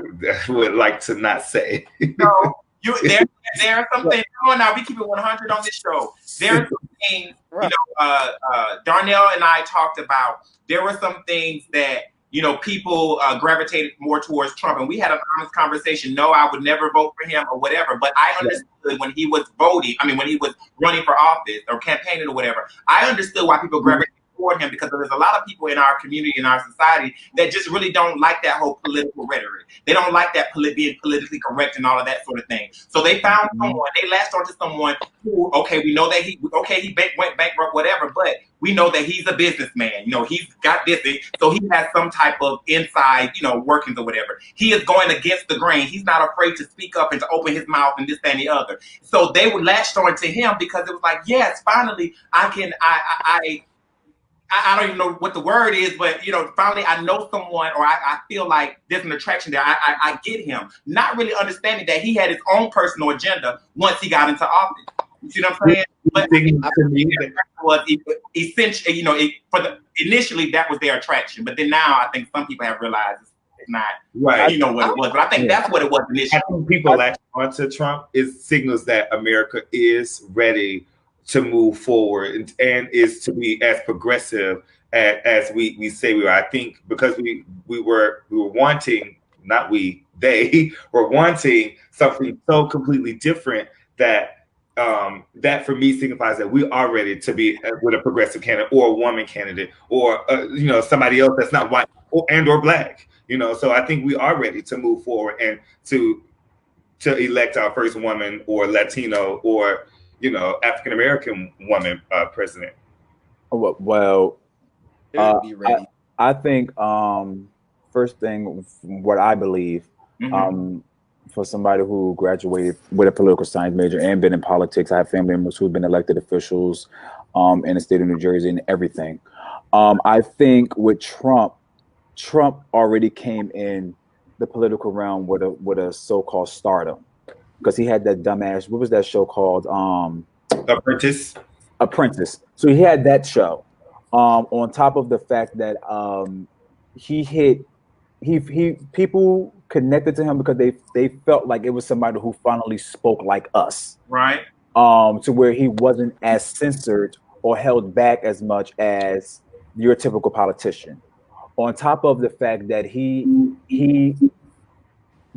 would like to not say. No, there are some things. Come on now, we keep it 100 on this show. There are some things, Darnell and I talked about. There were some things that, people gravitated more towards Trump, and we had an honest conversation. No, I would never vote for him or whatever, but I understood when he was when he was running for office or campaigning or whatever, I understood why people gravitated toward him, because there's a lot of people in our community, in our society, that just really don't like that whole political rhetoric. They don't like that being politically correct and all of that sort of thing. So they found someone, they latched onto someone who, okay, we know that he went bankrupt, whatever, but we know that he's a businessman. He's got this, so he has some type of inside, workings or whatever. He is going against the grain. He's not afraid to speak up and to open his mouth and this, that, and the other. So they were latched onto him because it was like, yes, finally, I don't even know what the word is, but finally I know someone, or I feel like there's an attraction there. I get him, not really understanding that he had his own personal agenda once he got into office. You see what I'm saying? But was essential, initially that was their attraction, but then now I think some people have realized it's not right. What it was, but I think that's what it was initially. I think people latch onto Trump is signals that America is ready to move forward and is to be as progressive as we say we are. I think because we were wanting, not we, they were wanting something so completely different that that for me signifies that we are ready to be with a progressive candidate or a woman candidate or somebody else that's not white or black. So I think we are ready to move forward and to elect our first woman or Latino or African-American woman president. Well, be ready. I think first thing, what I believe, for somebody who graduated with a political science major and been in politics, I have family members who've been elected officials in the state of New Jersey and everything. I think with Trump already came in the political realm with a so-called stardom, because he had that dumbass, what was that show called? Apprentice. So he had that show. On top of the fact that people connected to him because they felt like it was somebody who finally spoke like us. Right. To where he wasn't as censored or held back as much as your typical politician. On top of the fact that he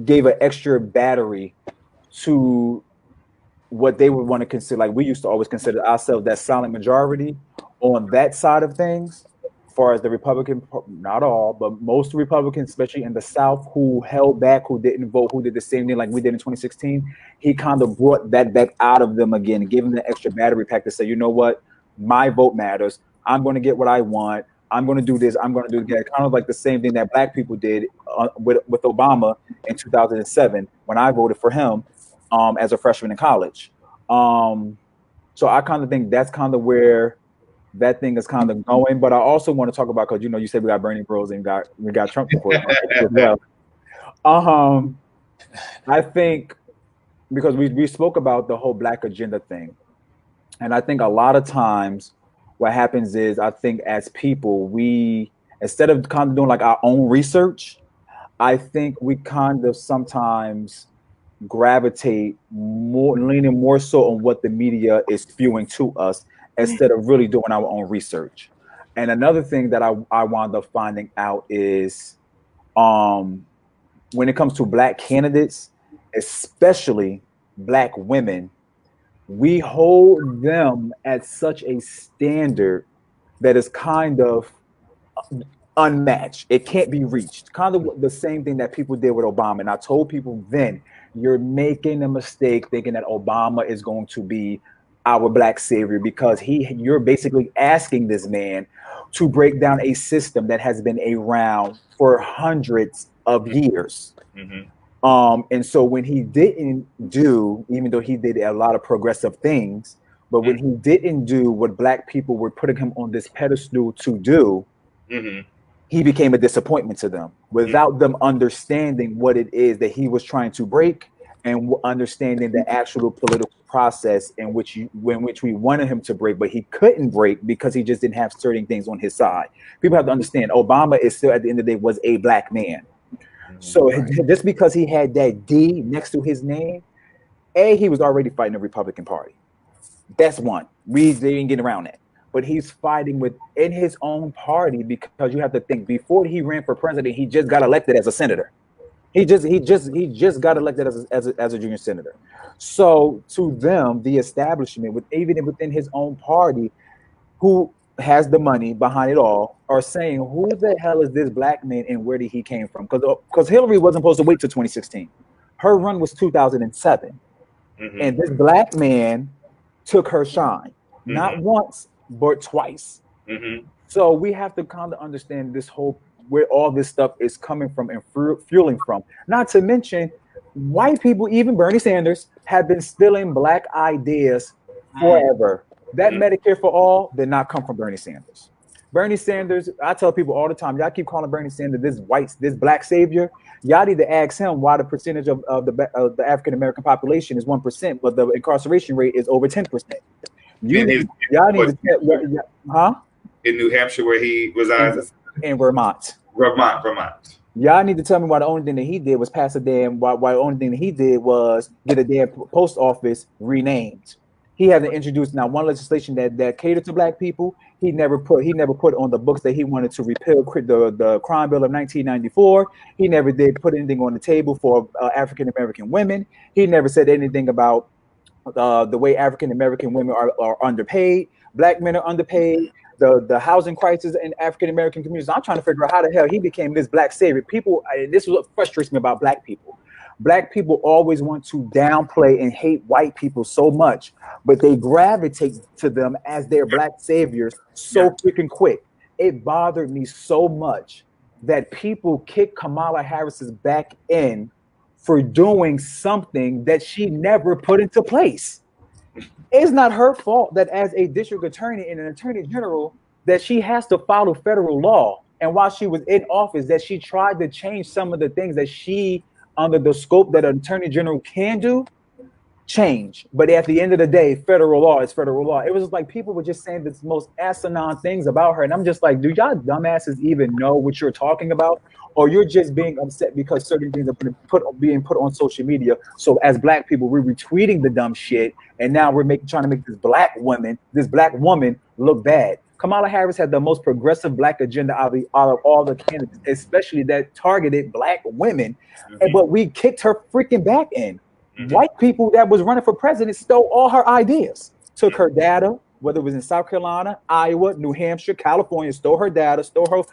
gave an extra battery to what they would want to consider, like we used to always consider ourselves that silent majority on that side of things, as far as the Republican, not all, but most Republicans, especially in the South, who held back, who didn't vote, who did the same thing like we did in 2016, he kind of brought that back out of them again, giving them the extra battery pack to say, you know what, my vote matters. I'm going to get what I want. I'm going to do this. I'm going to do that. Kind of like the same thing that Black people did with Obama in 2007 when I voted for him as a freshman in college. So I kind of think that's kind of where that thing is kind of going. But I also want to talk about, because you said we got Bernie Bros and we got Trump support as well. I think because we spoke about the whole Black agenda thing, and I think a lot of times what happens is, I think as people, we, instead of kind of doing like our own research, I think we kind of sometimes gravitate more, leaning more so on what the media is spewing to us instead of really doing our own research. And another thing that I wound up finding out is when it comes to Black candidates, especially Black women, we hold them at such a standard that is kind of unmatched. It can't be reached. Kind of the same thing that people did with Obama. And I told people then, you're making a mistake thinking that Obama is going to be our Black savior, because you're basically asking this man to break down a system that has been around for hundreds of years. And so when he didn't do, even though he did a lot of progressive things, but when he didn't do what Black people were putting him on this pedestal to do, he became a disappointment to them without them understanding what it is that he was trying to break, and understanding the actual political process in which we wanted him to break, but he couldn't break because he just didn't have certain things on his side. People have to understand, Obama is still, at the end of the day, was a Black man. So just because he had that D next to his name, he was already fighting the Republican Party. That's one. They didn't get around that. But he's fighting within his own party, because you have to think, before he ran for president, he just got elected as a senator. He just got elected as a junior senator. So to them, the establishment, even within his own party, who has the money behind it all, are saying, who the hell is this Black man and where did he came from? Because Hillary wasn't supposed to wait till 2016. Her run was 2007. And this Black man took her shine, not once, but twice. So we have to kind of understand this whole, where all this stuff is coming from and fueling from. Not to mention, white people, even Bernie Sanders, have been stealing Black ideas forever. That Medicare for all did not come from Bernie Sanders. Bernie Sanders, I tell people all the time, y'all keep calling Bernie Sanders this Black savior. Y'all need to ask him why the percentage of the African American population is 1%, but the incarceration rate is over 10%. Y'all need to tell, in New Hampshire, where he resides, in Vermont. Y'all need to tell me why the only thing that he did was pass a damn. Why the only thing that he did was get a damn post office renamed. He hasn't introduced now one legislation that catered to Black people. He never put on the books that he wanted to repeal the crime bill of 1994. He never did put anything on the table for African American women. He never said anything about the way African American women are underpaid. Black men are underpaid. The housing crisis in African American communities. I'm trying to figure out how the hell he became this Black savior. People, this is what frustrates me about Black people. Black people always want to downplay and hate white people so much, but they gravitate to them as their Black saviors so freaking quick. it bothered me so much that people kicked Kamala Harris's back in for doing something that she never put into place. It's not her fault that as a district attorney and an attorney general that she has to follow federal law. And while she was in office, that she tried to change some of the things that she, under the scope that an attorney general can do, change. But at the end of the day, federal law is federal law. It was just like people were just saying the most asinine things about her. And I'm just like, do y'all dumbasses even know what you're talking about? Or you're just being upset because certain things are being put on social media. So as Black people, we're retweeting the dumb shit. And now we're trying to make this black woman look bad. Kamala Harris had the most progressive Black agenda out of all the candidates, especially that targeted Black women. But we kicked her freaking back in. White people that was running for president stole all her ideas, took her data, whether it was in South Carolina, Iowa, New Hampshire, California, stole her data, stole her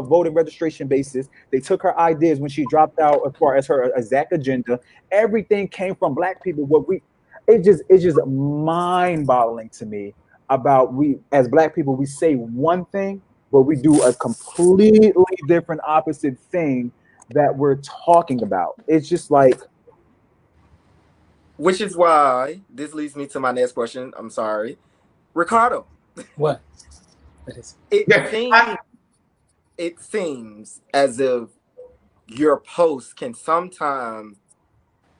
voting registration basis. They took her ideas when she dropped out as far as her exact agenda. Everything came from Black people. It's just mind-boggling to me about we as Black people, we say one thing, but we do a completely different opposite thing that we're talking about. It's just like, which is why this leads me to my next question. I'm sorry, Ricardo. What? It seems as if your posts can sometimes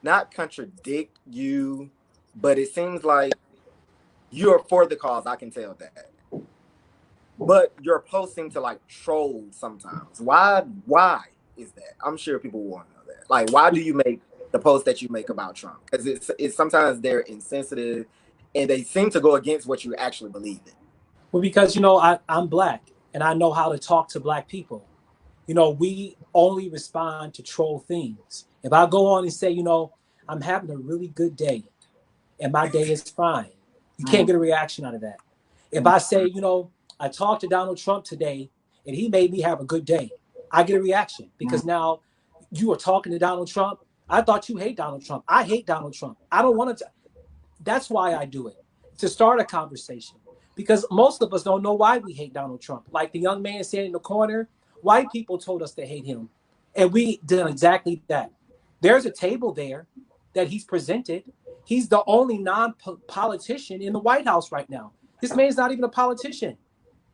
not contradict you, but it seems like you're for the cause. I can tell that. But your posts seem to like troll sometimes. Why is that? I'm sure people want to know that. Like, why do you make the posts that you make about Trump? Because it's sometimes they're insensitive and they seem to go against what you actually believe in. Well, because, I'm Black and I know how to talk to Black people. We only respond to troll things. If I go on and say, I'm having a really good day and my day is fine, you can't get a reaction out of that. If I say, I talked to Donald Trump today and he made me have a good day, I get a reaction because now you are talking to Donald Trump. I thought you hate Donald Trump. I hate Donald Trump. I don't want to. That's why I do it, to start a conversation. Because most of us don't know why we hate Donald Trump. Like the young man sitting in the corner, white people told us to hate him. And we did exactly that. There's a table there that he's presented. He's the only non-politician in the White House right now. This man's not even a politician.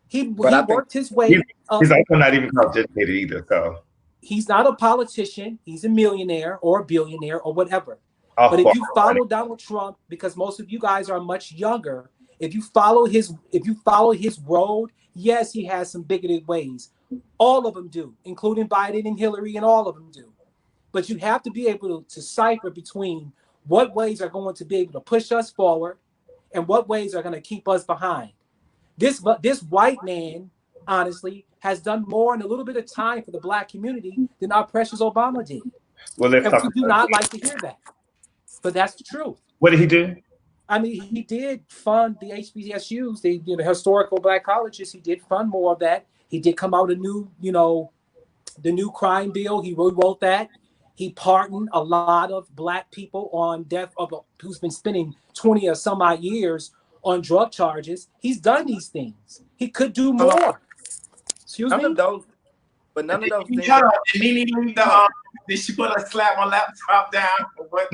He worked his way up. He's also not even educated either, so. He's not a politician. He's a millionaire or a billionaire or whatever. But if you follow Donald Trump, because most of you guys are much younger, if you follow his road, yes, he has some bigoted ways. All of them do, including Biden and Hillary, and all of them do. But you have to be able to decipher between what ways are going to be able to push us forward and what ways are going to keep us behind. This white man, honestly, has done more in a little bit of time for the Black community than our precious Obama did. Well, let's talk. We do not like to hear that, but that's the truth. What did he do? I mean, he did fund the HBCUs, the historical Black colleges. He did fund more of that. He did come out with the new crime bill. He wrote that. He pardoned a lot of Black people on death who's been spending 20 or some odd years on drug charges. He's done these things. He could do more. Excuse me? None of those things. Did she put a slap my laptop down? What?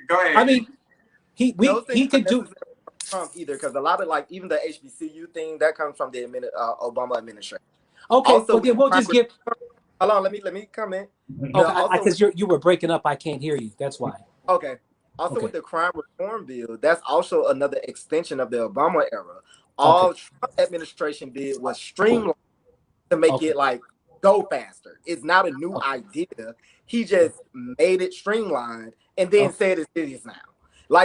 Go ahead. I mean, he could do Trump either, because a lot of even the HBCU thing that comes from the Obama administration. Okay, also, well, then we'll just give. Hold on, let me comment. Okay, because you were breaking up, I can't hear you. That's why. Okay. Also, with the crime reform bill, that's also another extension of the Obama era. All Trump administration did was streamline to make it go faster. It's not a new idea. He just made it streamlined and then said it's serious now.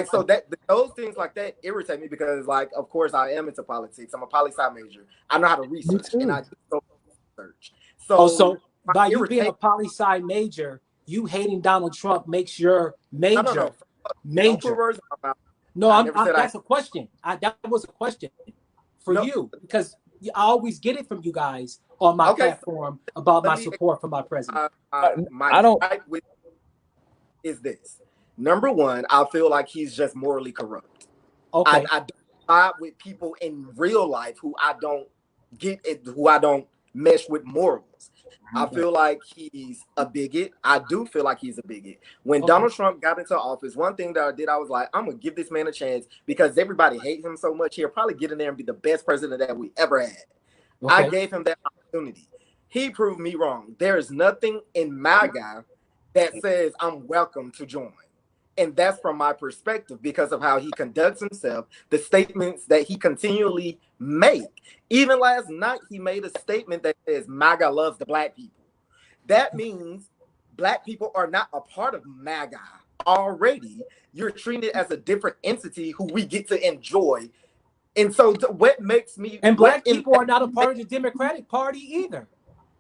So that those things like that irritate me because, of course, I am into politics. I'm a poli-sci major. I know how to research and I do research. So by you being a poli-sci major, you hating Donald Trump makes your major major. No, that's a question. That was a question for you because I always get it from you guys on my platform about my support for my president. Is this. Number one, I feel like he's just morally corrupt. I don't vibe with people in real life who I don't mesh with morals. I feel like he's a bigot. I do feel like he's a bigot. When Donald Trump got into office, one thing that I did, I was like, I'm gonna give this man a chance because everybody hates him so much. He'll probably get in there and be the best president that we ever had. I gave him that opportunity. He proved me wrong. There is nothing in MAGA that says I'm welcome to join. And that's from my perspective because of how he conducts himself, the statements that he continually make. Even last night, he made a statement that says MAGA loves the black people. That means black people are not a part of MAGA already. You're treated as a different entity who we get to enjoy. And so what makes me... And black people are not a part of the Democratic Party either.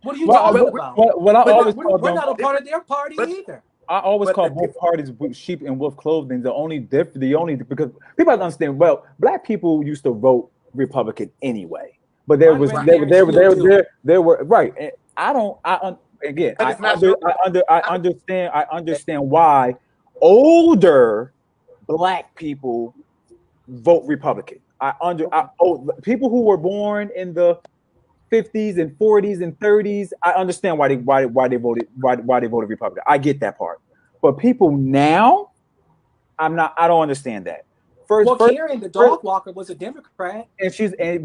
What are you talking about? We're not a part of their party either. I always call both parties sheep in wolf clothing. The only because people have to understand. Well, black people used to vote Republican anyway, but there were right. And I understand why older black people vote Republican. People who were born in the 50s and 40s and 30s, I understand why they voted Republican. I get that part. But people now, I don't understand that. Karen, the dog walker, was a Democrat,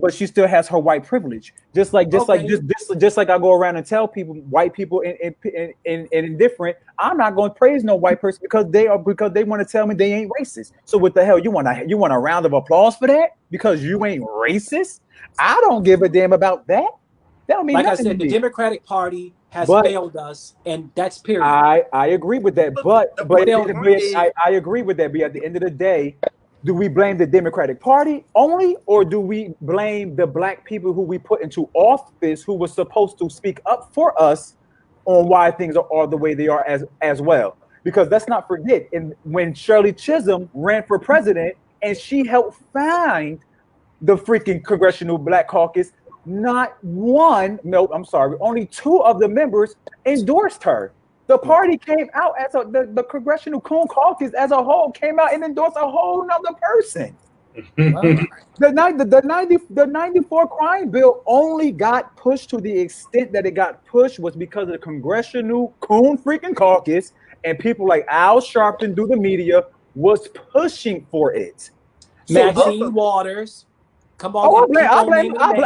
but she still has her white privilege. Just like I go around and tell people, white people and indifferent, I'm not going to praise no white person because they want to tell me they ain't racist. So what the hell, you want a round of applause for that because you ain't racist? I don't give a damn about that. That don't mean like nothing I said, to the me. Democratic Party has failed us, and that's period. I agree with that, but I agree with that. But at the end of the day, do we blame the Democratic Party only, or do we blame the black people who we put into office who were supposed to speak up for us on why things are the way they are as well? Because let's not forget, when Shirley Chisholm ran for president and she helped find the freaking Congressional Black Caucus, only 2 of the members endorsed her. The party came out as the Congressional Caucus as a whole came out and endorsed a whole nother person. The 94 crime bill only got pushed to the extent that it got pushed was because of the Congressional freaking Caucus and people like Al Sharpton through the media was pushing for it. Maxine Waters. Come on, I blame her ass.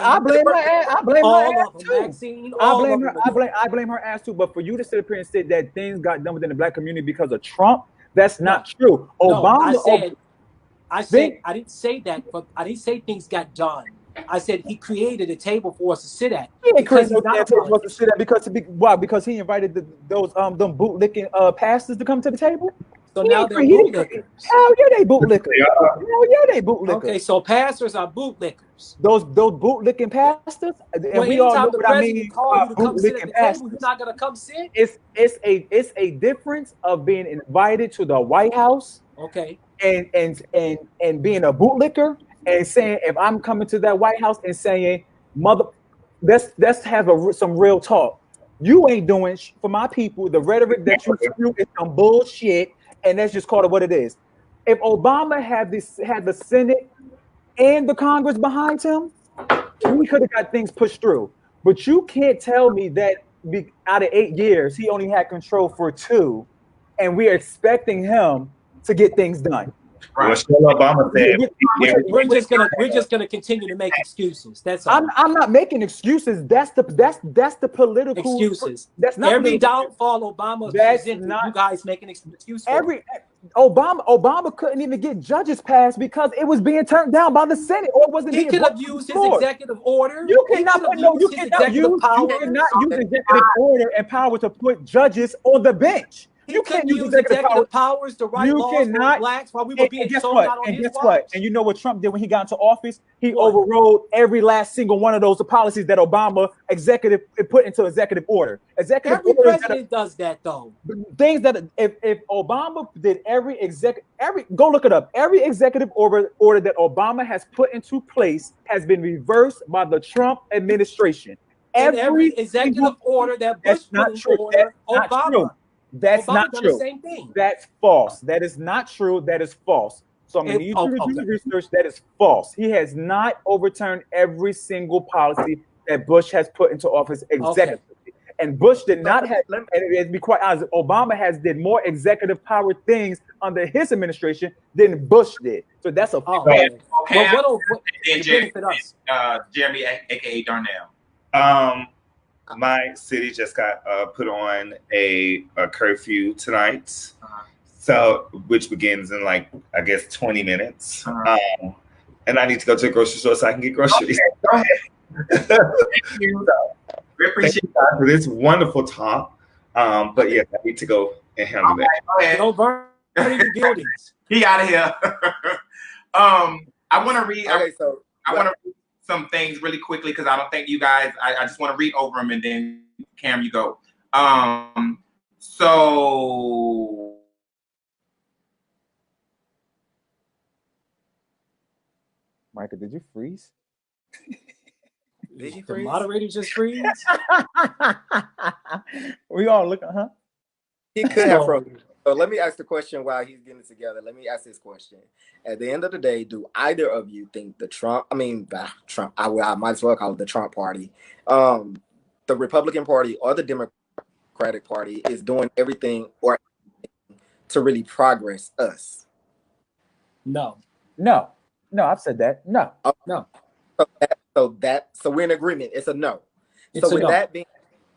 I blame her ass too. Maxine, I blame her ass too. But for you to sit up here and say that things got done within the black community because of Trump, that's not true. Obama. I didn't say that, but I didn't say things got done. I said he created a table for us to sit at. He didn't create no table for us to sit at because he invited those them bootlicking pastors to come to the table. So now they're bootlickers. Hell yeah, they bootlickers. Hell yeah, they bootlickers. Okay, so pastors are bootlickers. Those bootlicking pastors. And we all know what I mean. Bootlicking pastors. You're not gonna come sit. It's a difference of being invited to the White House. Okay. And being a bootlicker and saying if I'm coming to that White House and saying let's have some real talk. You ain't doing for my people. The rhetoric that you spew is some bullshit. And that's just called it what it is. If Obama had the Senate and the Congress behind him, we could have got things pushed through. But you can't tell me that out of 8 years, he only had control for 2, and we're expecting him to get things done. Right. Obama said, we're just gonna continue to make excuses. That's all. I'm not making excuses. That's the political excuses. That's not every downfall Obama presented. You guys making excuses. Obama couldn't even get judges passed because it was being turned down by the Senate, or wasn't he could have used his executive order. You cannot use executive order and power to put judges on the bench. You can't use executive powers to write laws for blacks while we were being sold out on his watch. And you know what Trump did when he got into office? He overrode every last single one of those policies that Obama put into executive order. Every president does that, though. Things that if Obama did go look it up. Every executive order that Obama has put into place has been reversed by the Trump administration. Every executive order that Bush put into order, Obama. That's Obama not true. The same thing. That's false. That is not true. That is false. So I'm going to need you to do the research. That is false. He has not overturned every single policy that Bush has put into office executively. And Bush did not have, and to be quite honest, Obama has did more executive power things under his administration than Bush did. So that's a fact. Okay. What benefit us? Jeremy, aka Darnell. My city just got put on a curfew tonight, so which begins in like I guess 20 minutes, and I need to go to the grocery store so I can get groceries. Go ahead. Thank you. We appreciate that for this wonderful talk. But yeah, I need to go and handle that. Go ahead. Don't burn any buildings. He out of here. I want to read. I want to read some things really quickly because I don't think you guys. I just want to read over them and then Cam, you go. So. Micah, did you freeze? Did he The freeze? moderator just freeze? We all looking, huh? He could have frozen. So let me ask the question while he's getting it together. Let me ask this question. At the end of the day, do either of you think the I might as well call it the Trump party, the Republican Party or the Democratic Party is doing everything or to really progress us? No. I've said that. No. No. So we're in agreement. It's a no. It's so with no. that being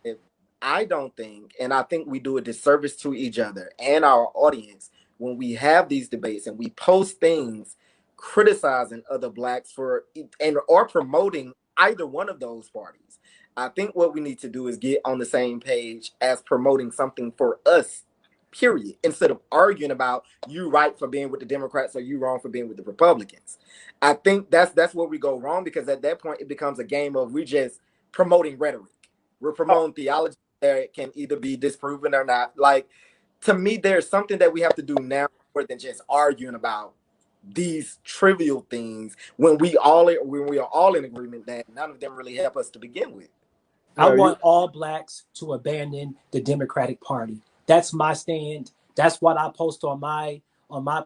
said, I don't think, and I think we do a disservice to each other and our audience when we have these debates and we post things criticizing other blacks for or promoting either one of those parties. I think what we need to do is get on the same page as promoting something for us, period, instead of arguing about you right for being with the Democrats or you wrong for being with the Republicans. I think that's where we go wrong, because at that point it becomes a game of we just promoting rhetoric. We're promoting theology that can either be disproven or not. Like, to me, there's something that we have to do now more than just arguing about these trivial things when we are all in agreement that none of them really help us to begin with. I want all blacks to abandon the Democratic Party. That's my stand. That's what I post on my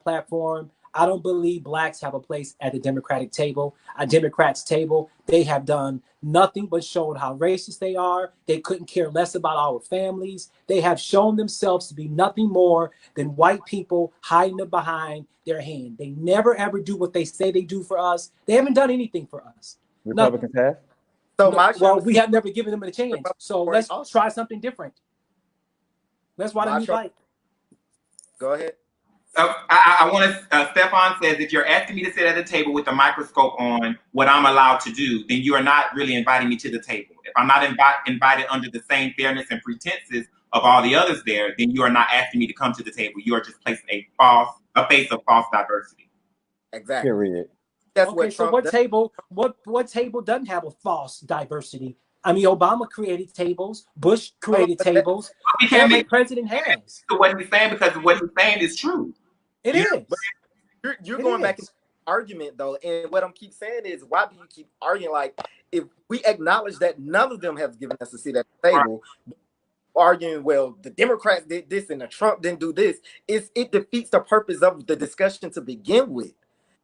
platform. I don't believe blacks have a place at the Democratic table. A Democrats table, they have done nothing but shown how racist they are. They couldn't care less about our families. They have shown themselves to be nothing more than white people hiding behind their hand. They never ever do what they say they do for us. They haven't done anything for us. Republicans have? Well, we have never given them a chance. So let's try something different. That's why they like. Go ahead. I want to. Stefan says, if you're asking me to sit at a table with a microscope on what I'm allowed to do, then you are not really inviting me to the table. If I'm not invited under the same fairness and pretenses of all the others there, then you are not asking me to come to the table. You are just placing a face of false diversity. Exactly. Period. That's okay. So what table? What table doesn't have a false diversity? I mean, Obama created tables. Bush created tables. We can't make president has. To what he's saying, because what he's saying is true. It is. You're going back into argument though, and what I'm keep saying is, why do you keep arguing? Like, if we acknowledge that none of them have given us a seat at the table, arguing, well, the Democrats did this and the Trump didn't do this, it defeats the purpose of the discussion to begin with.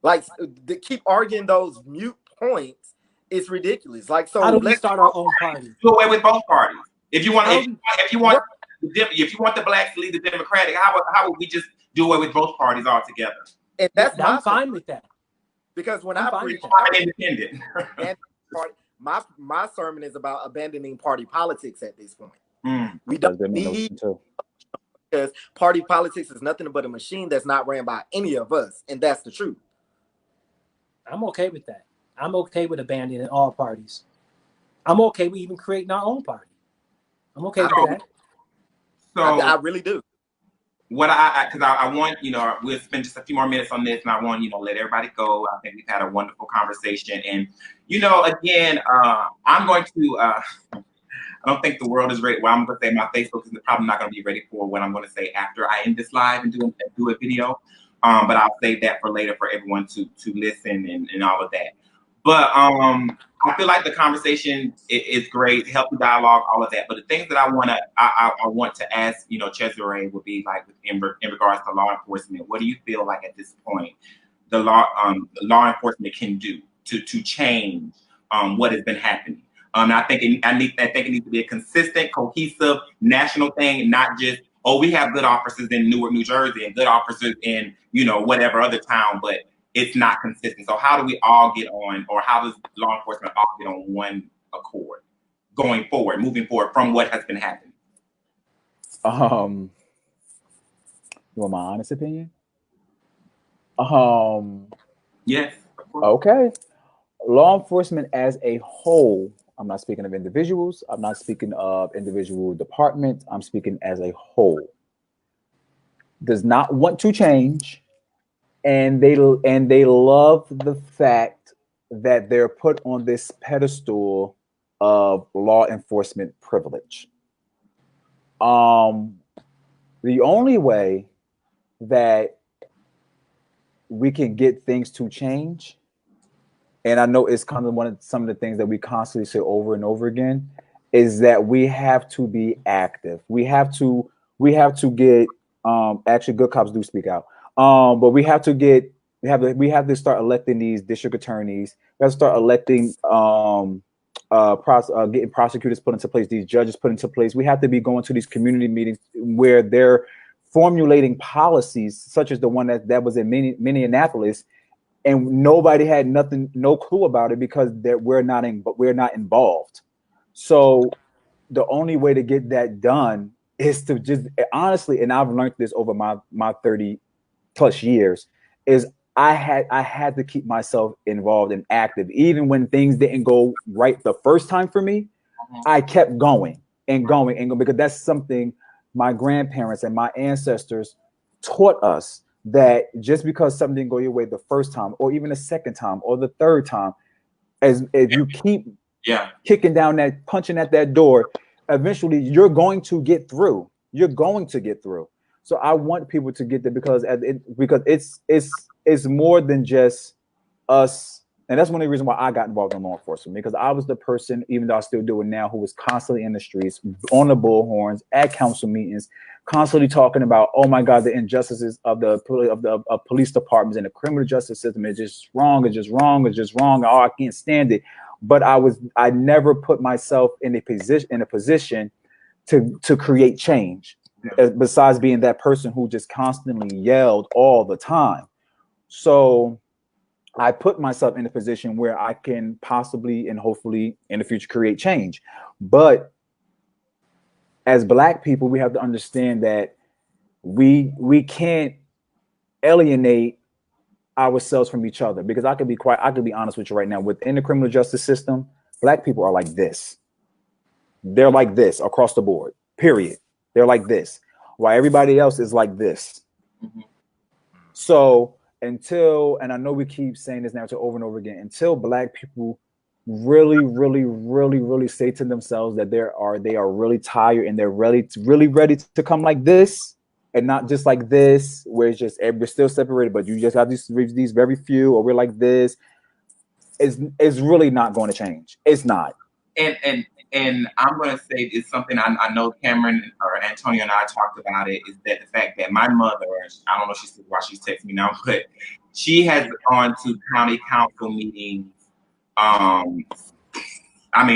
Like, to keep arguing those mute points is ridiculous. Like, so let's start our own party. Do away with both parties. If you want the blacks to lead the Democratic, how would we just do away with both parties altogether? And I'm fine with that. Because when I preach, I'm independent. my sermon is about abandoning party politics at this point. We don't need to, because party politics is nothing but a machine that's not ran by any of us, and that's the truth. I'm okay with that. I'm okay with abandoning all parties. I'm okay with even creating our own party. I'm okay with that. So I really do. What I want, we'll spend just a few more minutes on this, and I want, let everybody go. I think we've had a wonderful conversation. And, again, I'm going to, I don't think the world is ready. Well, I'm going to say my Facebook is probably not going to be ready for what I'm going to say after I end this live and do a video. But I'll save that for later for everyone to listen and all of that. But I feel like the conversation is great, healthy dialogue, all of that. But the things that I want to ask, Czezre, would be like in regards to law enforcement. What do you feel like at this point? the law enforcement can do to change what has been happening. I think it needs to be a consistent, cohesive national thing, not just, oh, we have good officers in Newark, New Jersey, and good officers in, you know, whatever other town, but it's not consistent. So how do we all get on, or how does law enforcement all get on one accord going forward, moving forward from what has been happening? You want my honest opinion? Yes. Okay. Law enforcement as a whole, I'm not speaking of individuals, I'm not speaking of individual departments, I'm speaking as a whole, does not want to change, and they love the fact that they're put on this pedestal of law enforcement privilege. The only way that we can get things to change, and I know it's kind of some of the things that we constantly say over and over again, is that we have to be active. We have to get actually good cops do speak out. But we have to start electing these district attorneys. We have to start electing getting prosecutors put into place, these judges put into place. We have to be going to these community meetings where they're formulating policies such as the one that was in Minneapolis, and nobody had no clue about it because we're not involved. So the only way to get that done is to just honestly, and I've learned this over my 30 plus years, is I had to keep myself involved and active. Even when things didn't go right the first time for me, I kept going and going and going, because that's something my grandparents and my ancestors taught us, that just because something didn't go your way the first time, or even the second time, or the third time, as you keep kicking down that, punching at that door, eventually you're going to get through. You're going to get through. So I want people to get there, because it's more than just us. And that's one of the reasons why I got involved in law enforcement, because I was the person, even though I still do it now, who was constantly in the streets, on the bullhorns, at council meetings, constantly talking about, oh my God, the injustices of police departments and the criminal justice system is just wrong, it's just wrong, it's just wrong. Oh, I can't stand it. But I never put myself in a position to create change, besides being that person who just constantly yelled all the time. So I put myself in a position where I can possibly and hopefully in the future create change. But as Black people, we have to understand that we can't alienate ourselves from each other, because I could be honest with you right now. Within the criminal justice system, Black people are like this. They're like this across the board, period. They're like this, while everybody else is like this. Mm-hmm. So and I know we keep saying this now over and over again, until Black people really say to themselves that they are really tired and they're really ready to come like this, and not just like this, where it's just we're still separated, but you just have these very few, or we're like this, is really not going to change. It's not. And I'm going to say it's something I know Cameron or Antonio and I talked about it, is that the fact that my mother, I don't know if she's why she's texting me now, but she has gone to county council meetings,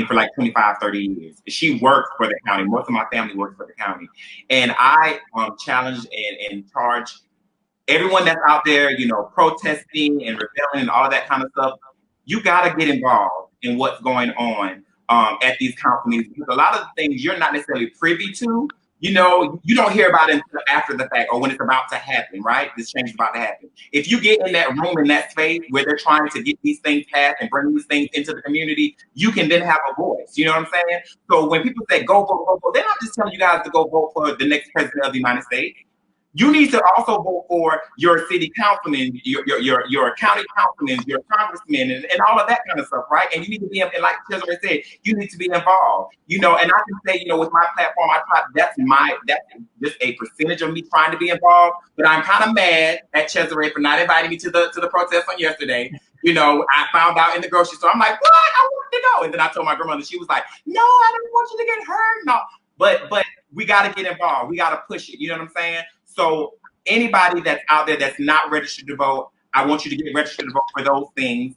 for like 25, 30 years. She worked for the county. Most of my family works for the county. And I challenge and charge everyone that's out there, protesting and rebelling and all that kind of stuff. You got to get involved in what's going on at these council meetings, because a lot of the things you're not necessarily privy to. You don't hear about it until after the fact, or when it's about to happen, right? This change is about to happen. If you get in that room, in that space where they're trying to get these things passed and bring these things into the community, you can then have a voice. You know what I'm saying? So when people say go vote, they're not just telling you guys to go vote for the next president of the United States. You need to also vote for your city councilmen, your county councilmen, your congressmen, and all of that kind of stuff, right? And you need to be, and like Czezre said, you need to be involved, and I can say, with my platform, that's just a percentage of me trying to be involved, but I'm kind of mad at Czezre for not inviting me to the protest on yesterday. I found out in the grocery store, I'm like, what? I wanted to go. And then I told my grandmother, she was like, no, I didn't want you to get hurt. No, but we got to get involved. We got to push it. You know what I'm saying? So anybody that's out there that's not registered to vote, I want you to get registered to vote for those things.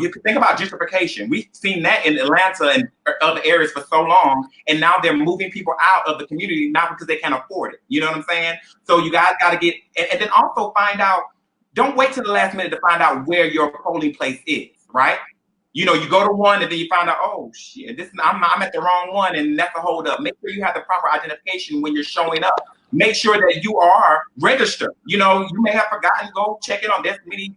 You can think about gentrification. We've seen that in Atlanta and other areas for so long, and now they're moving people out of the community, not because they can't afford it. You know what I'm saying? So you guys got to get, and then also find out, don't wait till the last minute to find out where your polling place is, right? You know, you go to one and then you find out, oh shit, I'm at the wrong one, and that's a hold up. Make sure you have the proper identification when you're showing up. Make sure that you are registered. You know, you may have forgotten, go check it on. There's many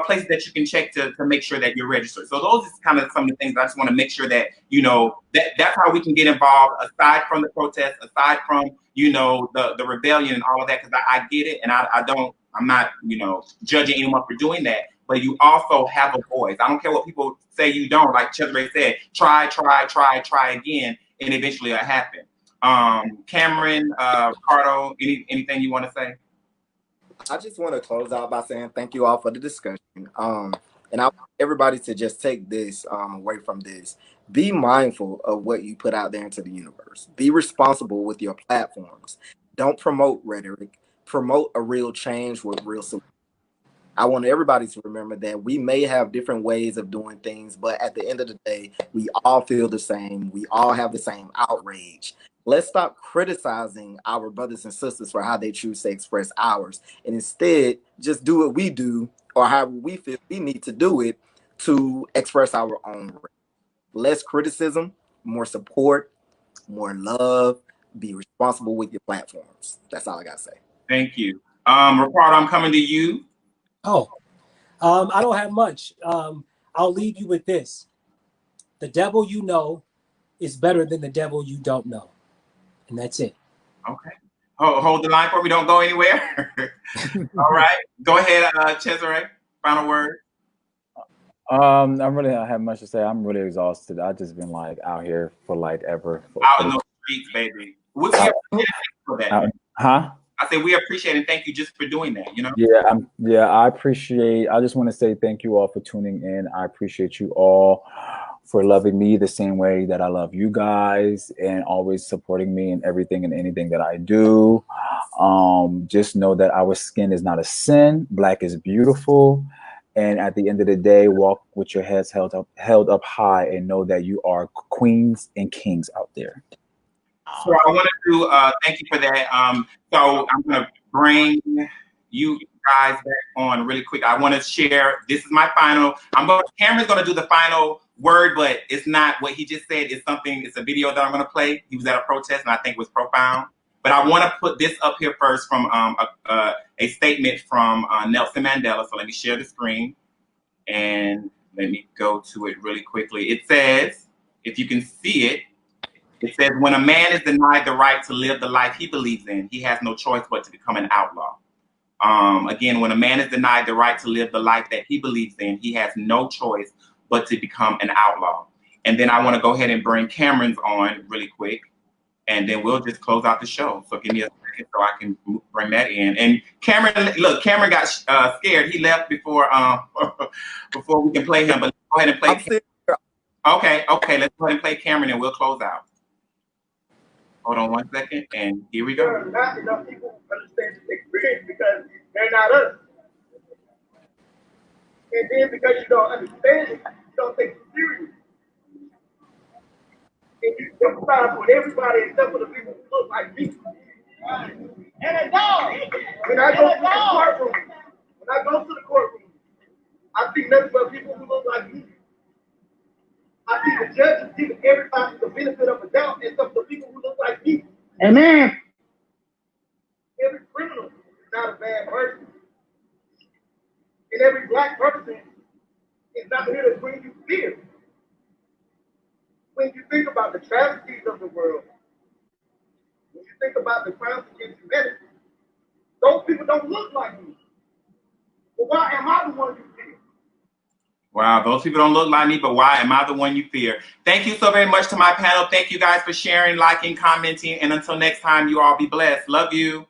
places that you can check to make sure that you're registered. So those is kind of some of the things I just want to make sure that, you know, that's how we can get involved, aside from the protest, aside from, you know, the rebellion and all of that, because I get it, and I'm not, you know, judging anyone for doing that, but you also have a voice. I don't care what people say you don't. Like Czezre said, try again, and eventually it'll happen. Cameron, Ricardo, anything you want to say? I just want to close out by saying thank you all for the discussion. And I want everybody to just take this away from this. Be mindful of what you put out there into the universe. Be responsible with your platforms. Don't promote rhetoric. Promote a real change with real solutions. I want everybody to remember that we may have different ways of doing things, but at the end of the day, we all feel the same. We all have the same outrage. Let's stop criticizing our brothers and sisters for how they choose to express ours, and instead just do what we do, or however we feel we need to do it to express our own. Less criticism, more support, more love. Be responsible with your platforms. That's all I gotta say. Thank you. Ricardo, I'm coming to you. Oh, I don't have much. I'll leave you with this. The devil you know is better than the devil you don't know. And that's it. Okay. Hold the line for me. Don't go anywhere. All right. Go ahead, Czezre. Final word. I don't have much to say. I'm really exhausted. I've just been like out here for like ever. Out in the streets, baby. We appreciate for that. Huh? I say we appreciate and thank you just for doing that, you know? Yeah, I just want to say thank you all for tuning in. I appreciate you all for loving me the same way that I love you guys, and always supporting me in everything and anything that I do. Just know that our skin is not a sin. Black is beautiful. And at the end of the day, walk with your heads held up high, and know that you are queens and kings out there. So I want to thank you for that. So I'm going to bring you guys back on really quick. I want to share. This is my final. Cameron's going to do the final word, but it's not what he just said. It's a video that I'm going to play. He was at a protest, and I think it was profound. But I want to put this up here first from a statement from Nelson Mandela. So let me share the screen, and let me go to it really quickly. It says, if you can see it, it says, when a man is denied the right to live the life he believes in, he has no choice but to become an outlaw. Again, when a man is denied the right to live the life that he believes in, he has no choice but to become an outlaw. And then I want to go ahead and bring Cameron's on really quick, and then we'll just close out the show. So give me a second so I can bring that in. And Cameron, look, Cameron got scared. He left before before we can play him. But go ahead and play. Okay, let's go ahead and play Cameron, and we'll close out. Hold on 1 second, and here we go. Not enough people understand this experience because they're not us. And then because you don't understand it, you don't take it serious. And you sympathize with everybody except for the people who look like me. And a dog. When I go to the courtroom, I see nothing but people who look like me. I see the judges giving everybody the benefit of a doubt except for people who look like me. Amen. Every criminal is not a bad person. And every black person is not here to bring you fear. When you think about the tragedies of the world, when you think about the crimes against humanity, those people don't look like me. But why am I the one you fear? Wow, those people don't look like me, but why am I the one you fear? Thank you so very much to my panel. Thank you guys for sharing, liking, commenting, and until next time, you all be blessed. Love you.